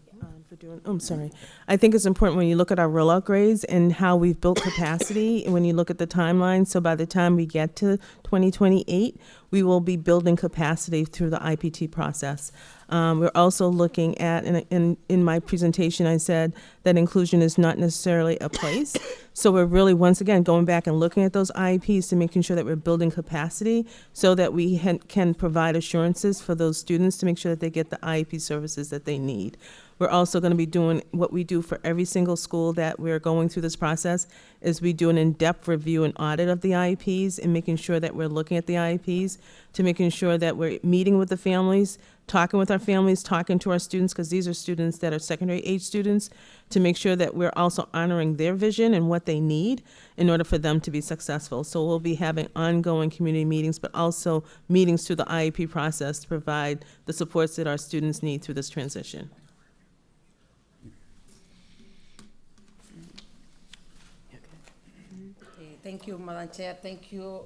for doing, I'm sorry. I think it's important when you look at our rollout grades and how we've built capacity, and when you look at the timeline, so by the time we get to 2028, we will be building capacity through the IPT process. We're also looking at, and in my presentation, I said that inclusion is not necessarily a place. So we're really, once again, going back and looking at those IEPs to making sure that we're building capacity so that we can provide assurances for those students to make sure that they get the IEP services that they need. We're also going to be doing what we do for every single school that we're going through this process is we do an in-depth review and audit of the IEPs and making sure that we're looking at the IEPs to making sure that we're meeting with the families, talking with our families, talking to our students, because these are students that are secondary age students, to make sure that we're also honoring their vision and what they need in order for them to be successful. So we'll be having ongoing community meetings, but also meetings through the IEP process to provide the supports that our students need through this transition. Thank you, Madam Chair. Thank you,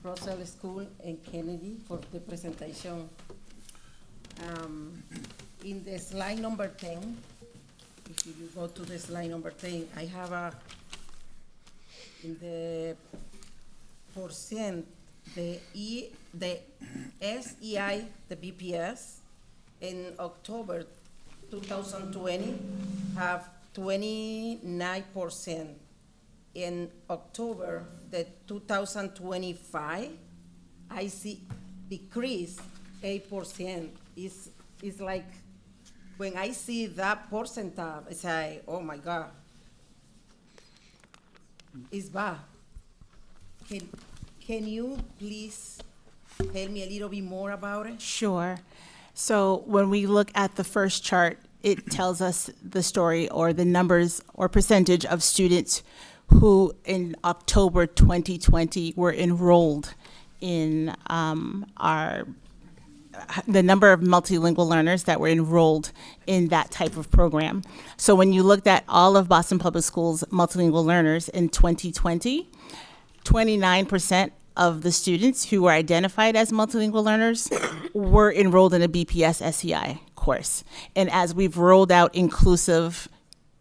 Russell School and Kennedy for the presentation. In the slide number 10, if you go to the slide number 10, I have in the percent, the SEI, the BPS, in October 2020 have 29%. In October, the 2025, I see decrease 8%. It's like, when I see that percentage, I say, oh my God, it's bad. Can you please tell me a little bit more about it? Sure. So when we look at the first chart, it tells us the story or the numbers or percentage of students who in October 2020 were enrolled in the number of multilingual learners that were enrolled in that type of program. So when you looked at all of Boston Public Schools multilingual learners in 2020, 29% of the students who were identified as multilingual learners were enrolled in a BPS SEI course. And as we've rolled out inclusive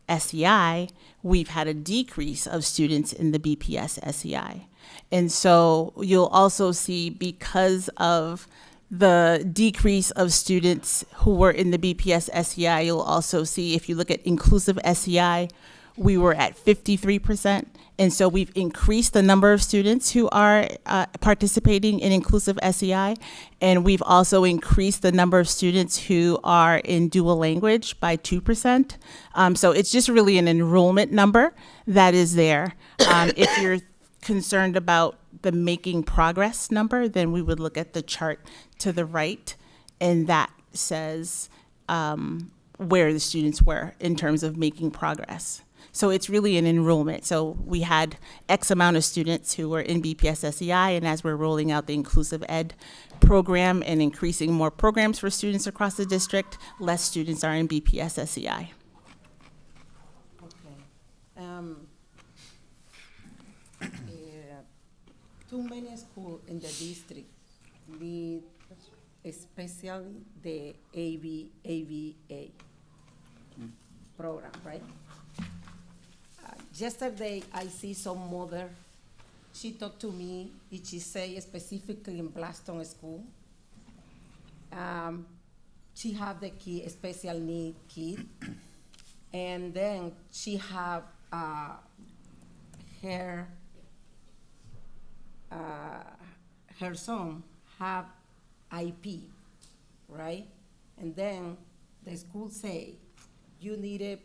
SEI, we've had a decrease of students in the BPS SEI. And so you'll also see, because of the decrease of students who were in the BPS SEI, you'll also see, if you look at inclusive SEI, we were at 53%. And so we've increased the number of students who are participating in inclusive SEI. And we've also increased the number of students who are in dual language by 2%. So it's just really an enrollment number that is there. If you're concerned about the making progress number, then we would look at the chart to the right, and that says where the students were in terms of making progress. So it's really an enrollment. So we had X amount of students who were in BPS SEI, and as we're rolling out the inclusive ed program and increasing more programs for students across the district, less students are in BPS SEI. Too many schools in the district need, especially the ABA program, right? Yesterday, I see some mother. She talked to me, and she say specifically in Blaston School, she have the kid, special need kid, and then she have her son have IP, right? And then the school say you need a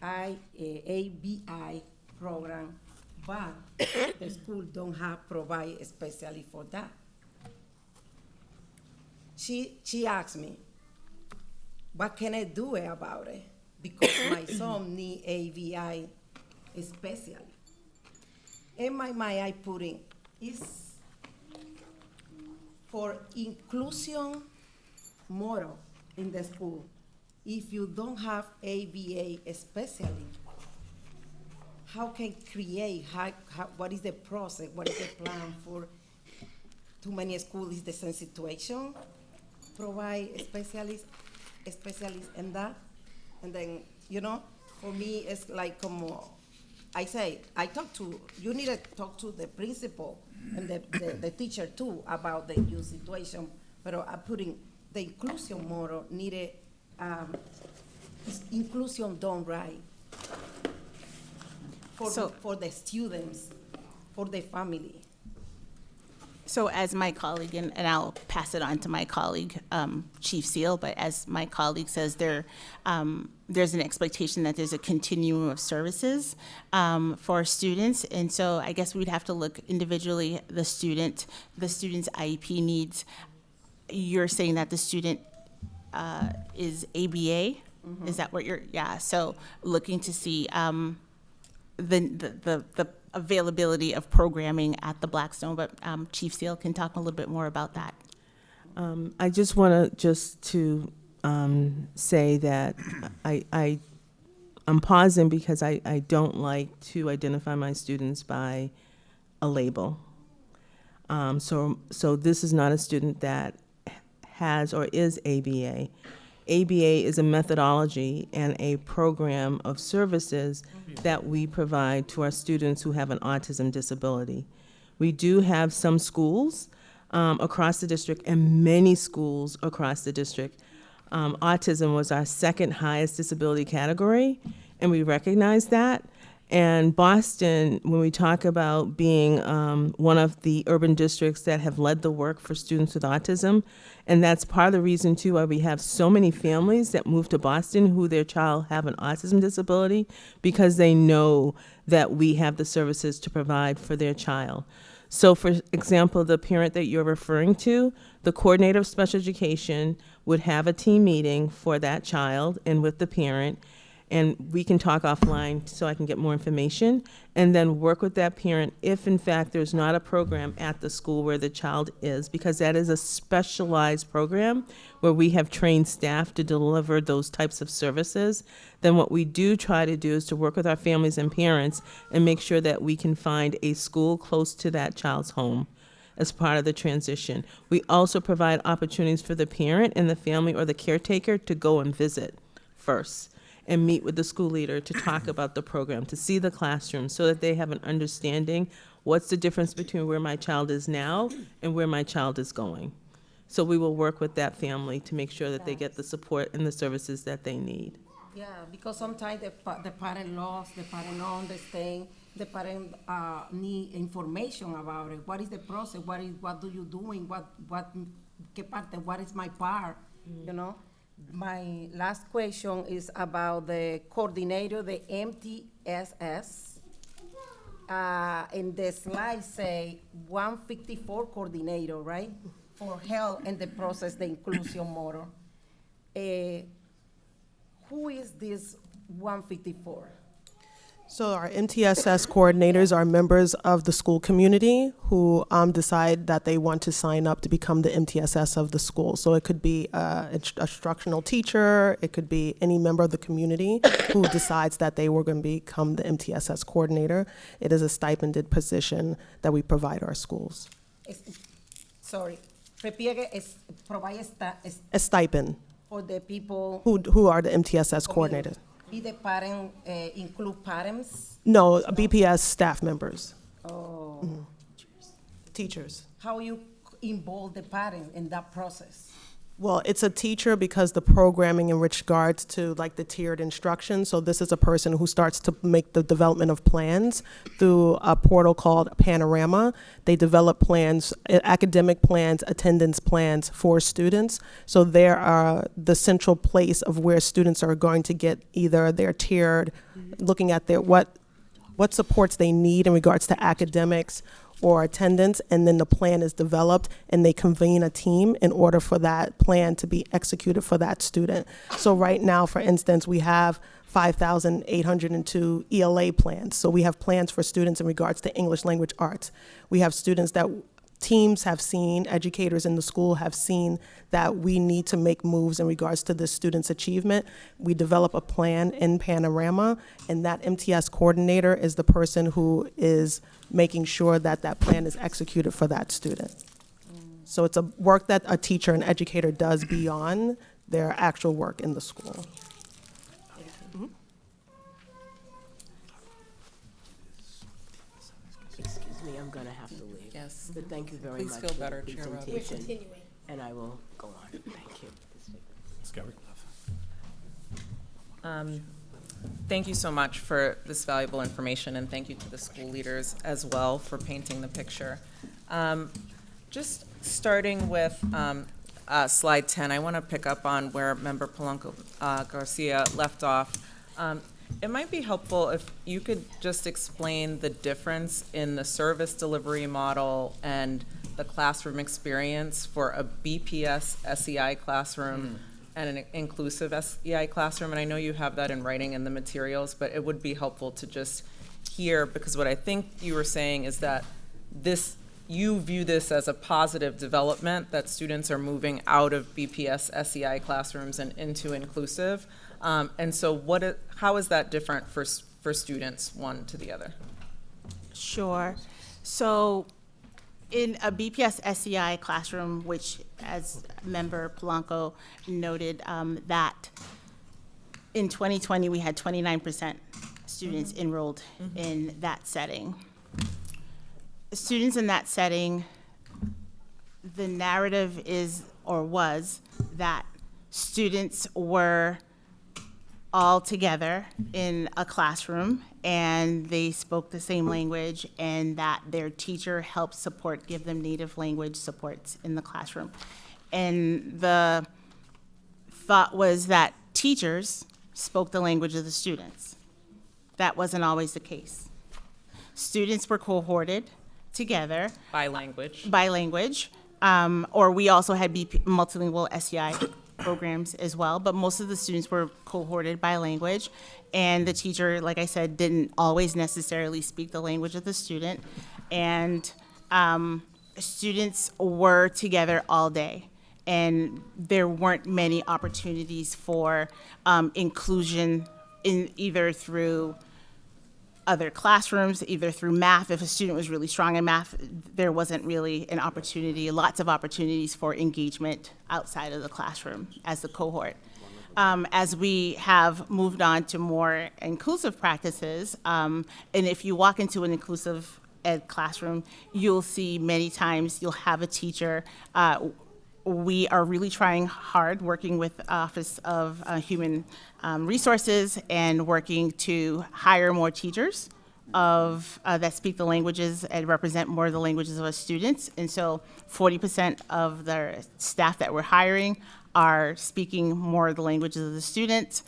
ABI program, but the school don't have provide especially for that. She asked me, what can I do about it? Because my son need ABI especially. In my mind, I put in, is for inclusion model in the school. If you don't have ABA especially, how can create, what is the process, what is the plan for too many schools is the same situation, provide specialists in that, and then, you know, for me, it's like, I say, you need to talk to the principal and the teacher too about the youth situation, but I'm putting the inclusion model needed, inclusion done right for the students, for the family. So as my colleague, and I'll pass it on to my colleague, Chief Seal, but as my colleague says, there's an expectation that there's a continuum of services for students. And so I guess we'd have to look individually, the student's IEP needs. You're saying that the student is ABA? Mm-hmm. Is that what so looking to see the availability of programming at the Blackstone, but Chief Seal can talk a little bit more about that. I just want to say that I'm pausing because I don't like to identify my students by a label. So this is not a student that has or is ABA. ABA is a methodology and a program of services that we provide to our students who have an autism disability. We do have some schools across the district and many schools across the district. Autism was our second highest disability category, and we recognize that. And Boston, when we talk about being one of the urban districts that have led the work for students with autism, and that's part of the reason too why we have so many families that move to Boston who their child have an autism disability, because they know that we have the services to provide for their child. So for example, the parent that you're referring to, the coordinator of special education would have a team meeting for that child and with the parent, and we can talk offline so I can get more information, and then work with that parent if in fact there's not a program at the school where the child is, because that is a specialized program where we have trained staff to deliver those types of services. Then what we do try to do is to work with our families and parents and make sure that we can find a school close to that child's home as part of the transition. We also provide opportunities for the parent and the family or the caretaker to go and visit first and meet with the school leader to talk about the program, to see the classroom so that they have an understanding what's the difference between where my child is now and where my child is going. So we will work with that family to make sure that they get the support and the services that they need. Yeah, because sometimes the parent lost, the parent don't understand, the parent need information about it. What is the process? What do you doing? What is my part? You know? My last question is about the coordinator, the MTSS. in the slide say 154 coordinator, right? For help in the process, the inclusion model. Who is this 154? So our MTSS coordinators are members of the school community who decide that they want to sign up to become the MTSS of the school. So it could be an instructional teacher, it could be any member of the community who decides that they were going to become the MTSS coordinator. It is a stipended position that we provide our schools. Provide A stipend for the people. who are the MTSS coordinators. Be the parent, include parents? No, BPS staff members. Oh. Teachers. How you involve the parent in that process? Well, it's a teacher because the programming in regards to like the tiered instruction. So this is a person who starts to make the development of plans through a portal called Panorama. They develop plans, academic plans, attendance plans for students. So there are the central place of where students are going to get either their tiered, looking at their what supports they need in regards to academics or attendance, and then the plan is developed and they convene a team in order for that plan to be executed for that student. So right now, for instance, we have 5,802 ELA plans. So we have plans for students in regards to English language arts. We have students that teams have seen, educators in the school have seen that we need to make moves in regards to the student's achievement. We develop a plan in Panorama, and that MTS coordinator is the person who is making sure that that plan is executed for that student. So it's a work that a teacher and educator does beyond their actual work in the school. Excuse me, I'm gonna have to leave. Yes. But thank you very Please much feel for better, the Chair Rob. presentation. We're continuing. And I will go on. Thank you. Thank you so much for this valuable information, and thank you to the school leaders as well for painting the picture. Just starting with slide 10, I want to pick up on where Member Polanco Garcia left off. It might be helpful if you could just explain the difference in the service delivery model and the classroom experience for a BPS SEI classroom and an inclusive SEI classroom. And I know you have that in writing in the materials, but it would be helpful to just hear, because what I think you were saying is that you view this as a positive development, that students are moving out of BPS SEI classrooms and into inclusive. And so how is that different for students, one to the other? Sure. So in a BPS SEI classroom, which as Member Polanco noted, that in 2020 we had 29% students enrolled in that setting. Students in that setting, the narrative is or was that students were all together in a classroom and they spoke the same language, and that their teacher helped support, give them native language supports in the classroom. And the thought was that teachers spoke the language of the students. That wasn't always the case. Students were cohorted together. By language. Or we also had multilingual SEI programs as well, but most of the students were cohorted by language, and the teacher, like I said, didn't always necessarily speak the language of the student, and students were together all day, and there weren't many opportunities for inclusion in either through other classrooms, either through math. If a student was really strong in math, there wasn't really an opportunity, lots of opportunities for engagement outside of the classroom as a cohort. As we have moved on to more inclusive practices, and if you walk into an inclusive ed classroom, you'll see many times you'll have a teacher. We are really trying hard, working with the Office of Human Resources and working to hire more teachers. that speak the languages and represent more of the languages of our students. And so 40% of the staff that we're hiring are speaking more of the languages of the students.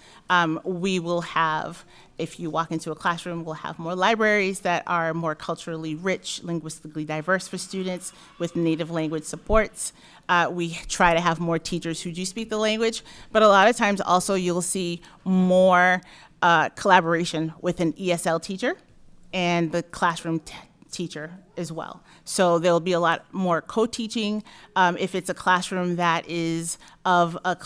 We will have, if you walk into a classroom, we'll have more libraries that are more culturally rich, linguistically diverse for students with native language supports. We try to have more teachers who do speak the language, but a lot of times also you'll see more collaboration with an ESL teacher and the classroom teacher as well. So there'll be a lot more co-teaching. If it's a classroom that is of a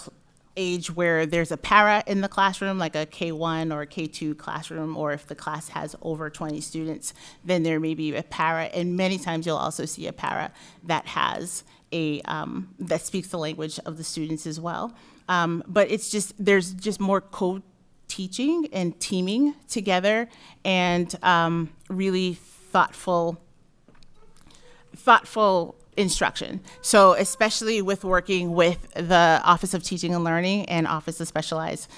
age where there's a para in the classroom, like a K1 or a K2 classroom, or if the class has over 20 students, then there may be a para. And many times you'll also see a para that has that speaks the language of the students as well. But it's just, there's just more co-teaching and teaming together, and really thoughtful instruction. So especially with working with the Office of Teaching and Learning and Office of Specialized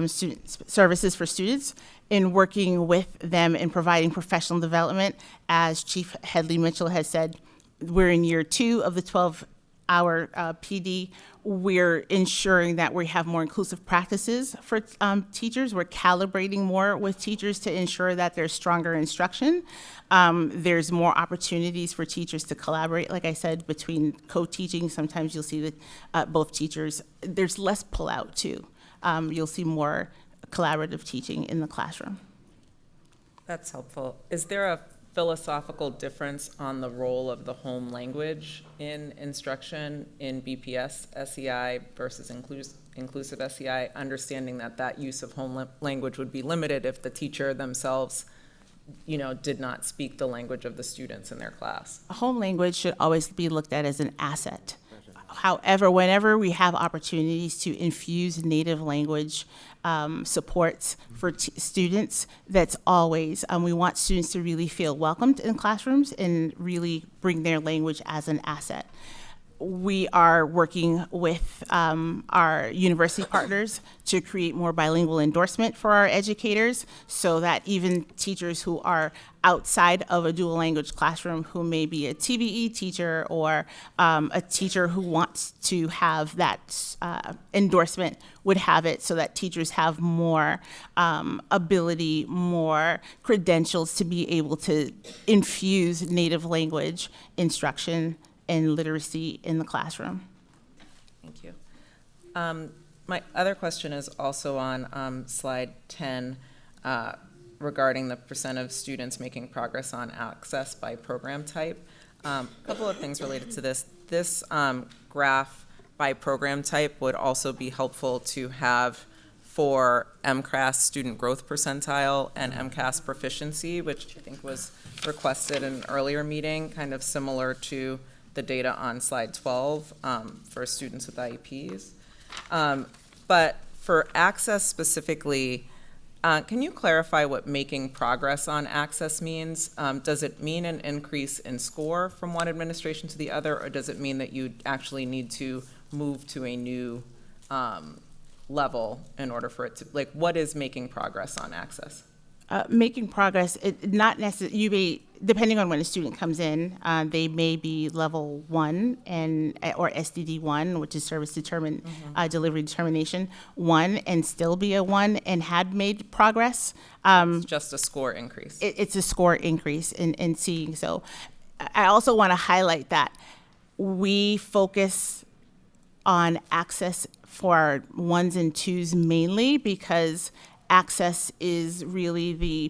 Student Services for Students, in working with them in providing professional development. As Chief Headley Mitchell has said, we're in year 2 of the 12-hour PD. We're ensuring that we have more inclusive practices for teachers. We're calibrating more with teachers to ensure that there's stronger instruction. There's more opportunities for teachers to collaborate, like I said, between co-teaching. Sometimes you'll see that both teachers, there's less pull-out too. You'll see more collaborative teaching in the classroom. That's helpful. Is there a philosophical difference on the role of the home language in instruction in BPS SEI versus inclusive SEI, understanding that use of home language would be limited if the teacher themselves, did not speak the language of the students in their class? Home language should always be looked at as an asset. However, whenever we have opportunities to infuse native language supports for students, that's always, we want students to really feel welcomed in classrooms and really bring their language as an asset. We are working with our university partners to create more bilingual endorsement for our educators, so that even teachers who are outside of a dual language classroom, who may be a TBE teacher or a teacher who wants to have that endorsement, would have it, so that teachers have more ability, more credentials to be able to infuse native language instruction and literacy in the classroom. Thank you. My other question is also on slide 10 regarding the percent of students making progress on access by program type. A couple of things related to this. This graph by program type would also be helpful to have for MCAS student growth percentile and MCAS proficiency, which I think was requested in an earlier meeting, kind of similar to the data on slide 12 for students with IEPs. But for access specifically, can you clarify what making progress on access means? Does it mean an increase in score from one administration to the other, or does it mean that you actually need to move to a new level in order for it to, like, what is making progress on access? Making progress, not necessarily, you may, depending on when a student comes in, they may be level 1 or SDD 1, which is service determined delivery determination 1, and still be a 1 and had made progress. It's just a score increase. It's a score increase in seeing. So I also want to highlight that we focus on access for 1s and 2s mainly, because access is really the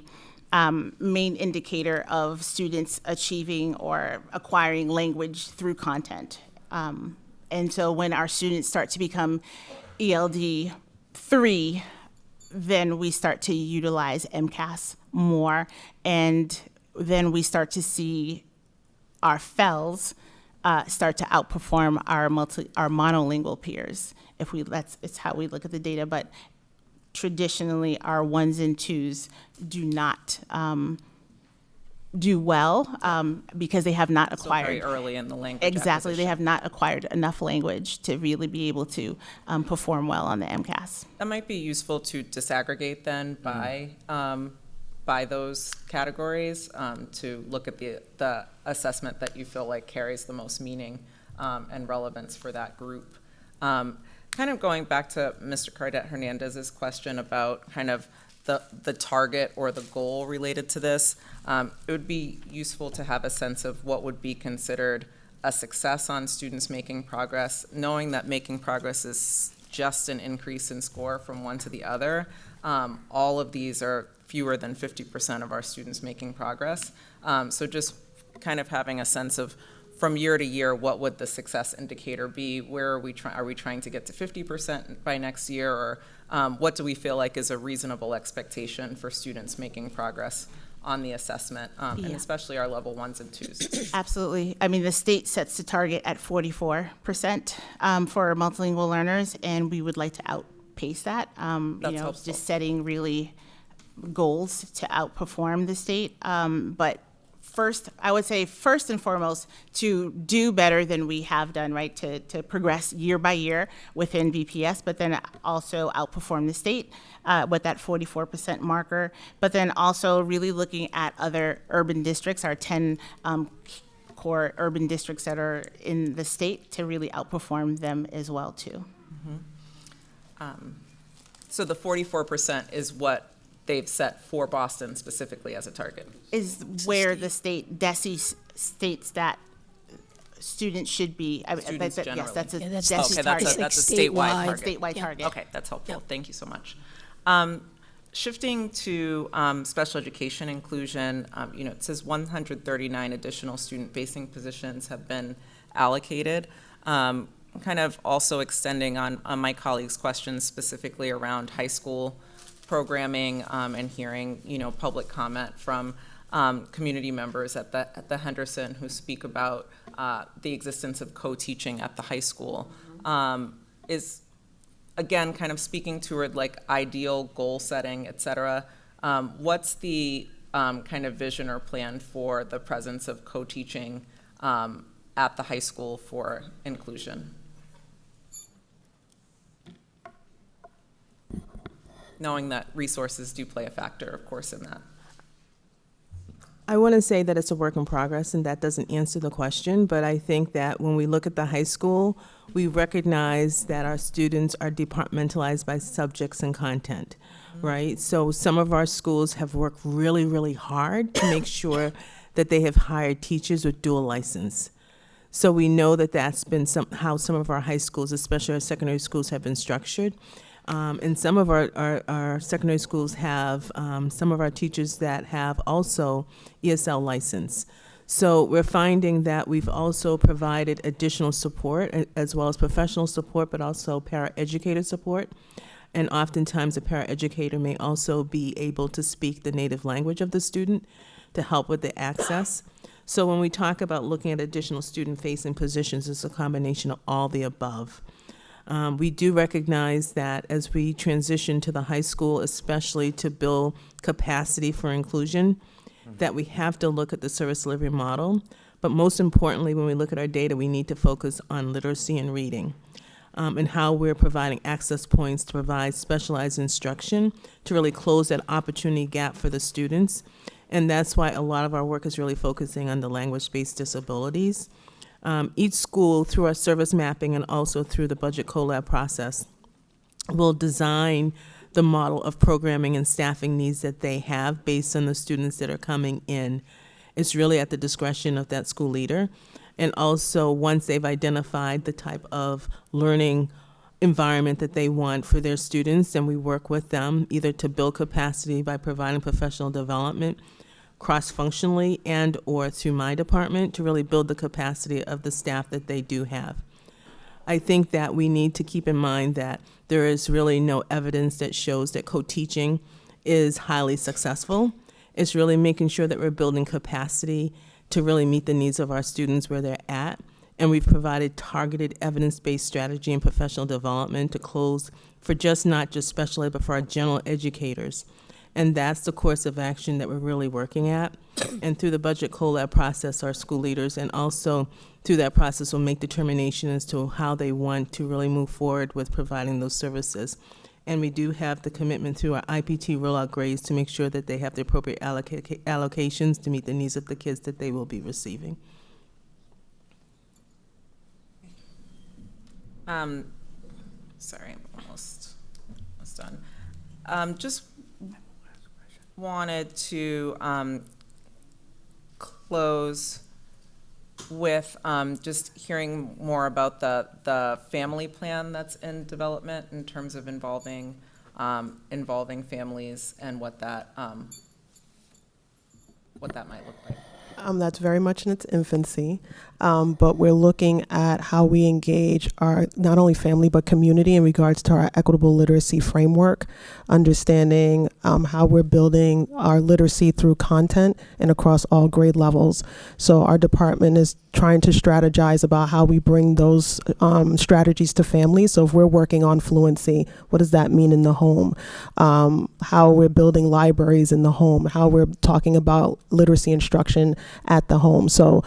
main indicator of students achieving or acquiring language through content. And so when our students start to become ELD 3, then we start to utilize MCAS more, and then we start to see our FELs start to outperform our monolingual peers. It's how we look at the data, but traditionally our 1s and 2s do not do well because they have not acquired. So very early in the language Exactly, acquisition. they have not acquired enough language to really be able to perform well on the MCAS. That might be useful to disaggregate then by by those categories to look at the assessment that you feel like carries the most meaning and relevance for that group. Kind of going back to Mr. Cardet Hernandez's question about kind of the target or the goal related to this, it would be useful to have a sense of what would be considered a success on students making progress, knowing that making progress is just an increase in score from one to the other. All of these are fewer than 50% of our students making progress. So just kind of having a sense of from year to year, what would the success indicator be? Where are we trying to get to 50% by next year? Or what do we feel like is a reasonable expectation for students making progress on the assessment, and especially our level 1s and 2s? Absolutely. I mean, the state sets the target at 44% for multilingual learners, and we would like to outpace that. That's helpful. Just setting really goals to outperform the state. But first, I would say first and foremost, to do better than we have done, right? To progress year by year within BPS, but then also outperform the state with that 44% marker. But then also really looking at other urban districts, our 10 core urban districts that are in the state, to really outperform them as well too. So the 44% is what they've set for Boston specifically as a target. Is where the state, DESE states that students should be. Students generally. Yes, that's a Yeah, that's DESE Okay, target. that's a statewide target. Statewide target. Okay, that's helpful. Thank you so much. Shifting to special education inclusion, it says 139 additional student-facing positions have been allocated. Kind of also extending on my colleagues' questions specifically around high school programming and hearing, public comment from community members at the Henderson who speak about the existence of co-teaching at the high school. Is, again, kind of speaking toward like ideal goal setting, et cetera. What's the kind of vision or plan for the presence of co-teaching at the high school for inclusion? Knowing that resources do play a factor, of course, in that. I want to say that it's a work in progress, and that doesn't answer the question, but I think that when we look at the high school, we recognize that our students are departmentalized by subjects and content, right? So some of our schools have worked really, really hard to make sure that they have hired teachers with dual license. So we know that that's been how some of our high schools, especially our secondary schools, have been structured. And some of our secondary schools have some of our teachers that have also ESL license. So we're finding that we've also provided additional support as well as professional support, but also paraeducator support. And oftentimes a paraeducator may also be able to speak the native language of the student to help with the access. So when we talk about looking at additional student-facing positions, it's a combination of all the above. We do recognize that as we transition to the high school, especially to build capacity for inclusion, that we have to look at the service delivery model. But most importantly, when we look at our data, we need to focus on literacy and reading, and how we're providing access points to provide specialized instruction to really close that opportunity gap for the students. And that's why a lot of our work is really focusing on the language-based disabilities. Each school, through our service mapping and also through the budget collab process, will design the model of programming and staffing needs that they have based on the students that are coming in. It's really at the discretion of that school leader. And also, once they've identified the type of learning environment that they want for their students, then we work with them either to build capacity by providing professional development cross-functionally and or through my department to really build the capacity of the staff that they do have. I think that we need to keep in mind that there is really no evidence that shows that co-teaching is highly successful. It's really making sure that we're building capacity to really meet the needs of our students where they're at. And we've provided targeted evidence-based strategy and professional development to close for not just special ed, but for our general educators. And that's the course of action that we're really working at. And through the budget collab process, our school leaders, and also through that process, will make determination as to how they want to really move forward with providing those services. And we do have the commitment through our IPT rollout grades to make sure that they have the appropriate allocations to meet the needs of the kids that they will be receiving. Sorry, I'm almost done. Just wanted to close with just hearing more about the family plan that's in development in terms of involving families and what that might look like. That's very much in its infancy, but we're looking at how we engage our not only family but community in regards to our equitable literacy framework, understanding how we're building our literacy through content and across all grade levels. So our department is trying to strategize about how we bring those strategies to families. So if we're working on fluency, what does that mean in the home? How we're building libraries in the home, how we're talking about literacy instruction at the home. So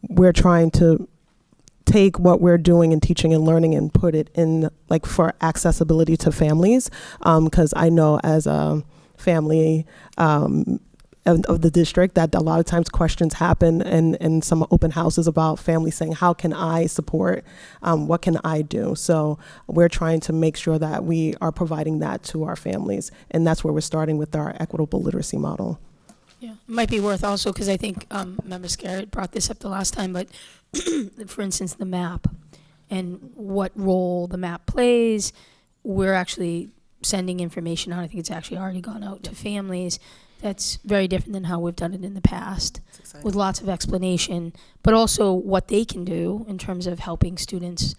we're trying to take what we're doing in teaching and learning and put it in like for accessibility to families. Because I know as a family of the district that a lot of times questions happen in some open houses about families saying, how can I support? What can I do? So we're trying to make sure that we are providing that to our families. And that's where we're starting with our equitable literacy model. Yeah, it might be worth also, because I think Member Scarrett brought this up the last time, but for instance, the map and what role the map plays, we're actually sending information out. I think it's actually already gone out to families. That's very different than how we've done it in the past, with lots of explanation, but also what they can do in terms of helping students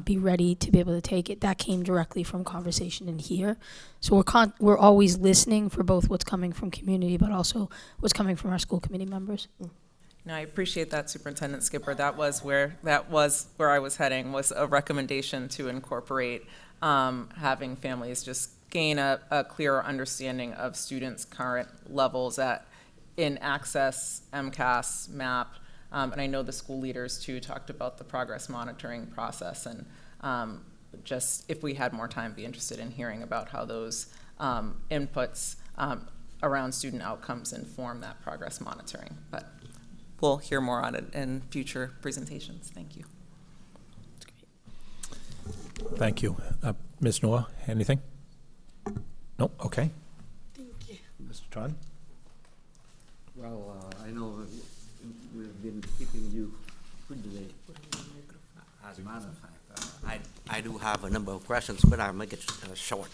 be ready to be able to take it. That came directly from conversation in here. So we're always listening for both what's coming from community, but also what's coming from our school committee members. No, I appreciate that, Superintendent Skipper. That was where I was heading, was a recommendation to incorporate having families just gain a clearer understanding of students' current levels in Access, MCAS, MAP, and I know the school leaders too talked about the progress monitoring process, and just if we had more time, be interested in hearing about how those inputs around student outcomes inform that progress monitoring. But we'll hear more on it in future presentations. Thank you. Thank you. Ms. Noor, anything? No? Okay. Thank you. Mr. Tron? Well, I know we've been keeping you good today. As a matter of fact, I do have a number of questions, but I'll make it short.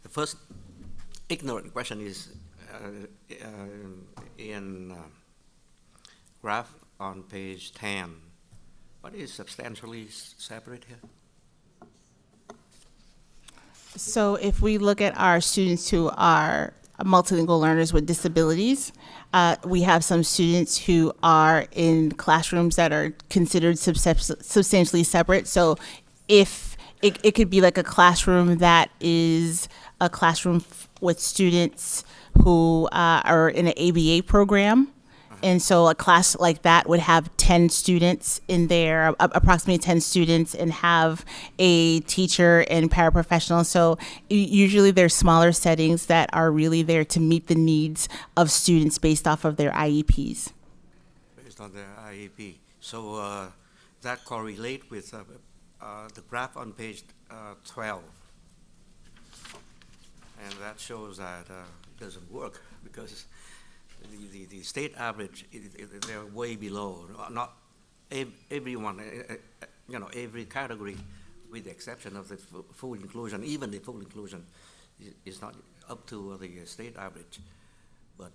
The first ignorant question is in graph on page 10. What is substantially separate here? So if we look at our students who are multilingual learners with disabilities, we have some students who are in classrooms that are considered substantially separate. So if it could be like a classroom that is a classroom with students who are in an ABA program. And so a class like that would have 10 students in there, approximately 10 students, and have a teacher and paraprofessional. So usually there's smaller settings that are really there to meet the needs of students based off of their IEPs. Based on their IEP. So that correlate with the graph on page 12. And that shows that it doesn't work because the state average, they're way below. Not everyone, every category, with the exception of the full inclusion. Even the full inclusion is not up to the state average. But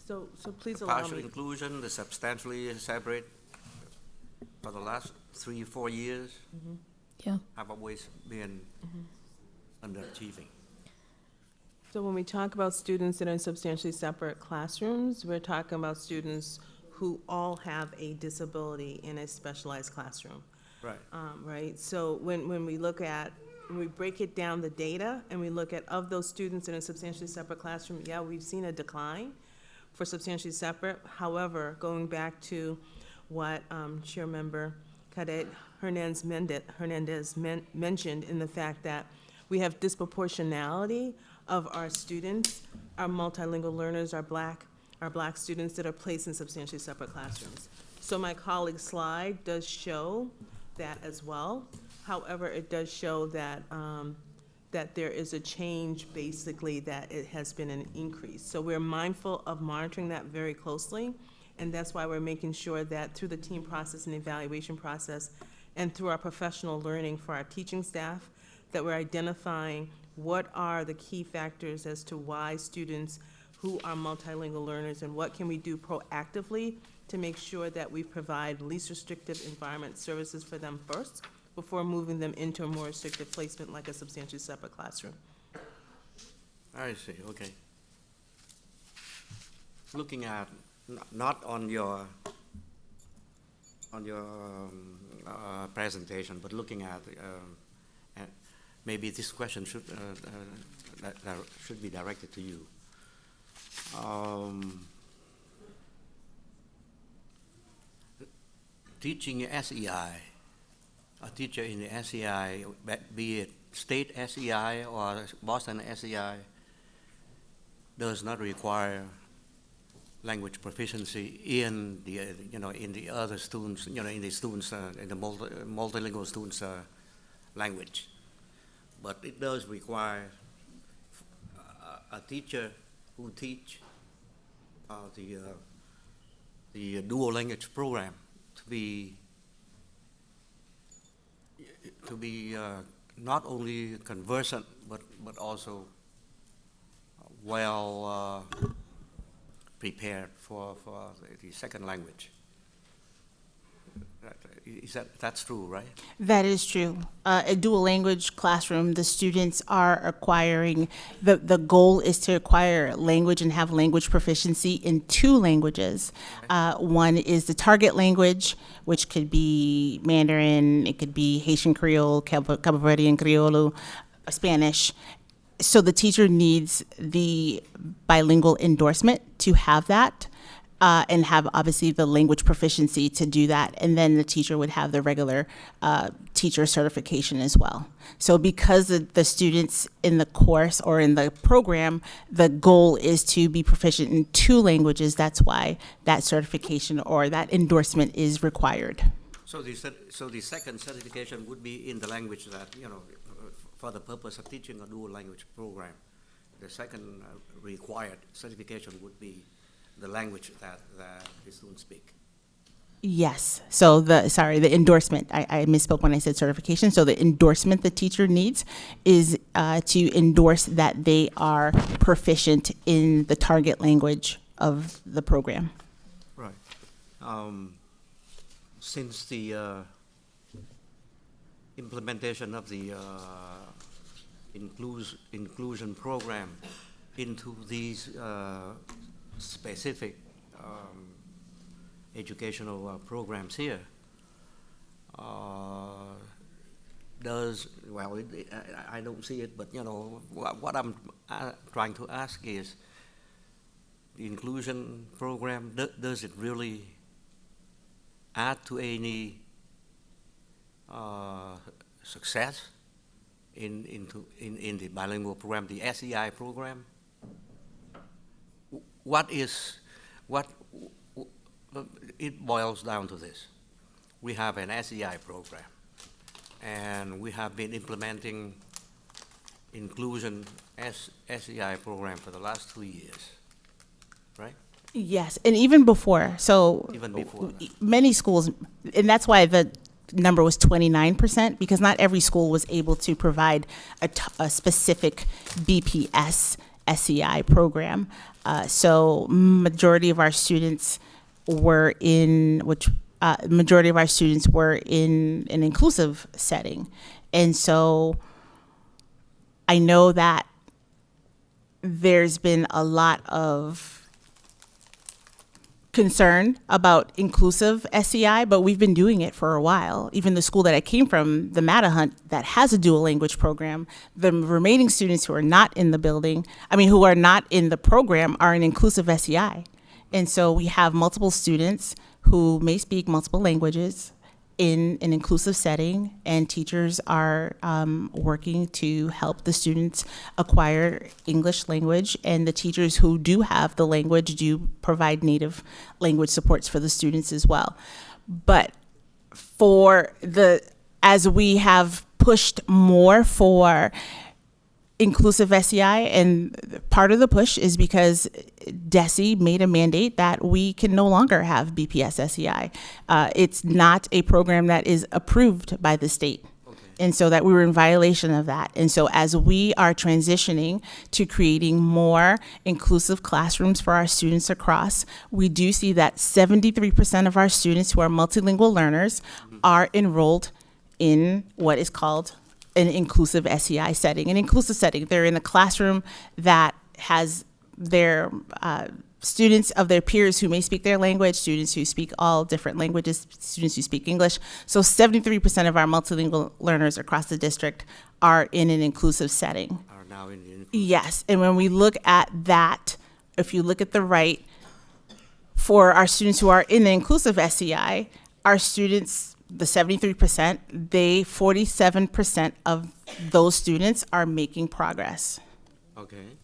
so please allow me. Partial inclusion, the substantially separate, for the last 3-4 years, have always been underachieving. So when we talk about students that are in substantially separate classrooms, we're talking about students who all have a disability in a specialized classroom. Right. Right. So when we break it down, the data, and we look at of those students in a substantially separate classroom, yeah, we've seen a decline for substantially separate. However, going back to what Chair Member Cadet Hernandez mentioned, in the fact that we have disproportionality of our students, our multilingual learners, our black students that are placed in substantially separate classrooms. So my colleague's slide does show that as well. However, it does show that, that there is a change, basically, that it has been an increase. So we're mindful of monitoring that very closely, and that's why we're making sure that through the team process and evaluation process, and through our professional learning for our teaching staff, that we're identifying what are the key factors as to why students who are multilingual learners, and what can we do proactively to make sure that we provide least restrictive environment services for them first, before moving them into a more restrictive placement like a substantially separate classroom. I see, okay. Looking at, not on your presentation, but looking at maybe this question should be directed to you. Teaching SEI, a teacher in the SEI, be it state SEI or Boston SEI, does not require language proficiency in the in the other students, in the students in the multilingual students' language, but it does require a teacher who teach the dual language program to be not only conversant but also well prepared for the second language. That's true, right? That is true. A dual language classroom, the students are acquiring, the goal is to acquire language and have language proficiency in 2 languages. One is the target language, which could be Mandarin, it could be Haitian Creole, Cabo Verdean Creole, Spanish. So the teacher needs the bilingual endorsement to have that. And have obviously the language proficiency to do that, and then the teacher would have the regular teacher certification as well. So because the students in the course or in the program, the goal is to be proficient in 2 languages, that's why that certification or that endorsement is required. So the second certification would be in the language that, for the purpose of teaching a dual language program. The second required certification would be the language that the students speak. Yes. So the endorsement, I misspoke when I said certification. So the endorsement the teacher needs is to endorse that they are proficient in the target language of the program. Right. Since the implementation of the inclusion program into these specific educational programs here, I don't see it, but what I'm trying to ask is, the inclusion program, does it really add to any success in the bilingual program, the SEI program? It boils down to this. We have an SEI program, and we have been implementing inclusion SEI program for the last 2 years, right? Yes, and even before. So Even before many schools, and that's why the number was 29%, because not every school was able to provide a specific BPS SEI program. So majority of our students were in an inclusive setting. And so I know that there's been a lot of concern about inclusive SEI, but we've been doing it for a while. Even the school that I came from, the Mattahunt, that has a dual language program, the remaining students who are not in the building, who are not in the program, are in inclusive SEI. And so we have multiple students who may speak multiple languages, in an inclusive setting, and teachers are working to help the students acquire English language, and the teachers who do have the language do provide native language supports for the students as well. But as we have pushed more for inclusive SEI, and part of the push is because DESE made a mandate that we can no longer have BPS SEI. It's not a program that is approved by the state. And so that we were in violation of that. And so as we are transitioning to creating more inclusive classrooms for our students across, we do see that 73% of our students who are multilingual learners are enrolled in what is called an inclusive SEI setting. An inclusive setting, they're in a classroom that has their students of their peers who may speak their language, students who speak all different languages, students who speak English. So 73% of our multilingual learners across the district are in an inclusive setting. Are now in the inclusive. Yes, and when we look at that, if you look at the right, for our students who are in the inclusive SEI, our students, the 73%, 47% of those students are making progress. Okay.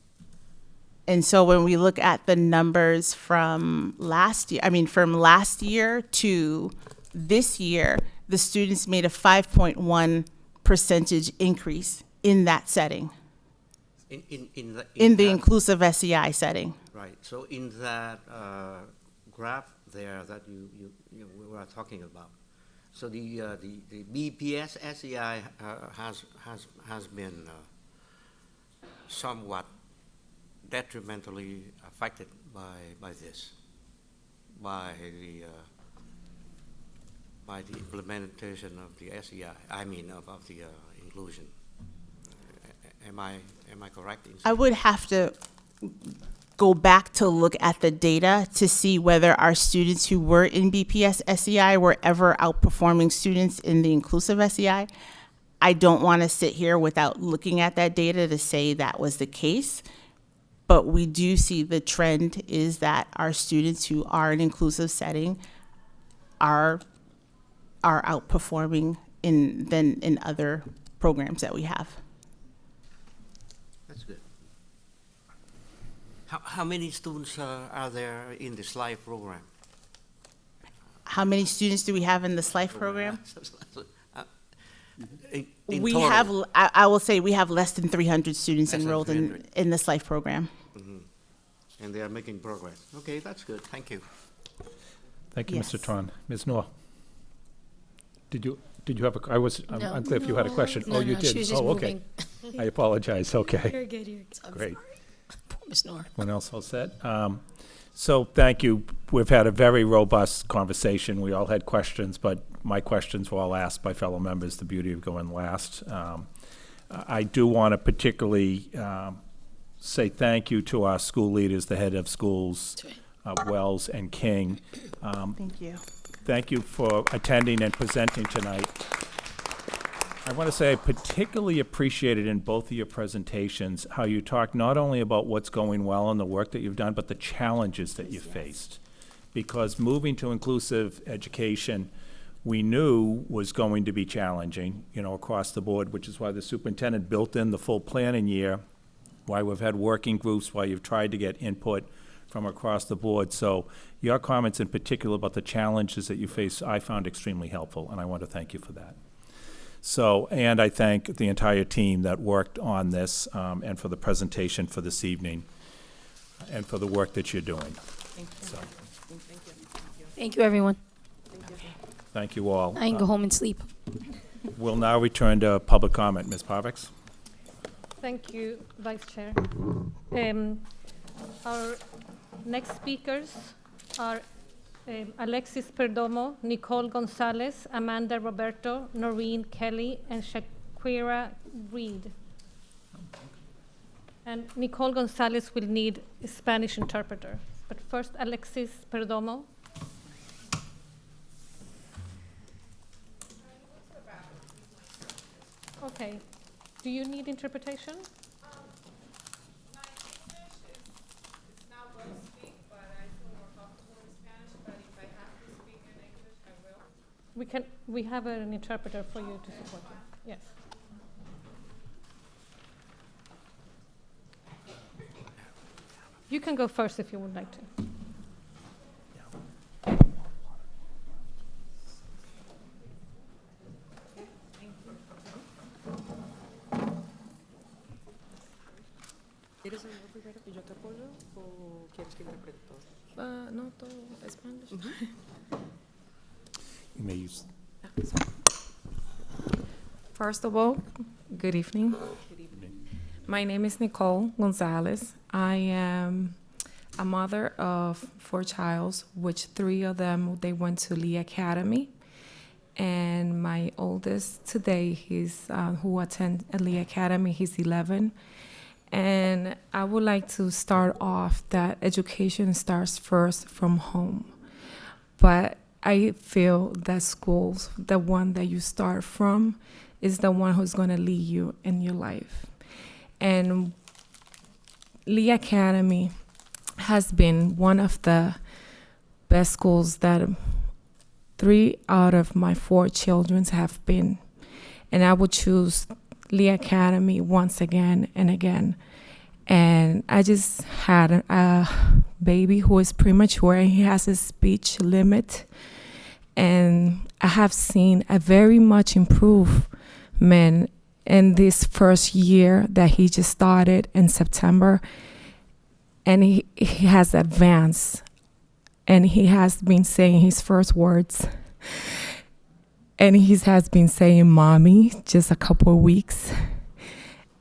And so when we look at the numbers from last year to this year, the students made a 5.1 percentage increase in that setting, in the inclusive SEI setting. Right. So in that graph there that you were talking about, so the BPS SEI has been somewhat detrimentally affected by the implementation of the SEI. I mean of the inclusion. Am I correct in saying? I would have to go back to look at the data to see whether our students who were in BPS SEI were ever outperforming students in the inclusive SEI. I don't want to sit here without looking at that data to say that was the case, but we do see the trend is that our students who are in inclusive setting are outperforming than in other programs that we have. That's good. How many students are there in the SLIFE program? How many students do we have in the SLIFE program? In We total? have, I will say, we have less than 300 students Less than enrolled 300. in the SLIFE program. And they are making progress. Okay, that's good. Thank you. Thank you, Mr. Yes. Tron. Ms. Noor? Did you have I'm No. unclear if you had a question. No, Oh, you no, did? she was just Oh, okay. moving. I apologize, okay. You're good, you're good. Great. Poor Ms. Noor. Everyone else all set? So thank you. We've had a very robust conversation. We all had questions, but my questions were all asked by fellow members, the beauty of going last. I do want to particularly say thank you to our school leaders, the head of schools, Wells and King. Thank you. Thank you for attending and presenting tonight. I want to say I particularly appreciated in both of your presentations how you talked not only about what's going well and the work that you've done, but the challenges that you faced. Because moving to inclusive education, we knew was going to be challenging, across the board, which is why the superintendent built in the full planning year, why we've had working groups, why you've tried to get input from across the board. So your comments in particular about the challenges that you face, I found extremely helpful, and I want to thank you for that. So, and I thank the entire team that worked on this, and for the presentation for this evening, and for the work that you're doing. Thank you. So, Thank you, everyone. thank you all. I can go home and sleep. We'll now return to public comment. Ms. Parvex? Thank you, Vice Chair. Our next speakers are Alexis Perdomo, Nicole Gonzalez, Amanda Roberto, Noreen Kelly, and Shakira Reed. And Nicole Gonzalez will need a Spanish interpreter. But first, Alexis Perdomo. Okay. Do you need interpretation? We have an interpreter for you to support you. Yes. You can go first if you would like to. ¿Quieres interpretar y yo te apoyo o quieres que interprete todo? No, todo Spanish. You may use. First of all, good evening. My name is Nicole Gonzalez. I am a mother of 4 children, which 3 of them, they went to Lee Academy. And my oldest today, who attends Lee Academy, he's 11. And I would like to start off that education starts first from home. But I feel that schools, the one that you start from, is the one who's going to lead you in your life. And Lee Academy has been one of the best schools that 3 out of my 4 children have been. And I would choose Lee Academy once again and again. And I just had a baby who is premature and he has a speech limit. And I have seen a very much improvement in this first year that he just started in September. And he has advanced. And he has been saying his first words. And he has been saying mommy just a couple of weeks.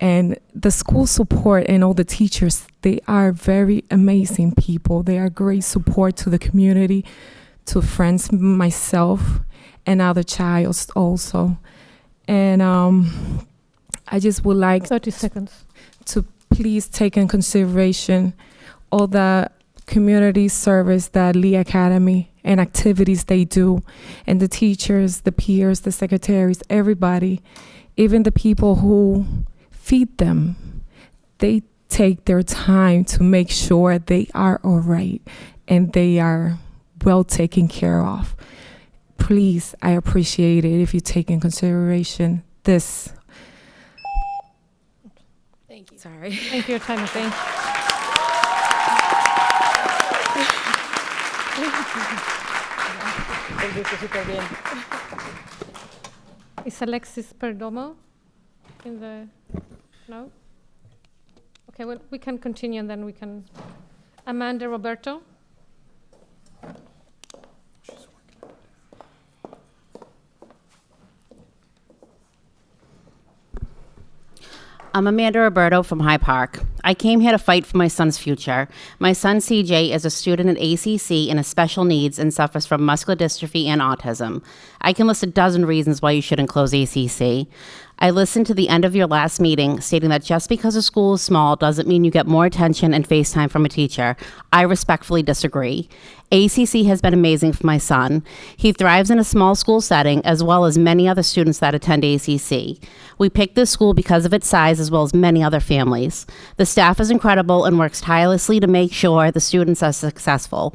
And the school support and all the teachers, they are very amazing people. They are great support to the community, to friends, myself, and other childs also. And I just would like 30 seconds to please take in consideration all the community service that Lee Academy and activities they do, and the teachers, the peers, the secretaries, everybody, even the people who feed them, they take their time to make sure they are all right and they are well taken care of. Please, I appreciate it if you take in consideration this. Thank you. Sorry. Thank you, your time. Thank Is Alexis Perdomo in the, no? Okay, well, we can continue and then we can, Amanda Roberto. I'm Amanda Roberto from High Park. I came here to fight for my son's future. My son CJ is a student at ACC and has special needs and suffers from muscular dystrophy and autism. I can list a dozen reasons why you shouldn't close ACC. I listened to the end of your last meeting stating that just because a school is small doesn't mean you get more attention and face time from a teacher. I respectfully disagree. ACC has been amazing for my son. He thrives in a small school setting as well as many other students that attend ACC. We picked this school because of its size as well as many other families. The staff is incredible and works tirelessly to make sure the students are successful.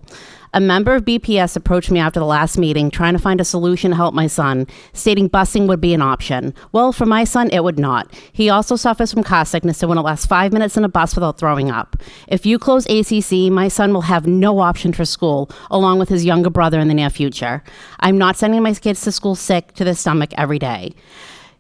A member of BPS approached me after the last meeting trying to find a solution to help my son, stating busing would be an option. Well, for my son, it would not. He also suffers from car sickness and wouldn't last 5 minutes in a bus without throwing up. If you close ACC, my son will have no option for school, along with his younger brother in the near future. I'm not sending my kids to school sick to their stomach every day.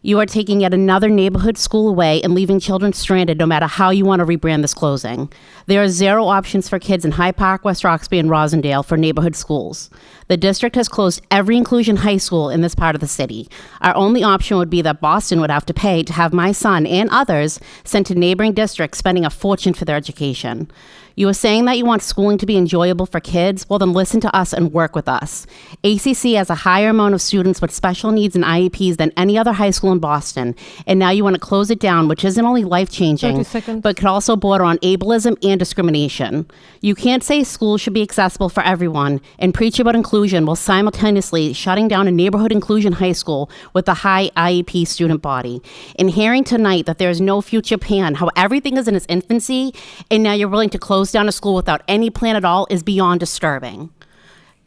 You are taking yet another neighborhood school away and leaving children stranded no matter how you want to rebrand this closing. There are 0 options for kids in High Park, West Roxbury, and Rosendale for neighborhood schools. The district has closed every inclusion high school in this part of the city. Our only option would be that Boston would have to pay to have my son and others sent to neighboring districts spending a fortune for their education. You are saying that you want schooling to be enjoyable for kids? Well, then listen to us and work with us. ACC has a higher amount of students with special needs and IEPs than any other high school in Boston. And now you want to close it down, which isn't only life-changing, but could also border on ableism and discrimination. You can't say schools should be accessible for everyone and preach about inclusion while simultaneously shutting down a neighborhood inclusion high school with a high IEP student body. And hearing tonight that there is no future plan, how everything is in its infancy, and now you're willing to close down a school without any plan at all is beyond disturbing.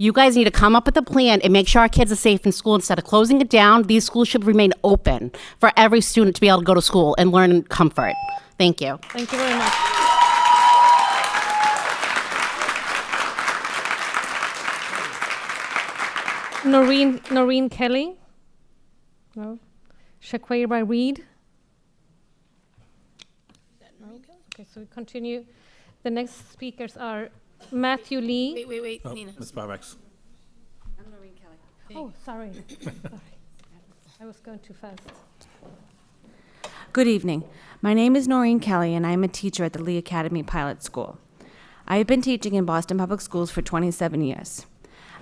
You guys need to come up with a plan and make sure our kids are safe in school. Instead of closing it down, these schools should remain open for every student to be able to go to school and learn in comfort. Thank you. Thank you very much. Noreen Kelly? No. Shaquira Reed? No. Okay, so we continue. The next speakers are Matthew Lee. Wait, Oh, Nina. Ms. Barbex. I'm Noreen Kelly. Oh, sorry. Sorry. I was going too fast. Good evening. My name is Noreen Kelly, and I am a teacher at the Lee Academy Pilot School. I have been teaching in Boston Public Schools for 27 years.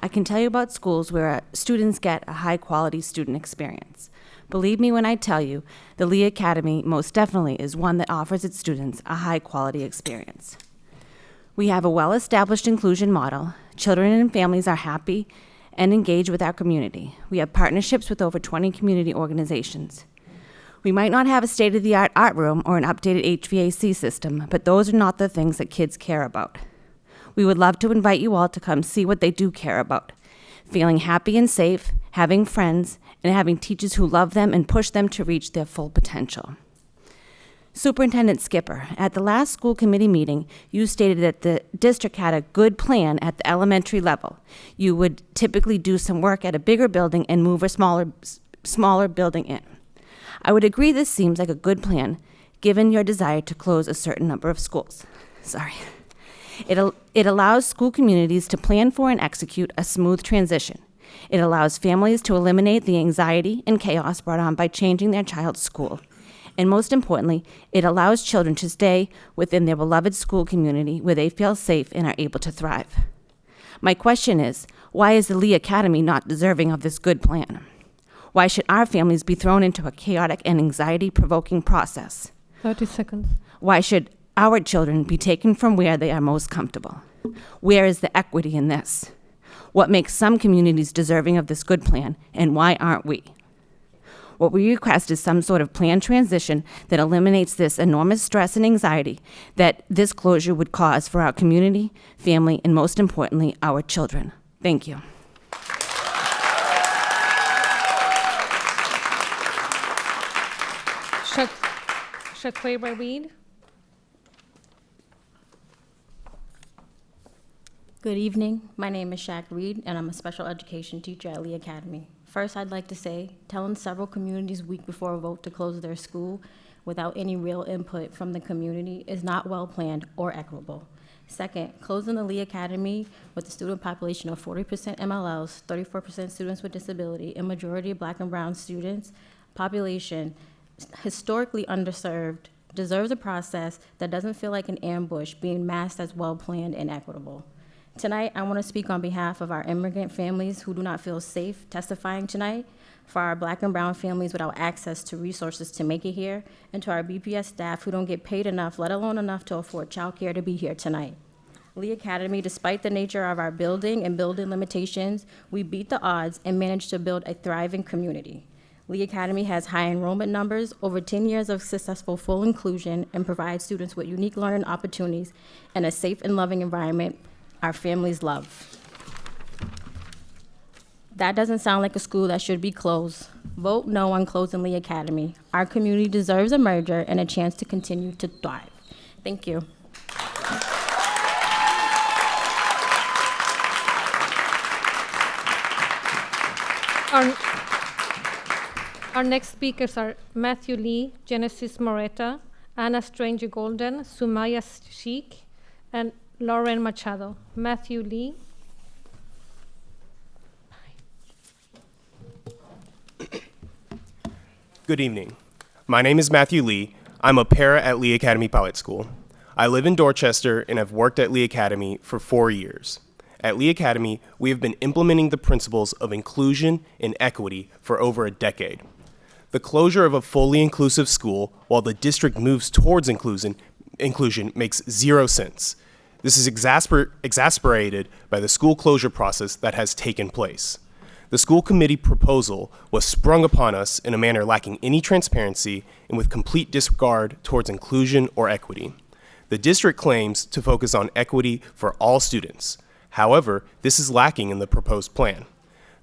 I can tell you about schools where students get a high-quality student experience. Believe me when I tell you, the Lee Academy most definitely is one that offers its students a high-quality experience. We have a well-established inclusion model. Children and families are happy and engaged with our community. We have partnerships with over 20 community organizations. We might not have a state-of-the-art art room or an updated HVAC system, but those are not the things that kids care about. We would love to invite you all to come see what they do care about. Feeling happy and safe, having friends, and having teachers who love them and push them to reach their full potential. Superintendent Skipper, at the last school committee meeting, you stated that the district had a good plan at the elementary level. You would typically do some work at a bigger building and move a smaller building in. I would agree this seems like a good plan, given your desire to close a certain number of schools. Sorry. It allows school communities to plan for and execute a smooth transition. It allows families to eliminate the anxiety and chaos brought on by changing their child's school. And most importantly, it allows children to stay within their beloved school community where they feel safe and are able to thrive. My question is, why is the Lee Academy not deserving of this good plan? Why should our families be thrown into a chaotic and anxiety-provoking process? 30 seconds. Why should our children be taken from where they are most comfortable? Where is the equity in this? What makes some communities deserving of this good plan, and why aren't we? What we request is some sort of planned transition that eliminates this enormous stress and anxiety that this closure would cause for our community, family, and most importantly, our children. Thank you. Shaquira Reed? Good evening. My name is Shaq Reed, and I'm a special education teacher at Lee Academy. First, I'd like to say, telling several communities week before a vote to close their school without any real input from the community is not well planned or equitable. Second, closing the Lee Academy with a student population of 40% MLLs, 34% students with disability, and majority of Black and brown students, population historically underserved, deserves a process that doesn't feel like an ambush being masked as well planned and equitable. Tonight, I want to speak on behalf of our immigrant families who do not feel safe testifying tonight, for our Black and brown families without access to resources to make it here, and to our BPS staff who don't get paid enough, let alone enough to afford childcare to be here tonight. Lee Academy, despite the nature of our building and building limitations, we beat the odds and managed to build a thriving community. Lee Academy has high enrollment numbers, over 10 years of successful full inclusion, and provides students with unique learning opportunities and a safe and loving environment our families love. That doesn't sound like a school that should be closed. Vote no on closing Lee Academy. Our community deserves a merger and a chance to continue to thrive. Thank you. Our next speakers are Matthew Lee, Genesis Moreta, Anna Stranger Golden, Sumaya Sheikh, and Lauren Machado. Matthew Lee. Good evening. My name is Matthew Lee. I'm a para at Lee Academy Pilot School. I live in Dorchester and have worked at Lee Academy for 4 years. At Lee Academy, we have been implementing the principles of inclusion and equity for over a decade. The closure of a fully inclusive school while the district moves towards inclusion makes zero sense. This is exasperated by the school closure process that has taken place. The school committee proposal was sprung upon us in a manner lacking any transparency and with complete disregard towards inclusion or equity. The district claims to focus on equity for all students. However, this is lacking in the proposed plan.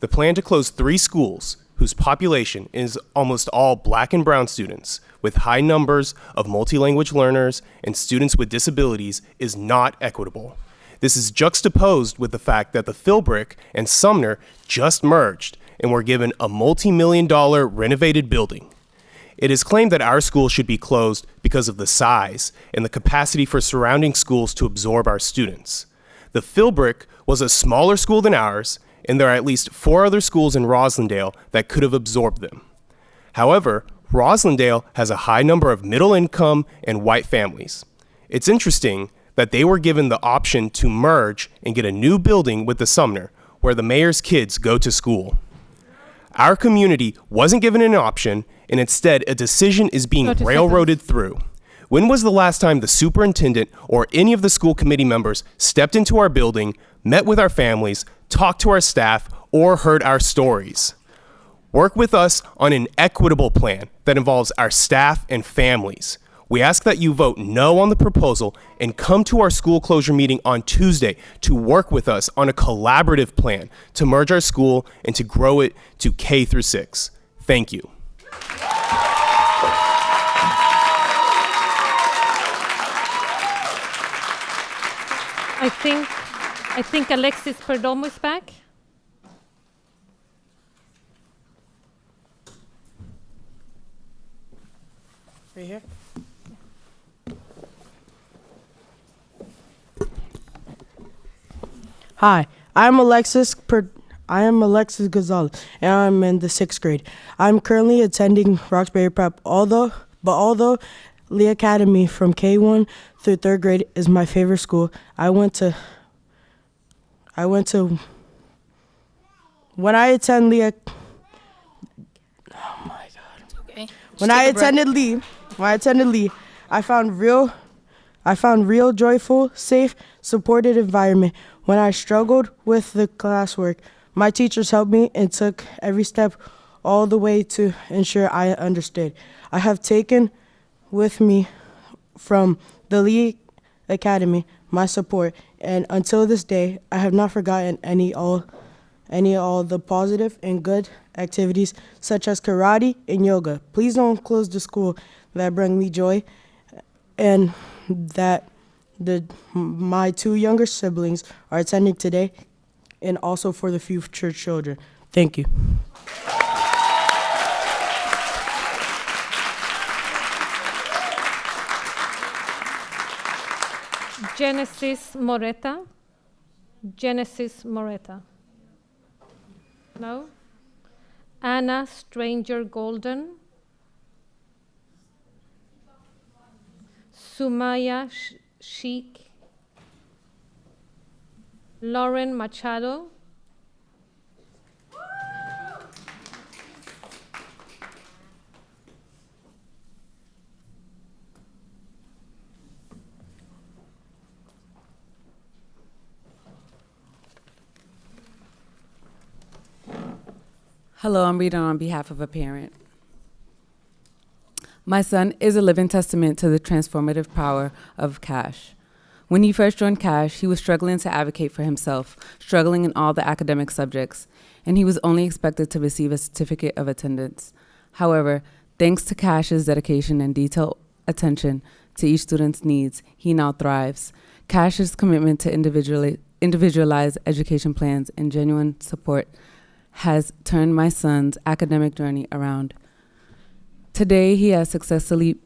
The plan to close 3 schools, whose population is almost all Black and Brown students, with high numbers of multilanguage learners and students with disabilities, is not equitable. This is juxtaposed with the fact that the Philbrick and Sumner just merged and were given a multi-million-dollar renovated building. It is claimed that our school should be closed because of the size and the capacity for surrounding schools to absorb our students. The Philbrick was a smaller school than ours, and there are at least 4 other schools in Roslindale that could have absorbed them. However, Roslindale has a high number of middle-income and white families. It's interesting that they were given the option to merge and get a new building with the Sumner, where the mayor's kids go to school. Our community wasn't given an option, and instead a decision is being 30 railroaded through. When was the last time the superintendent or any of the school committee members stepped into our building, met with our families, talked to our staff, or heard our stories? Work with us on an equitable plan that involves our staff and families. We ask that you vote no on the proposal and come to our school closure meeting on Tuesday to work with us on a collaborative plan to merge our school and to grow it to K through 6. Thank you. I think Alexis Perdomo is back. Right here. Hi, I am Alexis Gonzalez, and I'm in the 6th grade. I'm currently attending Roxbury Prep. Although Lee Academy from K1 through 3rd grade is my favorite school, when I attended Lee, I found real joyful, safe, supported environment. When I struggled with the classwork, my teachers helped me and took every step all the way to ensure I understood. I have taken with me from the Lee Academy my support, and until this day, I have not forgotten any all the positive and good activities such as karate and yoga. Please don't close the school that bring me joy, and that my 2 younger siblings are attending today, and also for the future children. Thank you. Genesis Moreta. No. Anna Stranger Golden. Sumaya Sheikh. Lauren Machado. Hello, I'm Rita on behalf of a parent. My son is a living testament to the transformative power of Cash. When he first joined Cash, he was struggling to advocate for himself, struggling in all the academic subjects, and he was only expected to receive a certificate of attendance. However, thanks to Cash's dedication and detailed attention to each student's needs, he now thrives. Cash's commitment to individualized education plans and genuine support has turned my son's academic journey around. Today, he has successfully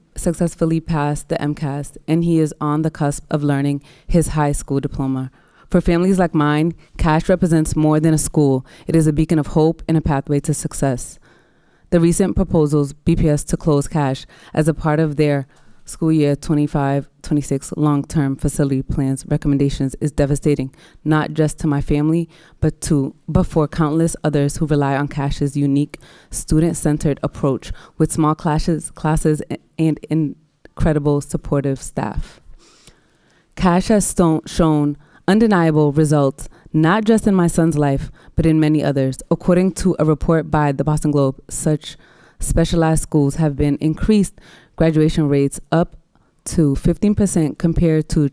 passed the MCAS, and he is on the cusp of learning his high school diploma. For families like mine, Cash represents more than a school. It is a beacon of hope and a pathway to success. The recent proposals, BPS, to close Cash as a part of their school year 25-26 long-term facility plans recommendations is devastating, not just to my family, but for countless others who rely on Cash's unique student-centered approach with small classes and incredible supportive staff. Cash has shown undeniable results, not just in my son's life, but in many others. According to a report by the Boston Globe, such specialized schools have been increased graduation rates up to 15% compared to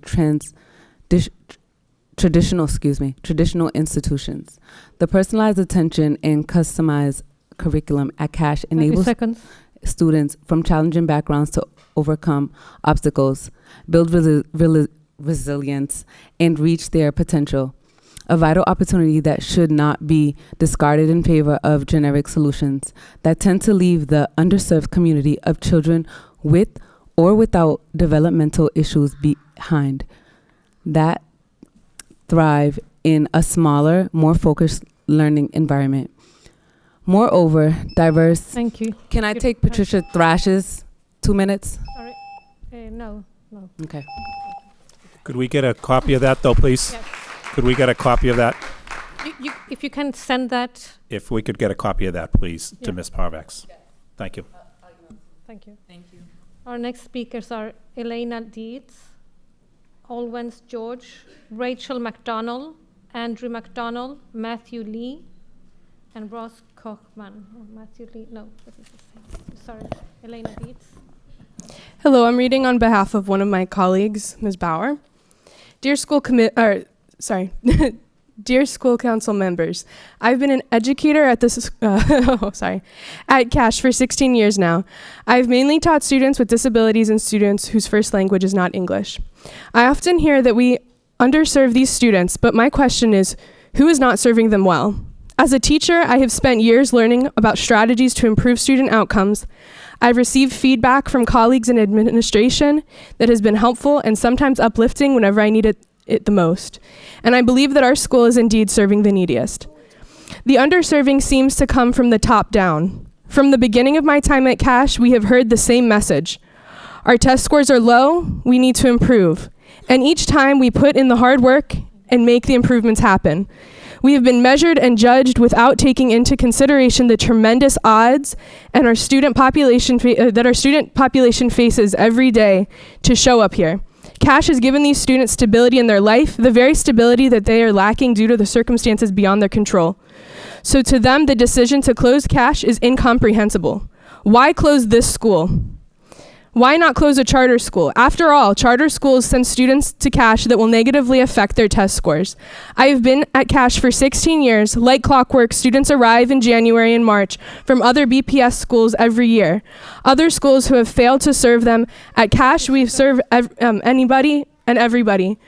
traditional institutions. The personalized attention and customized curriculum at Cash 30 enables seconds. students from challenging backgrounds to overcome obstacles, build resilience, and reach their potential. A vital opportunity that should not be discarded in favor of generic solutions that tend to leave the underserved community of children with or without developmental issues behind, that thrive in a smaller, more focused learning environment. Moreover, diverse. Thank you. Can I take Patricia Thrash's 2 minutes? Sorry, no. Okay. Could we get a copy of that, though, please? Yes. Could we get a copy of that? If you can send that. If we could get a copy of that, please, to Yeah. Ms. Parvex. Thank you. Thank you. Thank you. Our next speakers are Elena Dietz, Olwens George, Rachel McDonald, Andrew McDonald, Matthew Lee, and Ross Kochman. Oh, Matthew Lee, no, what is his name? Sorry, Elena Dietz. Hello, I'm reading on behalf of one of my colleagues, Ms. Bauer. Dear school Dear school council members, I've been an educator at at Cash for 16 years now. I've mainly taught students with disabilities and students whose first language is not English. I often hear that we underserve these students, but my question is, who is not serving them well? As a teacher, I have spent years learning about strategies to improve student outcomes. I've received feedback from colleagues in administration that has been helpful and sometimes uplifting whenever I needed it the most. And I believe that our school is indeed serving the neediest. The underserving seems to come from the top down. From the beginning of my time at Cash, we have heard the same message. Our test scores are low, we need to improve. And each time we put in the hard work and make the improvements happen. We have been measured and judged without taking into consideration the tremendous odds and our student population that our student population faces every day to show up here. Cash has given these students stability in their life, the very stability that they are lacking due to the circumstances beyond their control. So to them, the decision to close Cash is incomprehensible. Why close this school? Why not close a charter school? After all, charter schools send students to Cash that will negatively affect their test scores. I have been at Cash for 16 years. Like clockwork, students arrive in January and March from other BPS schools every year. Other schools who have failed to serve them. At Cash, we serve anybody and everybody.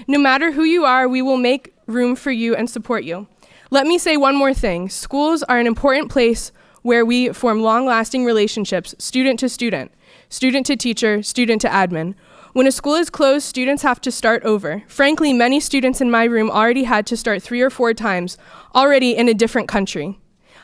No matter who you are, we will make room for you and support you. Let me say one more thing. Schools are an important place where we form long-lasting relationships, student to student, student to teacher, student to admin. When a school is closed, students have to start over. Frankly, many students in my room already had to start 3 or 4 times, already in a different country.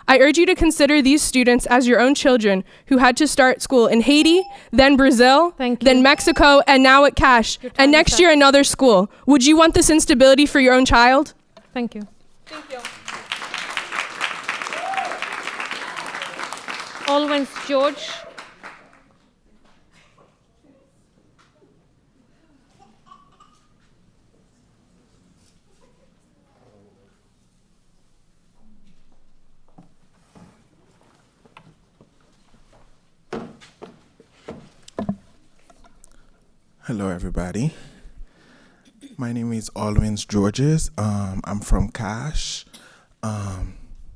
I urge you to consider these students as your own children who had to start school in Haiti, then Brazil, then Mexico, and now at Cash, and next year another school. Would you want this instability for your own child? Thank you. Thank you. Olwens George. Hello, everybody. My name is Olwens Georges. I'm from Cash.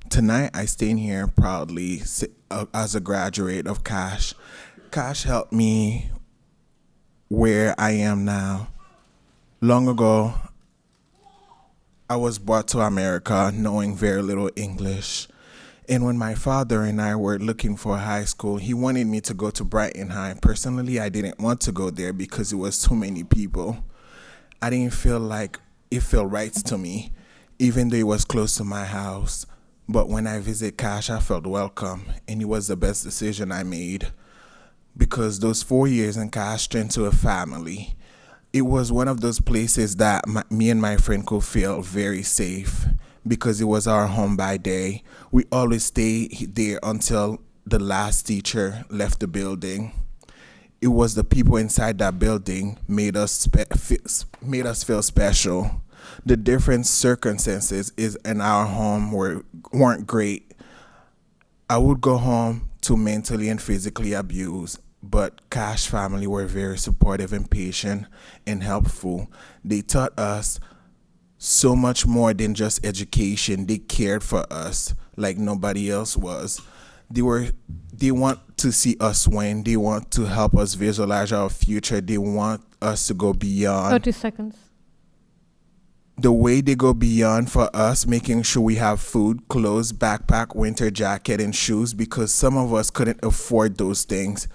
Tonight, I stand here proudly as a graduate of Cash. Cash helped me where I am now. Long ago, I was brought to America knowing very little English. And when my father and I were looking for high school, he wanted me to go to Brighton High. Personally, I didn't want to go there because it was too many people. I didn't feel like it felt right to me, even though it was close to my house. But when I visit Cash, I felt welcome, and it was the best decision I made because those 4 years in Cash turned to a family. It was one of those places that me and my friend could feel very safe because it was our home by day. We always stayed there until the last teacher left the building. It was the people inside that building made us feel special. The different circumstances in our home weren't great. I would go home to mentally and physically abused. but Cash family were very supportive and patient and helpful. They taught us so much more than just education. They cared for us like nobody else was. They want to see us win. They want to help us visualize our future. They want us to go beyond. 30 seconds. The way they go beyond for us, making sure we have food, clothes, backpack, winter jacket, and shoes, because some of us couldn't afford those things.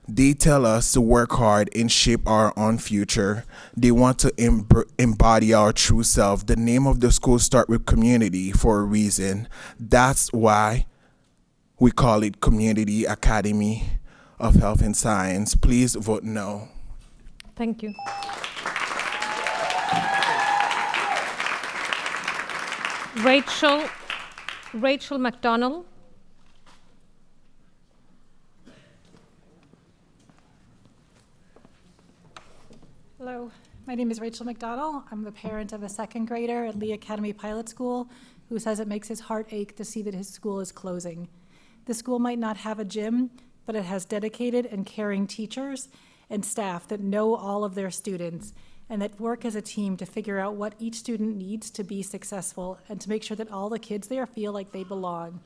They tell us to work hard and shape our own future. They want to embody our true self. The name of the school starts with community for a reason. That's why we call it Community Academy of Health and Science. Please vote no. Thank you. Rachel McDonald. Hello, my name is Rachel McDonald. I'm the parent of a second grader at Lee Academy Pilot School who says it makes his heart ache to see that his school is closing. The school might not have a gym, but it has dedicated and caring teachers and staff that know all of their students and that work as a team to figure out what each student needs to be successful and to make sure that all the kids there feel like they belong.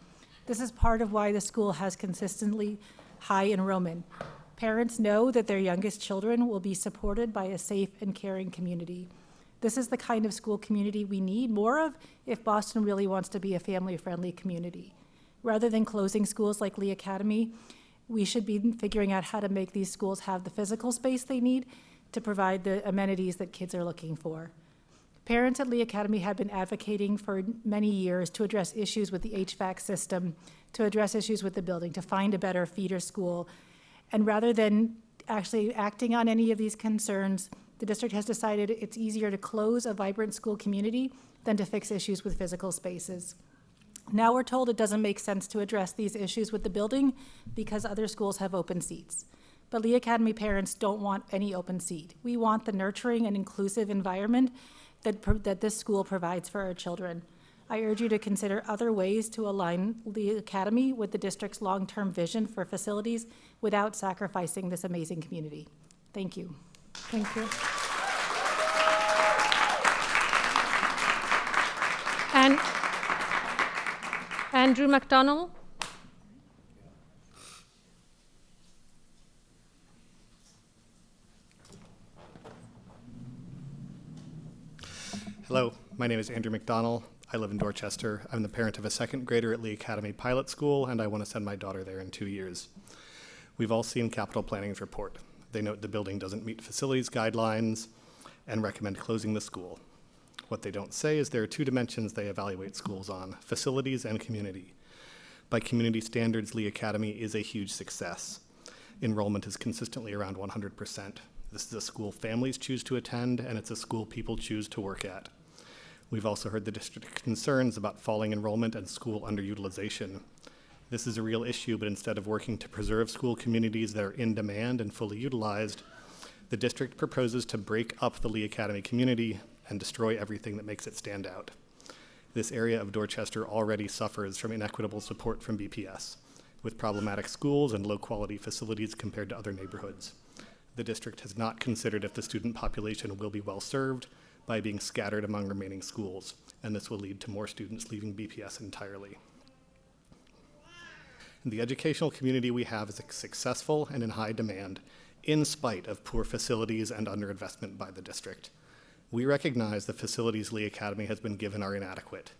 This is part of why the school has consistently high enrollment. Parents know that their youngest children will be supported by a safe and caring community. This is the kind of school community we need more of if Boston really wants to be a family-friendly community. Rather than closing schools like Lee Academy, we should be figuring out how to make these schools have the physical space they need to provide the amenities that kids are looking for. Parents at Lee Academy have been advocating for many years to address issues with the HVAC system, to address issues with the building, to find a better feeder school. And rather than actually acting on any of these concerns, the district has decided it's easier to close a vibrant school community than to fix issues with physical spaces. Now we're told it doesn't make sense to address these issues with the building because other schools have open seats. But Lee Academy parents don't want any open seat. We want the nurturing and inclusive environment that this school provides for our children. I urge you to consider other ways to align Lee Academy with the district's long-term vision for facilities without sacrificing this amazing community. Thank you. Thank you. And Andrew McDonald. Hello, my name is Andrew McDonald. I live in Dorchester. I'm the parent of a second grader at Lee Academy Pilot School, and I want to send my daughter there in 2 years. We've all seen Capital Planning's report. They note the building doesn't meet facilities guidelines and recommend closing the school. What they don't say is there are two dimensions they evaluate schools on: facilities and community. By community standards, Lee Academy is a huge success. Enrollment is consistently around 100%. This is a school families choose to attend, and it's a school people choose to work at. We've also heard the district's concerns about falling enrollment and school underutilization. This is a real issue, but instead of working to preserve school communities that are in demand and fully utilized, the district proposes to break up the Lee Academy community and destroy everything that makes it stand out. This area of Dorchester already suffers from inequitable support from BPS, with problematic schools and low-quality facilities compared to other neighborhoods. The district has not considered if the student population will be well served by being scattered among remaining schools, and this will lead to more students leaving BPS entirely. The educational community we have is successful and in high demand, in spite of poor facilities and underinvestment by the district. We recognize the facilities Lee Academy has been given are inadequate.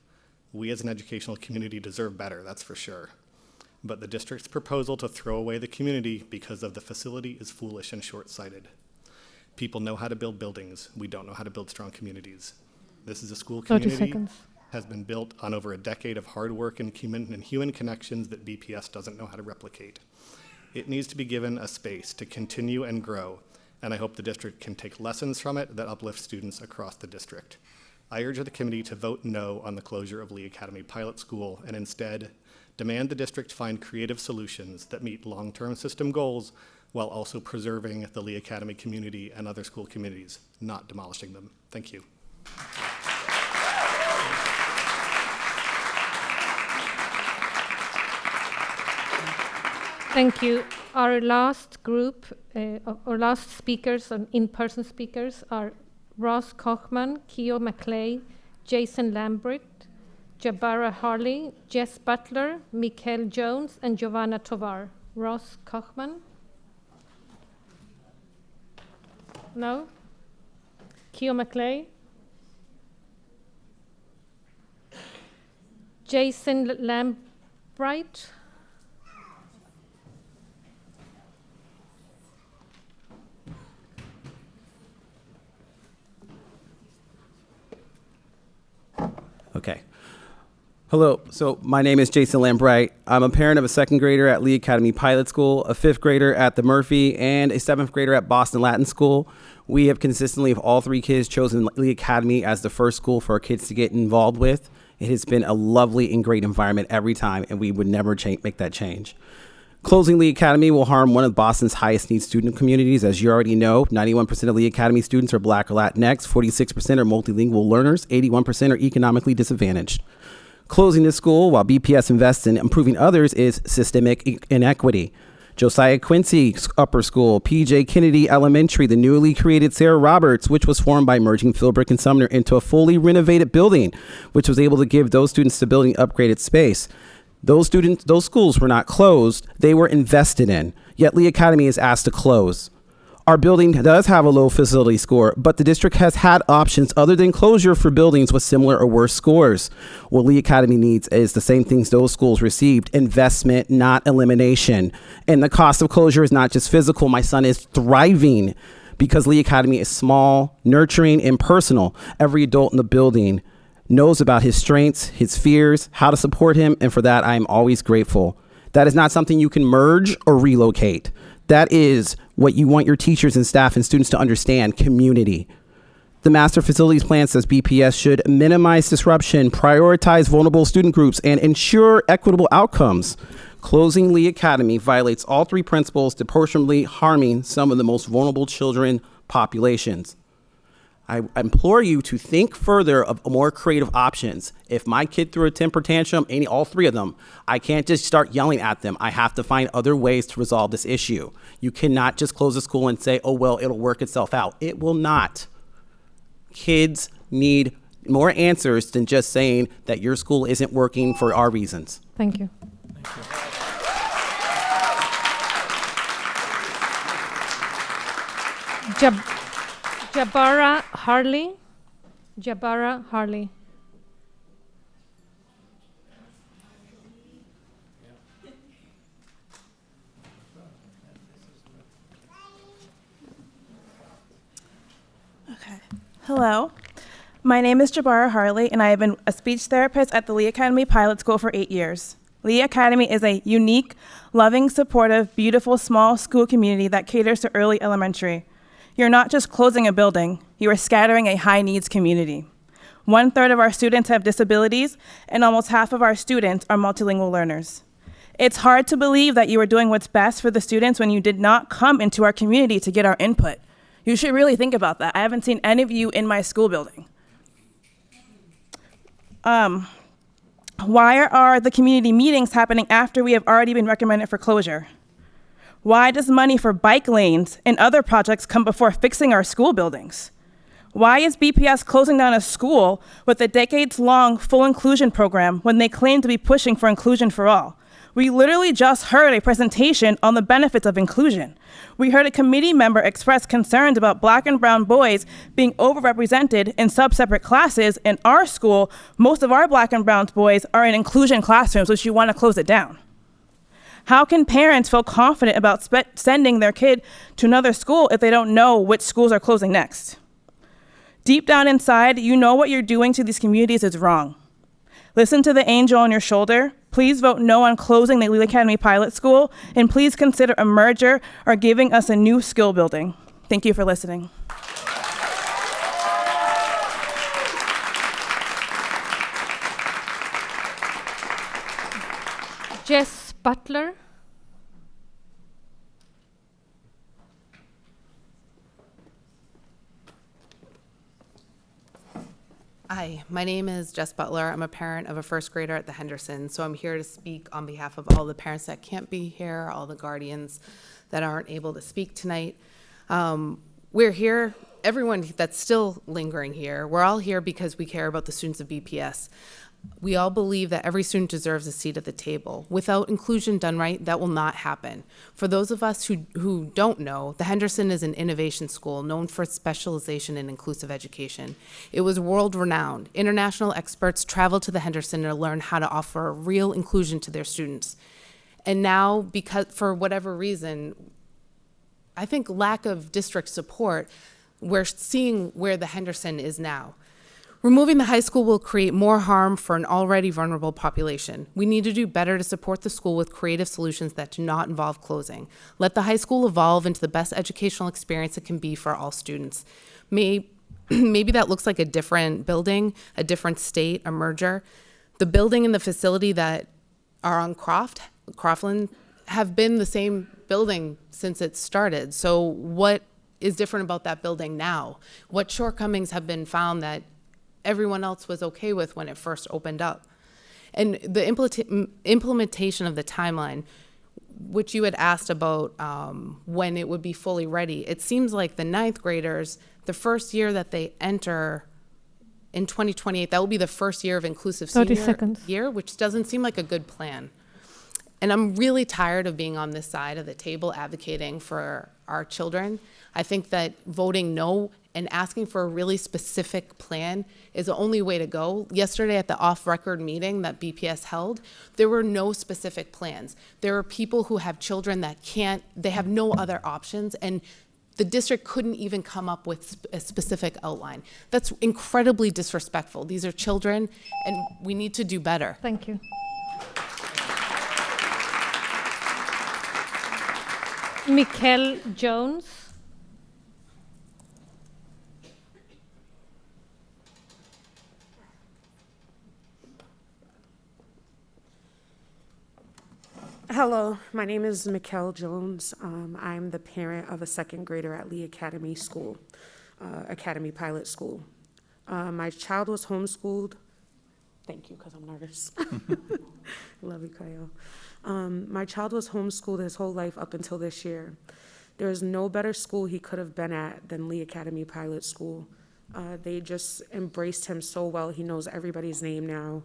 We as an educational community deserve better, that's for sure. But the district's proposal to throw away the community because of the facility is foolish and short-sighted. People know how to build buildings. We don't know how to build strong communities. This is a school community has been built on over a decade of hard work and human connections that BPS doesn't know how to replicate. It needs to be given a space to continue and grow, and I hope the district can take lessons from it that uplift students across the district. I urge the committee to vote no on the closure of Lee Academy Pilot School and instead demand the district find creative solutions that meet long-term system goals while also preserving the Lee Academy community and other school communities, not demolishing them. Thank you. Thank you. Our last group, our last speakers, in-person speakers, are Ross Kochman, Keo McClay, Jason Lambert, Jabara Harley, Jess Butler, Mikkel Jones, and Giovanna Tovar. Ross Kochman? No? Keo McClay? Jason Lambright? Okay. Hello. So my name is Jason Lambright. I'm a parent of a second grader at Lee Academy Pilot School, a fifth grader at the Murphy, and a seventh grader at Boston Latin School. We have consistently, of all three kids, chosen Lee Academy as the first school for our kids to get involved with. It has been a lovely and great environment every time, and we would never make that change. Closing Lee Academy will harm one of Boston's highest need student communities. As you already know, 91% of Lee Academy students are Black or Latinx, 46% are multilingual learners, 81% are economically disadvantaged. Closing the school, while BPS invests in improving others, is systemic inequity. Josiah Quincy Upper School, PJ Kennedy Elementary, the newly created Sarah Roberts, which was formed by merging Philbrook and Sumner into a fully renovated building, which was able to give those students stability and upgraded space. Those schools were not closed, they were invested in, yet Lee Academy is asked to close. Our building does have a low facility score, but the district has had options other than closure for buildings with similar or worse scores. What Lee Academy needs is the same things those schools received: investment, not elimination. And the cost of closure is not just physical. My son is thriving because Lee Academy is small, nurturing, and personal. Every adult in the building knows about his strengths, his fears, how to support him, and for that I am always grateful. That is not something you can merge or relocate. That is what you want your teachers and staff and students to understand: community. The master facilities plan says BPS should minimize disruption, prioritize vulnerable student groups, and ensure equitable outcomes. Closing Lee Academy violates all three principles, disproportionately harming some of the most vulnerable children populations. I implore you to think further of more creative options. If my kid threw a temper tantrum, all three of them, I can't just start yelling at them. I have to find other ways to resolve this issue. You cannot just close the school and say, oh, well, it'll work itself out. It will not. Kids need more answers than just saying that your school isn't working for our reasons. Thank you. Jabara Harley. Jabara Harley. Okay. Hello. My name is Jabara Harley, and I have been a speech therapist at the Lee Academy Pilot School for 8 years. Lee Academy is a unique, loving, supportive, beautiful, small school community that caters to early elementary. You're not just closing a building, you are scattering a high-needs community. 1/3 of our students have disabilities, and almost half of our students are multilingual learners. It's hard to believe that you are doing what's best for the students when you did not come into our community to get our input. You should really think about that. I haven't seen any of you in my school building. Why are the community meetings happening after we have already been recommended for closure? Why does money for bike lanes and other projects come before fixing our school buildings? Why is BPS closing down a school with a decades-long full inclusion program when they claim to be pushing for inclusion for all? We literally just heard a presentation on the benefits of inclusion. We heard a committee member express concerns about Black and brown boys being overrepresented in sub-separate classes. In our school, most of our Black and brown boys are in inclusion classrooms, which you want to close it down. How can parents feel confident about sending their kid to another school if they don't know which schools are closing next? Deep down inside, you know what you're doing to these communities is wrong. Listen to the angel on your shoulder. Please vote no on closing the Lee Academy Pilot School, and please consider a merger or giving us a new skill building. Thank you for listening. Jess Butler. Hi, my name is Jess Butler. I'm a parent of a first grader at the Henderson, so I'm here to speak on behalf of all the parents that can't be here, all the guardians that aren't able to speak tonight. We're here, everyone that's still lingering here, we're all here because we care about the students of BPS. We all believe that every student deserves a seat at the table. Without inclusion done right, that will not happen. For those of us who don't know, the Henderson is an innovation school known for its specialization in inclusive education. It was world-renowned. International experts traveled to the Henderson to learn how to offer real inclusion to their students. And now, because for whatever reason, I think lack of district support, we're seeing where the Henderson is now. Removing the high school will create more harm for an already vulnerable population. We need to do better to support the school with creative solutions that do not involve closing. Let the high school evolve into the best educational experience it can be for all students. Maybe that looks like a different building, a different state, a merger. The building and the facility that are on Croftland have been the same building since it started. So what is different about that building now? What shortcomings have been found that everyone else was okay with when it first opened up? And the implementation of the timeline, which you had asked about when it would be fully ready, it seems like the 9th graders, the first year that they enter in 2028, that will be the first year of inclusive 30 senior seconds. year, which doesn't seem like a good plan. And I'm really tired of being on this side of the table advocating for our children. I think that voting no and asking for a really specific plan is the only way to go. Yesterday at the off-record meeting that BPS held, there were no specific plans. There are people who have children that they have no other options, and the district couldn't even come up with a specific outline. That's incredibly disrespectful. These are children, and we need to do better. Thank you. Mikkel Jones. Hello, my name is Mikkel Jones. I'm the parent of a second grader at Lee Academy School, Academy Pilot School. My child was homeschooled. Thank you, because I'm nervous. Love you, Kyle. My child was homeschooled his whole life up until this year. There is no better school he could have been at than Lee Academy Pilot School. They just embraced him so well. He knows everybody's name now.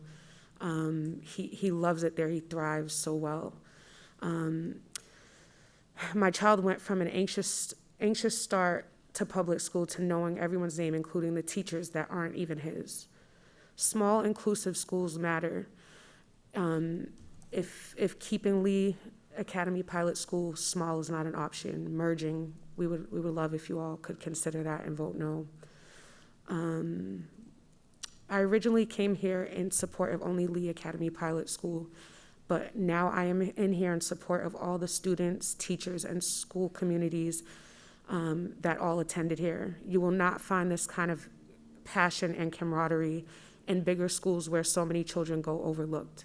He loves it there. He thrives so well. My child went from an anxious start to public school to knowing everyone's name, including the teachers that aren't even his. Small, inclusive schools matter. If keeping Lee Academy Pilot School small is not an option, merging, we would love if you all could consider that and vote no. I originally came here in support of only Lee Academy Pilot School, but now I am in here in support of all the students, teachers, and school communities that all attended here. You will not find this kind of passion and camaraderie in bigger schools where so many children go overlooked.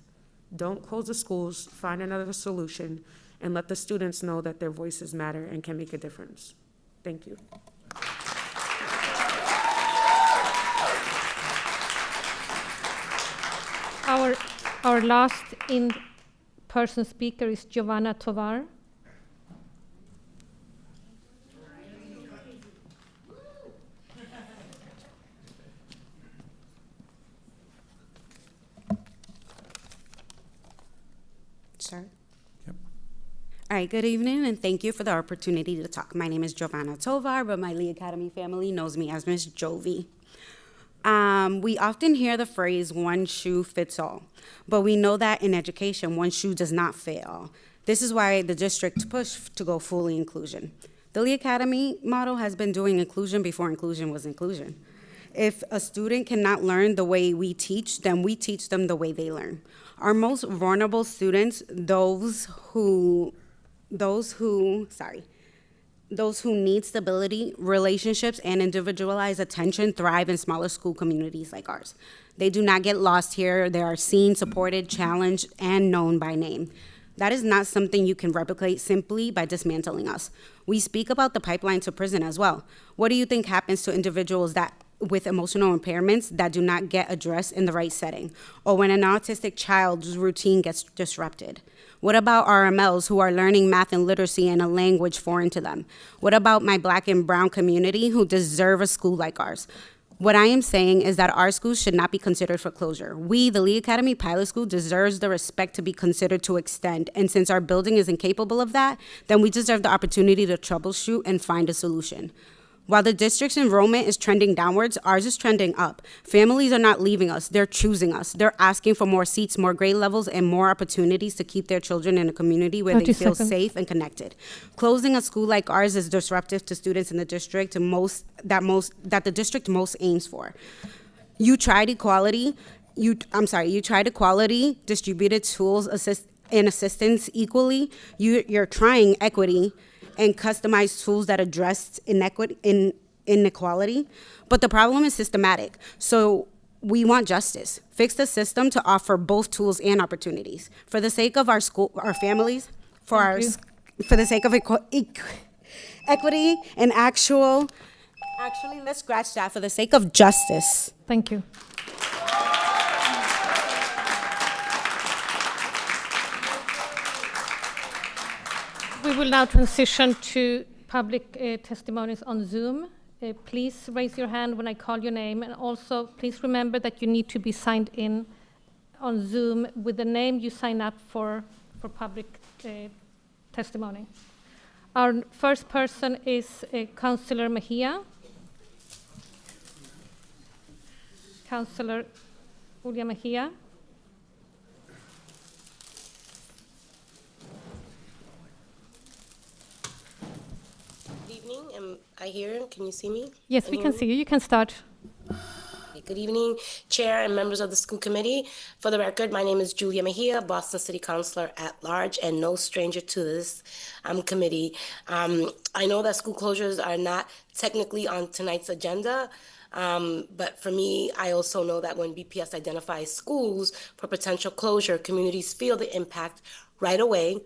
Don't close the schools, find another solution, and let the students know that their voices matter and can make a difference. Thank you. Our last in-person speaker is Giovanna Tovar. Start? Yep. All right, good evening, and thank you for the opportunity to talk. My name is Giovanna Tovar, but my Lee Academy family knows me as Miss Jovi. We often hear the phrase, one shoe fits all, but we know that in education, one shoe does not fit all. This is why the district pushed to go fully inclusion. The Lee Academy model has been doing inclusion before inclusion was inclusion. If a student cannot learn the way we teach, then we teach them the way they learn. Our most vulnerable students, those who need stability, relationships, and individualized attention thrive in smaller school communities like ours. They do not get lost here. They are seen, supported, challenged, and known by name. That is not something you can replicate simply by dismantling us. We speak about the pipeline to prison as well. What do you think happens to individuals that with emotional impairments that do not get addressed in the right setting, or when an autistic child's routine gets disrupted? What about RMLs who are learning math and literacy in a language foreign to them? What about my Black and brown community who deserve a school like ours? What I am saying is that our schools should not be considered for closure. We, the Lee Academy Pilot School, deserves the respect to be considered to extend. And since our building is incapable of that, then we deserve the opportunity to troubleshoot and find a solution. While the district's enrollment is trending downwards, ours is trending up. Families are not leaving us, they're choosing us. They're asking for more seats, more grade levels, and more opportunities to keep their children in a community where they 30 feel seconds. safe and connected. Closing a school like ours is disruptive to students in the district that the district most aims for. You tried equality, distributed tools and assistance equally. You're trying equity and customized tools that address inequality. But the problem is systematic. So we want justice. Fix the system to offer both tools and opportunities. For the sake of our school, our families, for the sake of equity and actually, let's scratch that, for the sake of justice. Thank you. We will now transition to public testimonies on Zoom. Please raise your hand when I call your name, and also please remember that you need to be signed in on Zoom with the name you sign up for public testimony. Our first person is Councillor Mejia. Councillor Julia Mejia. Am I here? Can you see me? Yes, we can see you. You can start. Good evening, Chair and members of the school committee. For the record, my name is Julia Mejia, Boston City Councilor at large, and no stranger to this committee. I know that school closures are not technically on tonight's agenda, but for me, I also know that when BPS identifies schools for potential closure, communities feel the impact right away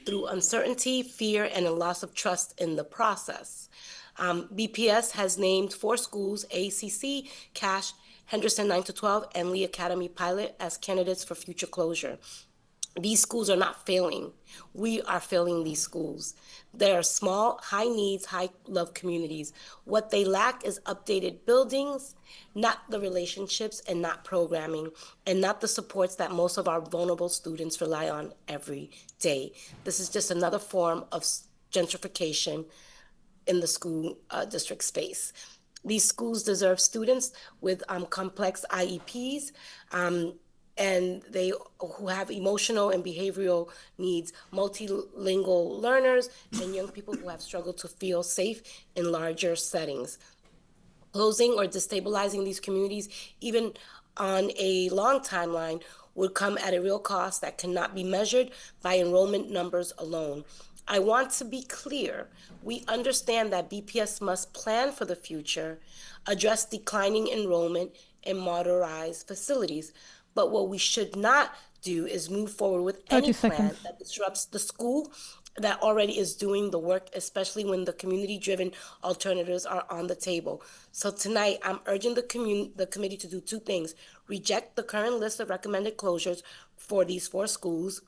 through uncertainty, fear, and a loss of trust in the process. BPS has named 4 schools, ACC, Cash, Henderson 9 to 12, and Lee Academy Pilot, as candidates for future closure. These schools are not failing. We are failing these schools. They are small, high needs, high love communities. What they lack is updated buildings, not the relationships and not programming, and not the supports that most of our vulnerable students rely on every day. This is just another form of gentrification in the school district space. These schools deserve students with complex IEPs, and who have emotional and behavioral needs, multilingual learners, and young people who have struggled to feel safe in larger settings. Closing or destabilizing these communities, even on a long timeline, would come at a real cost that cannot be measured by enrollment numbers alone. I want to be clear. We understand that BPS must plan for the future, address declining enrollment, and modernize facilities. But what we should not do is move forward with any plan that disrupts the school that already is doing the work, especially when the community-driven alternatives are on the table. So tonight, I'm urging the committee to do 2 things: reject the current list of recommended closures for these 4 schools,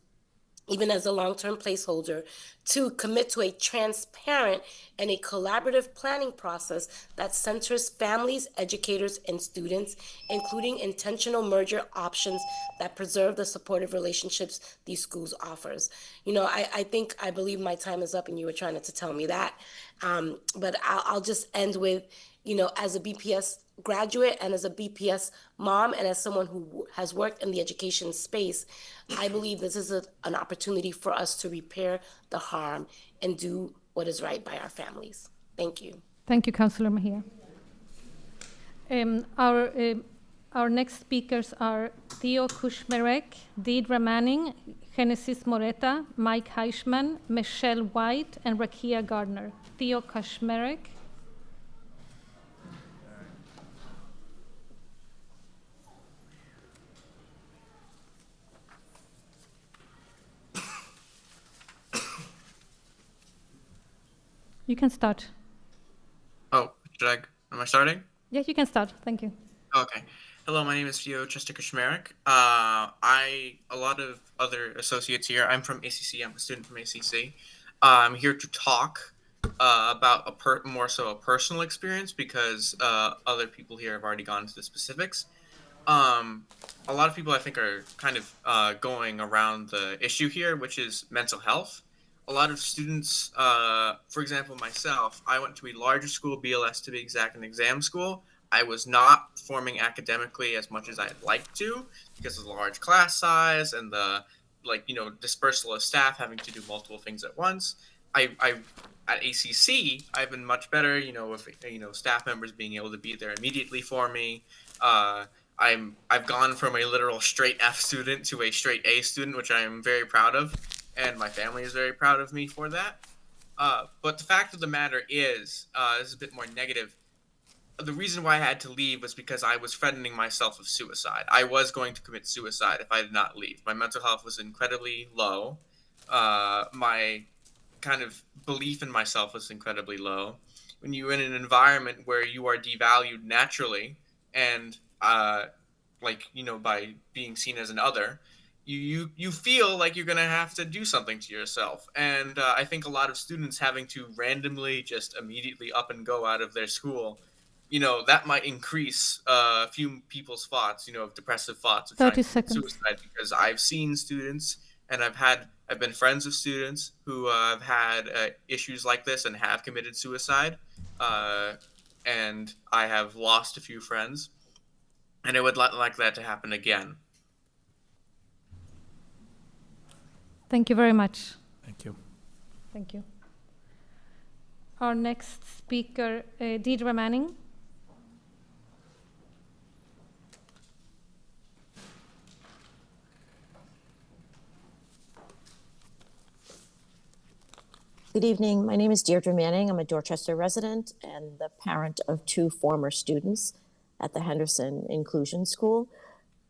even as a long-term placeholder. 2, commit to a transparent and a collaborative planning process that centers families, educators, and students, including intentional merger options that preserve the supportive relationships these schools offers. You know, I believe my time is up, and you were trying to tell me that. But I'll just end with, you know, as a BPS graduate and as a BPS mom and as someone who has worked in the education space, I believe this is an opportunity for us to repair the harm and do what is right by our families. Thank you. Thank you, Councillor Mejia. Our next speakers are Theo Kushmerek, Deidre Manning, Genesis Moreta, Mike Heichman, Michelle White, and Rakia Gardner. Theo Kushmerek. You can start. Oh, am I starting? Yeah, you can start. Thank you. Okay. Hello, my name is Theo Chester Kashmarek. A lot of other associates here. I'm from ACC. I'm a student from ACC. I'm here to talk about more so a personal experience because other people here have already gone into the specifics. A lot of people I think are kind of going around the issue here, which is mental health. A lot of students, for example, myself, I went to a larger school, BLS to be exact, an exam school. I was not performing academically as much as I'd like to because of the large class size and the dispersal of staff having to do multiple things at once. I at ACC, I've been much better, with staff members being able to be there immediately for me. I've gone from a literal straight F student to a straight A student, which I am very proud of, and my family is very proud of me for that. But the fact of the matter is, this is a bit more negative. The reason why I had to leave was because I was threatening myself of suicide. I was going to commit suicide if I did not leave. My mental health was incredibly low. My kind of belief in myself was incredibly low. When you're in an environment where you are devalued naturally and by being seen as an other, you feel like you're going to have to do something to yourself. And I think a lot of students having to randomly just immediately up and go out of their school, that might increase a few people's thoughts, of depressive thoughts of 30 trying to commit seconds. suicide, because I've seen students and I've been friends of students who have had issues like this and have committed suicide. And I have lost a few friends, and I would like that to happen again. Thank you very much. Thank you. Thank you. Our next speaker, Deidre Manning. Good evening. My name is Deirdre Manning. I'm a Dorchester resident and the parent of 2 former students at the Henderson Inclusion School.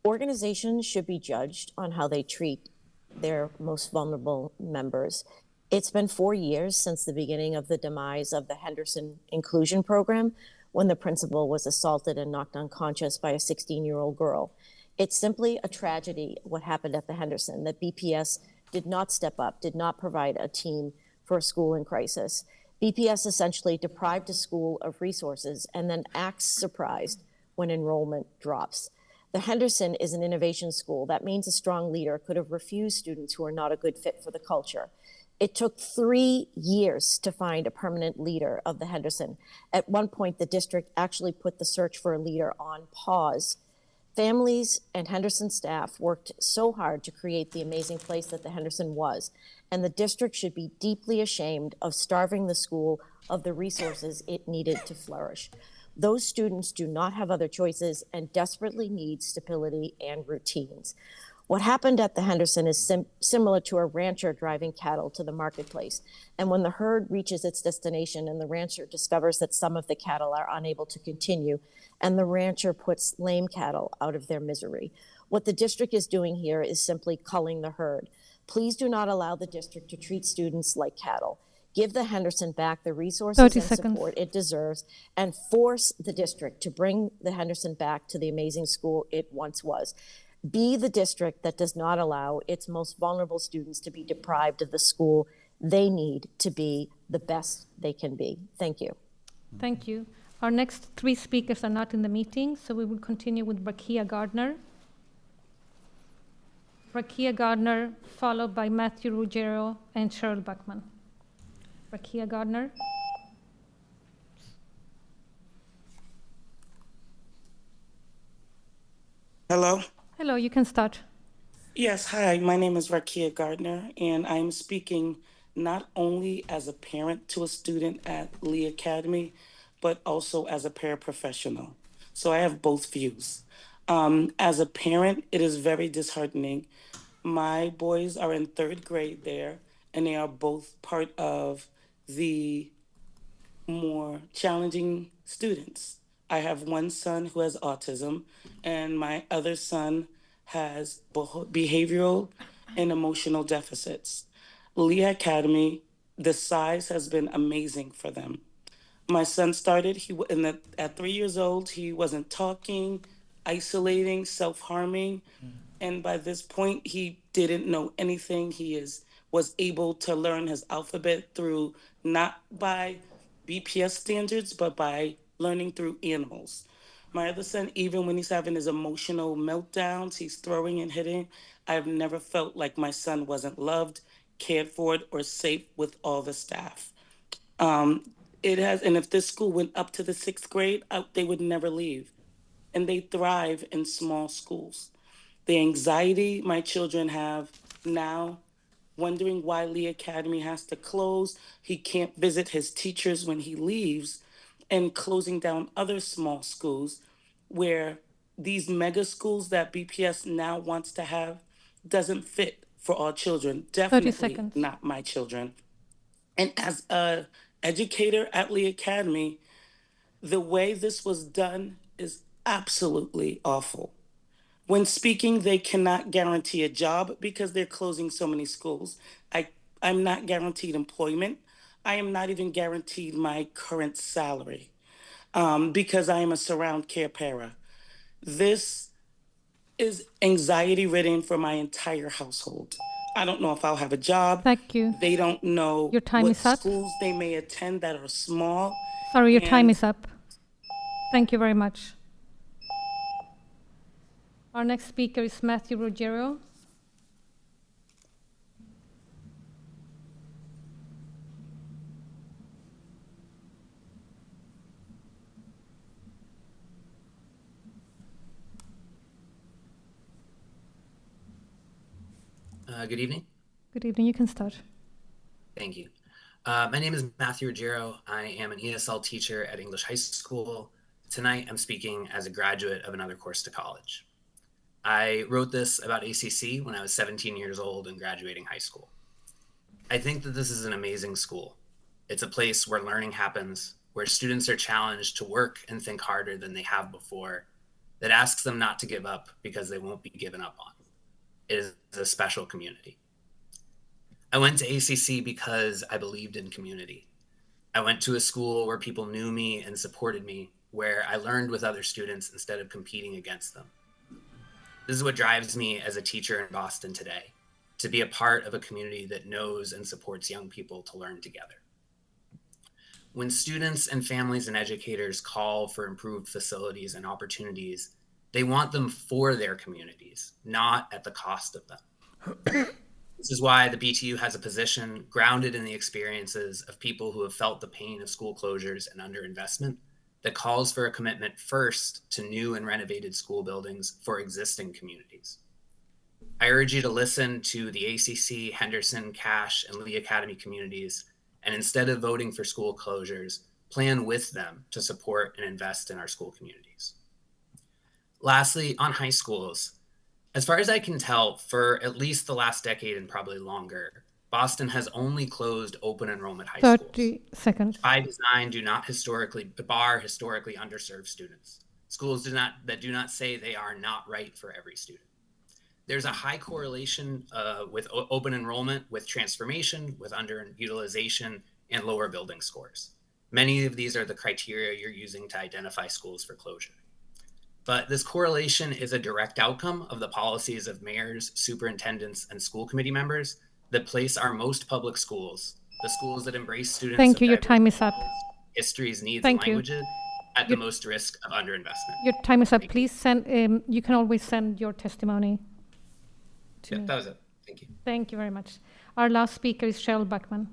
Organizations should be judged on how they treat their most vulnerable members. It's been 4 years since the beginning of the demise of the Henderson Inclusion Program, when the principal was assaulted and knocked unconscious by a 16-year-old girl. It's simply a tragedy what happened at the Henderson, that BPS did not step up, did not provide a team for a school in crisis. BPS essentially deprived a school of resources and then acts surprised when enrollment drops. The Henderson is an innovation school. That means a strong leader could have refused students who are not a good fit for the culture. It took 3 years to find a permanent leader of the Henderson. At one point, the district actually put the search for a leader on pause. Families and Henderson staff worked so hard to create the amazing place that the Henderson was, and the district should be deeply ashamed of starving the school of the resources it needed to flourish. Those students do not have other choices and desperately need stability and routines. What happened at the Henderson is similar to a rancher driving cattle to the marketplace. And when the herd reaches its destination and the rancher discovers that some of the cattle are unable to continue, and the rancher puts lame cattle out of their misery. What the district is doing here is simply culling the herd. Please do not allow the district to treat students like cattle. Give the Henderson back the resources 30 and seconds. support it deserves, and force the district to bring the Henderson back to the amazing school it once was. Be the district that does not allow its most vulnerable students to be deprived of the school they need to be the best they can be. Thank you. Thank you. Our next 3 speakers are not in the meeting, so we will continue with Rakia Gardner. Rakia Gardner, followed by Matthew Ruggiero and Cheryl Buckman. Rakia Gardner. Hello. Hello, you can start. Yes, hi. My name is Rakia Gardner, and I'm speaking not only as a parent to a student at Lee Academy, but also as a paraprofessional. So I have both views. As a parent, it is very disheartening. My boys are in 3rd grade there, and they are both part of the more challenging students. I have one son who has autism, and my other son has behavioral and emotional deficits. Lee Academy, the size has been amazing for them. my son started, at 3 years old, he wasn't talking, isolating, self-harming. And by this point, he didn't know anything. Was able to learn his alphabet through, not by BPS standards, but by learning through animals. My other son, even when he's having his emotional meltdowns, he's throwing and hitting, I've never felt like my son wasn't loved, cared for, or safe with all the staff. And if this school went up to the 6th grade, they would never leave. And they thrive in small schools. The anxiety my children have now, wondering why Lee Academy has to close, he can't visit his teachers when he leaves, and closing down other small schools where these mega schools that BPS now wants to have doesn't fit for all children. 30 Definitely seconds. not my children. And as a educator at Lee Academy, the way this was done is absolutely awful. When speaking, they cannot guarantee a job because they're closing so many schools. I'm not guaranteed employment. I am not even guaranteed my current salary because I am a surround care para. This is anxiety ridden for my entire household. I don't know if I'll have a job. Thank you. They don't know Your time what is up. schools they may attend that are small. Sorry, your time And- is up. Thank you very much. Our next speaker is Matthew Ruggiero. Good evening. Good evening, you can start. Thank you. My name is Matthew Ruggiero. I am an ESL teacher at English High School. Tonight, I'm speaking as a graduate of another course to college. I wrote this about ACC when I was 17 years old and graduating high school. I think that this is an amazing school. It's a place where learning happens, where students are challenged to work and think harder than they have before, that asks them not to give up because they won't be given up on. It is a special community. I went to ACC because I believed in community. I went to a school where people knew me and supported me, where I learned with other students instead of competing against them. This is what drives me as a teacher in Boston today, to be a part of a community that knows and supports young people to learn together. When students and families and educators call for improved facilities and opportunities, they want them for their communities, not at the cost of them. This is why the BTU has a position grounded in the experiences of people who have felt the pain of school closures and underinvestment that calls for a commitment first to new and renovated school buildings for existing communities. I urge you to listen to the ACC, Henderson, Cache, and Lee Academy communities, and instead of voting for school closures, plan with them to support and invest in our school communities. Lastly, on high schools, as far as I can tell, for at least the last decade and probably longer, Boston has only closed open enrollment high schools. 30 seconds. By design, do not bar historically underserved students. Schools that do not say they are not right for every student. There's a high correlation with open enrollment, with transformation, with underutilization, and lower building scores. Many of these are the criteria you're using to identify schools for closure. But this correlation is a direct outcome of the policies of mayors, superintendents, and school committee members that place our most public schools, the schools that embrace students Thank of you, your diverse time is up. histories, needs, Thank and you. languages at the most risk of underinvestment. Your time is up. Please send, you can always send your testimony to Yeah, me. that was it. Thank you. Thank you very much. Our last speaker is Cheryl Buckman.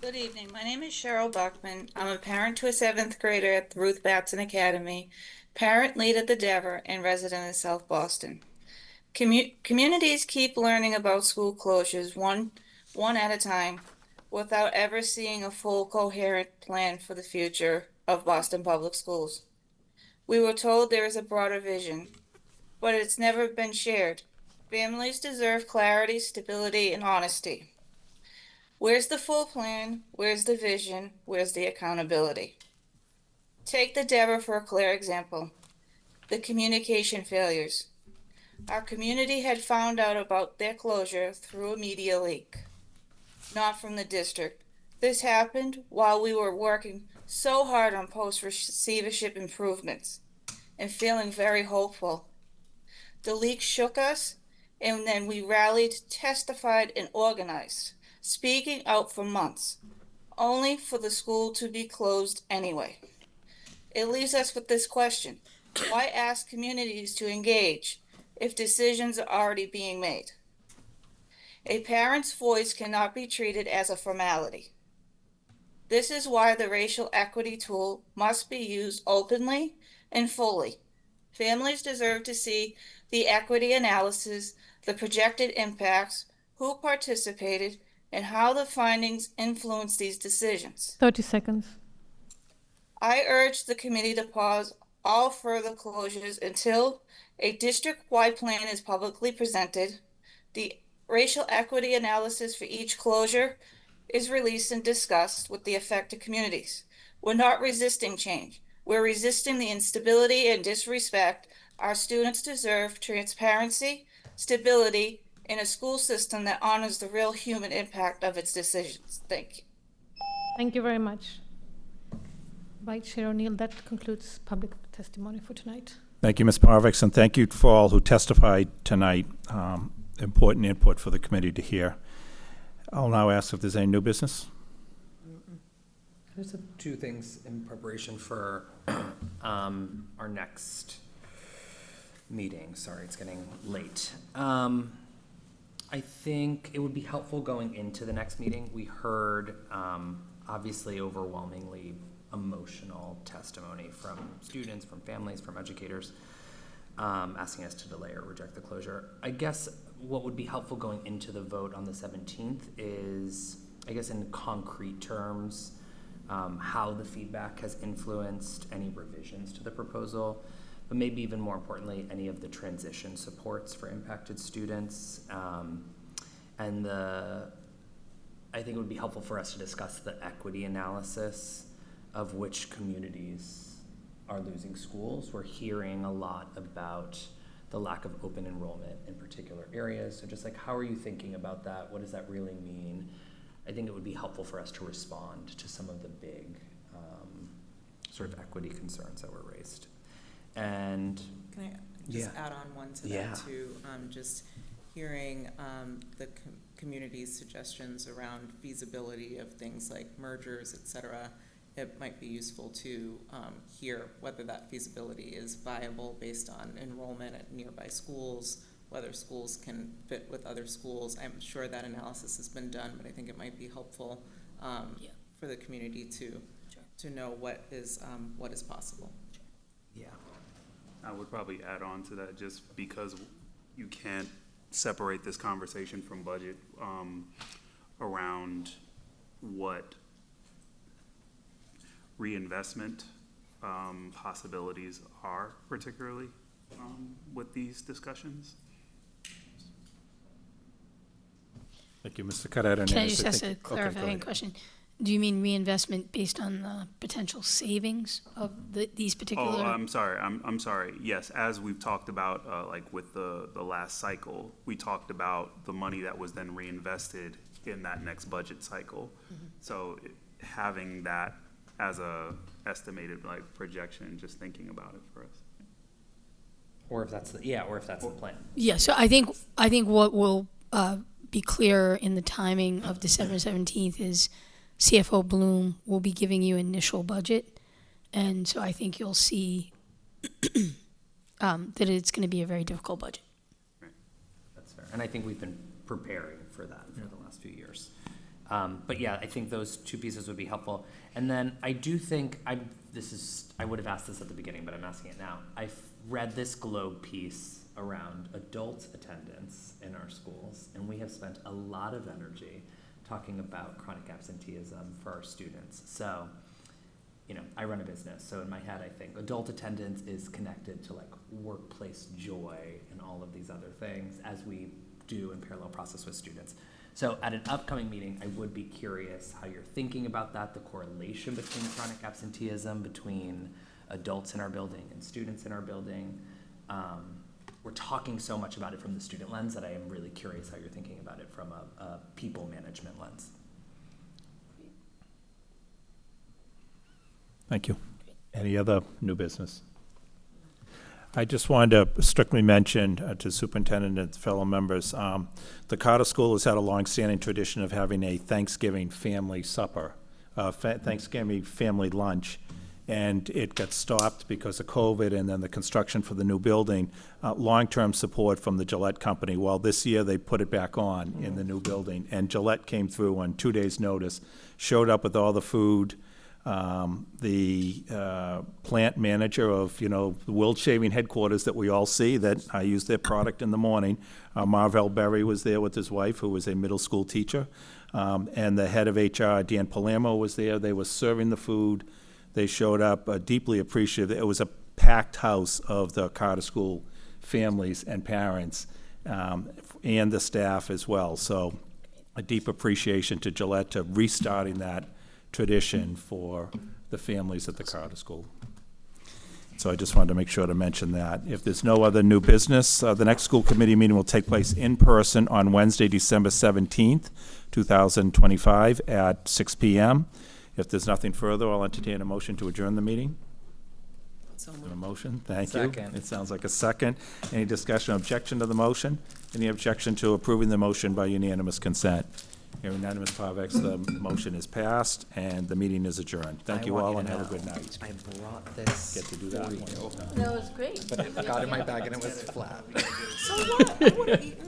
Good evening. My name is Cheryl Buckman. I'm a parent to a 7th grader at the Ruth Batson Academy, parent lead at the Dever, and resident in South Boston. Communities keep learning about school closures one at a time without ever seeing a full coherent plan for the future of Boston Public Schools. We were told there is a broader vision, but it's never been shared. Families deserve clarity, stability, and honesty. Where's the full plan? Where's the vision? Where's the accountability? Take the Deborah for a clear example. The communication failures. Our community had found out about their closure through a media leak, not from the district. This happened while we were working so hard on post-receivership improvements and feeling very hopeful. The leak shook us, and then we rallied, testified, and organized, speaking out for months, only for the school to be closed anyway. It leaves us with this question: why ask communities to engage if decisions are already being made? A parent's voice cannot be treated as a formality. This is why the racial equity tool must be used openly and fully. Families deserve to see the equity analysis, the projected impacts, who participated, and how the findings influence these decisions. 30 seconds. I urge the committee to pause all further closures until a district-wide plan is publicly presented, the racial equity analysis for each closure is released and discussed with the affected communities. We're not resisting change. We're resisting the instability and disrespect. Our students deserve transparency, stability, and a school system that honors the real human impact of its decisions. Thank you. Thank you very much. Vice Chair O'Neill, that concludes public testimony for tonight. Thank you, Ms. Parvex, and thank you for all who testified tonight. Important input for the committee to hear. I'll now ask if there's any new business. I just have two things in preparation for our next meeting. Sorry, it's getting late. I think it would be helpful going into the next meeting. We heard obviously overwhelmingly emotional testimony from students, from families, from educators, asking us to delay or reject the closure. I guess what would be helpful going into the vote on the 17th is, I guess in concrete terms, how the feedback has influenced any revisions to the proposal, but maybe even more importantly, any of the transition supports for impacted students. And I think it would be helpful for us to discuss the equity analysis of which communities are losing schools. We're hearing a lot about the lack of open enrollment in particular areas. So just like, how are you thinking about that? What does that really mean? I think it would be helpful for us to respond to some of the big sort of equity concerns that were raised. And can I just add on one to that too? Just hearing the community's suggestions around feasibility of things like mergers, et cetera. It might be useful to hear whether that feasibility is viable based on enrollment at nearby schools, whether schools can fit with other schools. I'm sure that analysis has been done, but I think it might be helpful for the community to know what is possible. Yeah. I would probably add on to that, just because you can't separate this conversation from budget around what reinvestment possibilities are, particularly with these discussions. Thank you, Mr. Carrera. Can I just ask a clarifying question? Do you mean reinvestment based on the potential savings of these particular? Oh, I'm sorry. I'm sorry. Yes, as we've talked about, like with the last cycle, we talked about the money that was then reinvested in that next budget cycle. Mm-hmm. So having that as a estimated like projection, just thinking about it for us. Or if that's the plan. Yeah. So I think what will be clear in the timing of December 17th is CFO Bloom will be giving you initial budget, and so I think you'll see that it's going to be a very difficult budget. Right. That's fair, and I think we've been preparing for that for the last few years. But yeah, I think those two pieces would be helpful. And then I do think I would have asked this at the beginning, but I'm asking it now. I've read this Globe piece around adult attendance in our schools, and we have spent a lot of energy talking about chronic absenteeism for our students. So I run a business, so in my head I think adult attendance is connected to like workplace joy and all of these other things, as we do in parallel process with students. So at an upcoming meeting, I would be curious how you're thinking about that, the correlation between chronic absenteeism, between adults in our building and students in our building. We're talking so much about it from the student lens that I am really curious how you're thinking about it from a people management lens. Thank you. Any other new business? I just wanted to strictly mention to superintendent and fellow members, the Carter School has had a long-standing tradition of having a Thanksgiving family supper, Thanksgiving family lunch, and it got stopped because of COVID and then the construction for the new building. Long-term support from the Gillette Company. Well, this year they put it back on in the new building, and Gillette came through on 2 days' notice, showed up with all the food. The plant manager of, the World Shaving headquarters that we all see, that I use their product in the morning, Marvell Berry was there with his wife, who was a middle school teacher, and the head of HR, Dan Palermo, was there. They were serving the food. They showed up, deeply appreciative. It was a packed house of the Carter School families and parents, and the staff as well. So a deep appreciation to Gillette to restarting that tradition for the families at the Carter School. So I just wanted to make sure to mention that. If there's no other new business, the next school committee meeting will take place in person on Wednesday, December 17th, 2025 at 6 p.m. If there's nothing further, I'll entertain a motion to adjourn the meeting. So A motion, thank Second. you. It sounds like a second. Any discussion or objection to the motion? Any objection to approving the motion by unanimous consent? Hearing none, Ms. Parvex, the motion is passed and the meeting is adjourned. Thank you all and have a good night. I brought this Get to do that for one. you. That was great. But it got in my bag and it was flat. So what? I would have eaten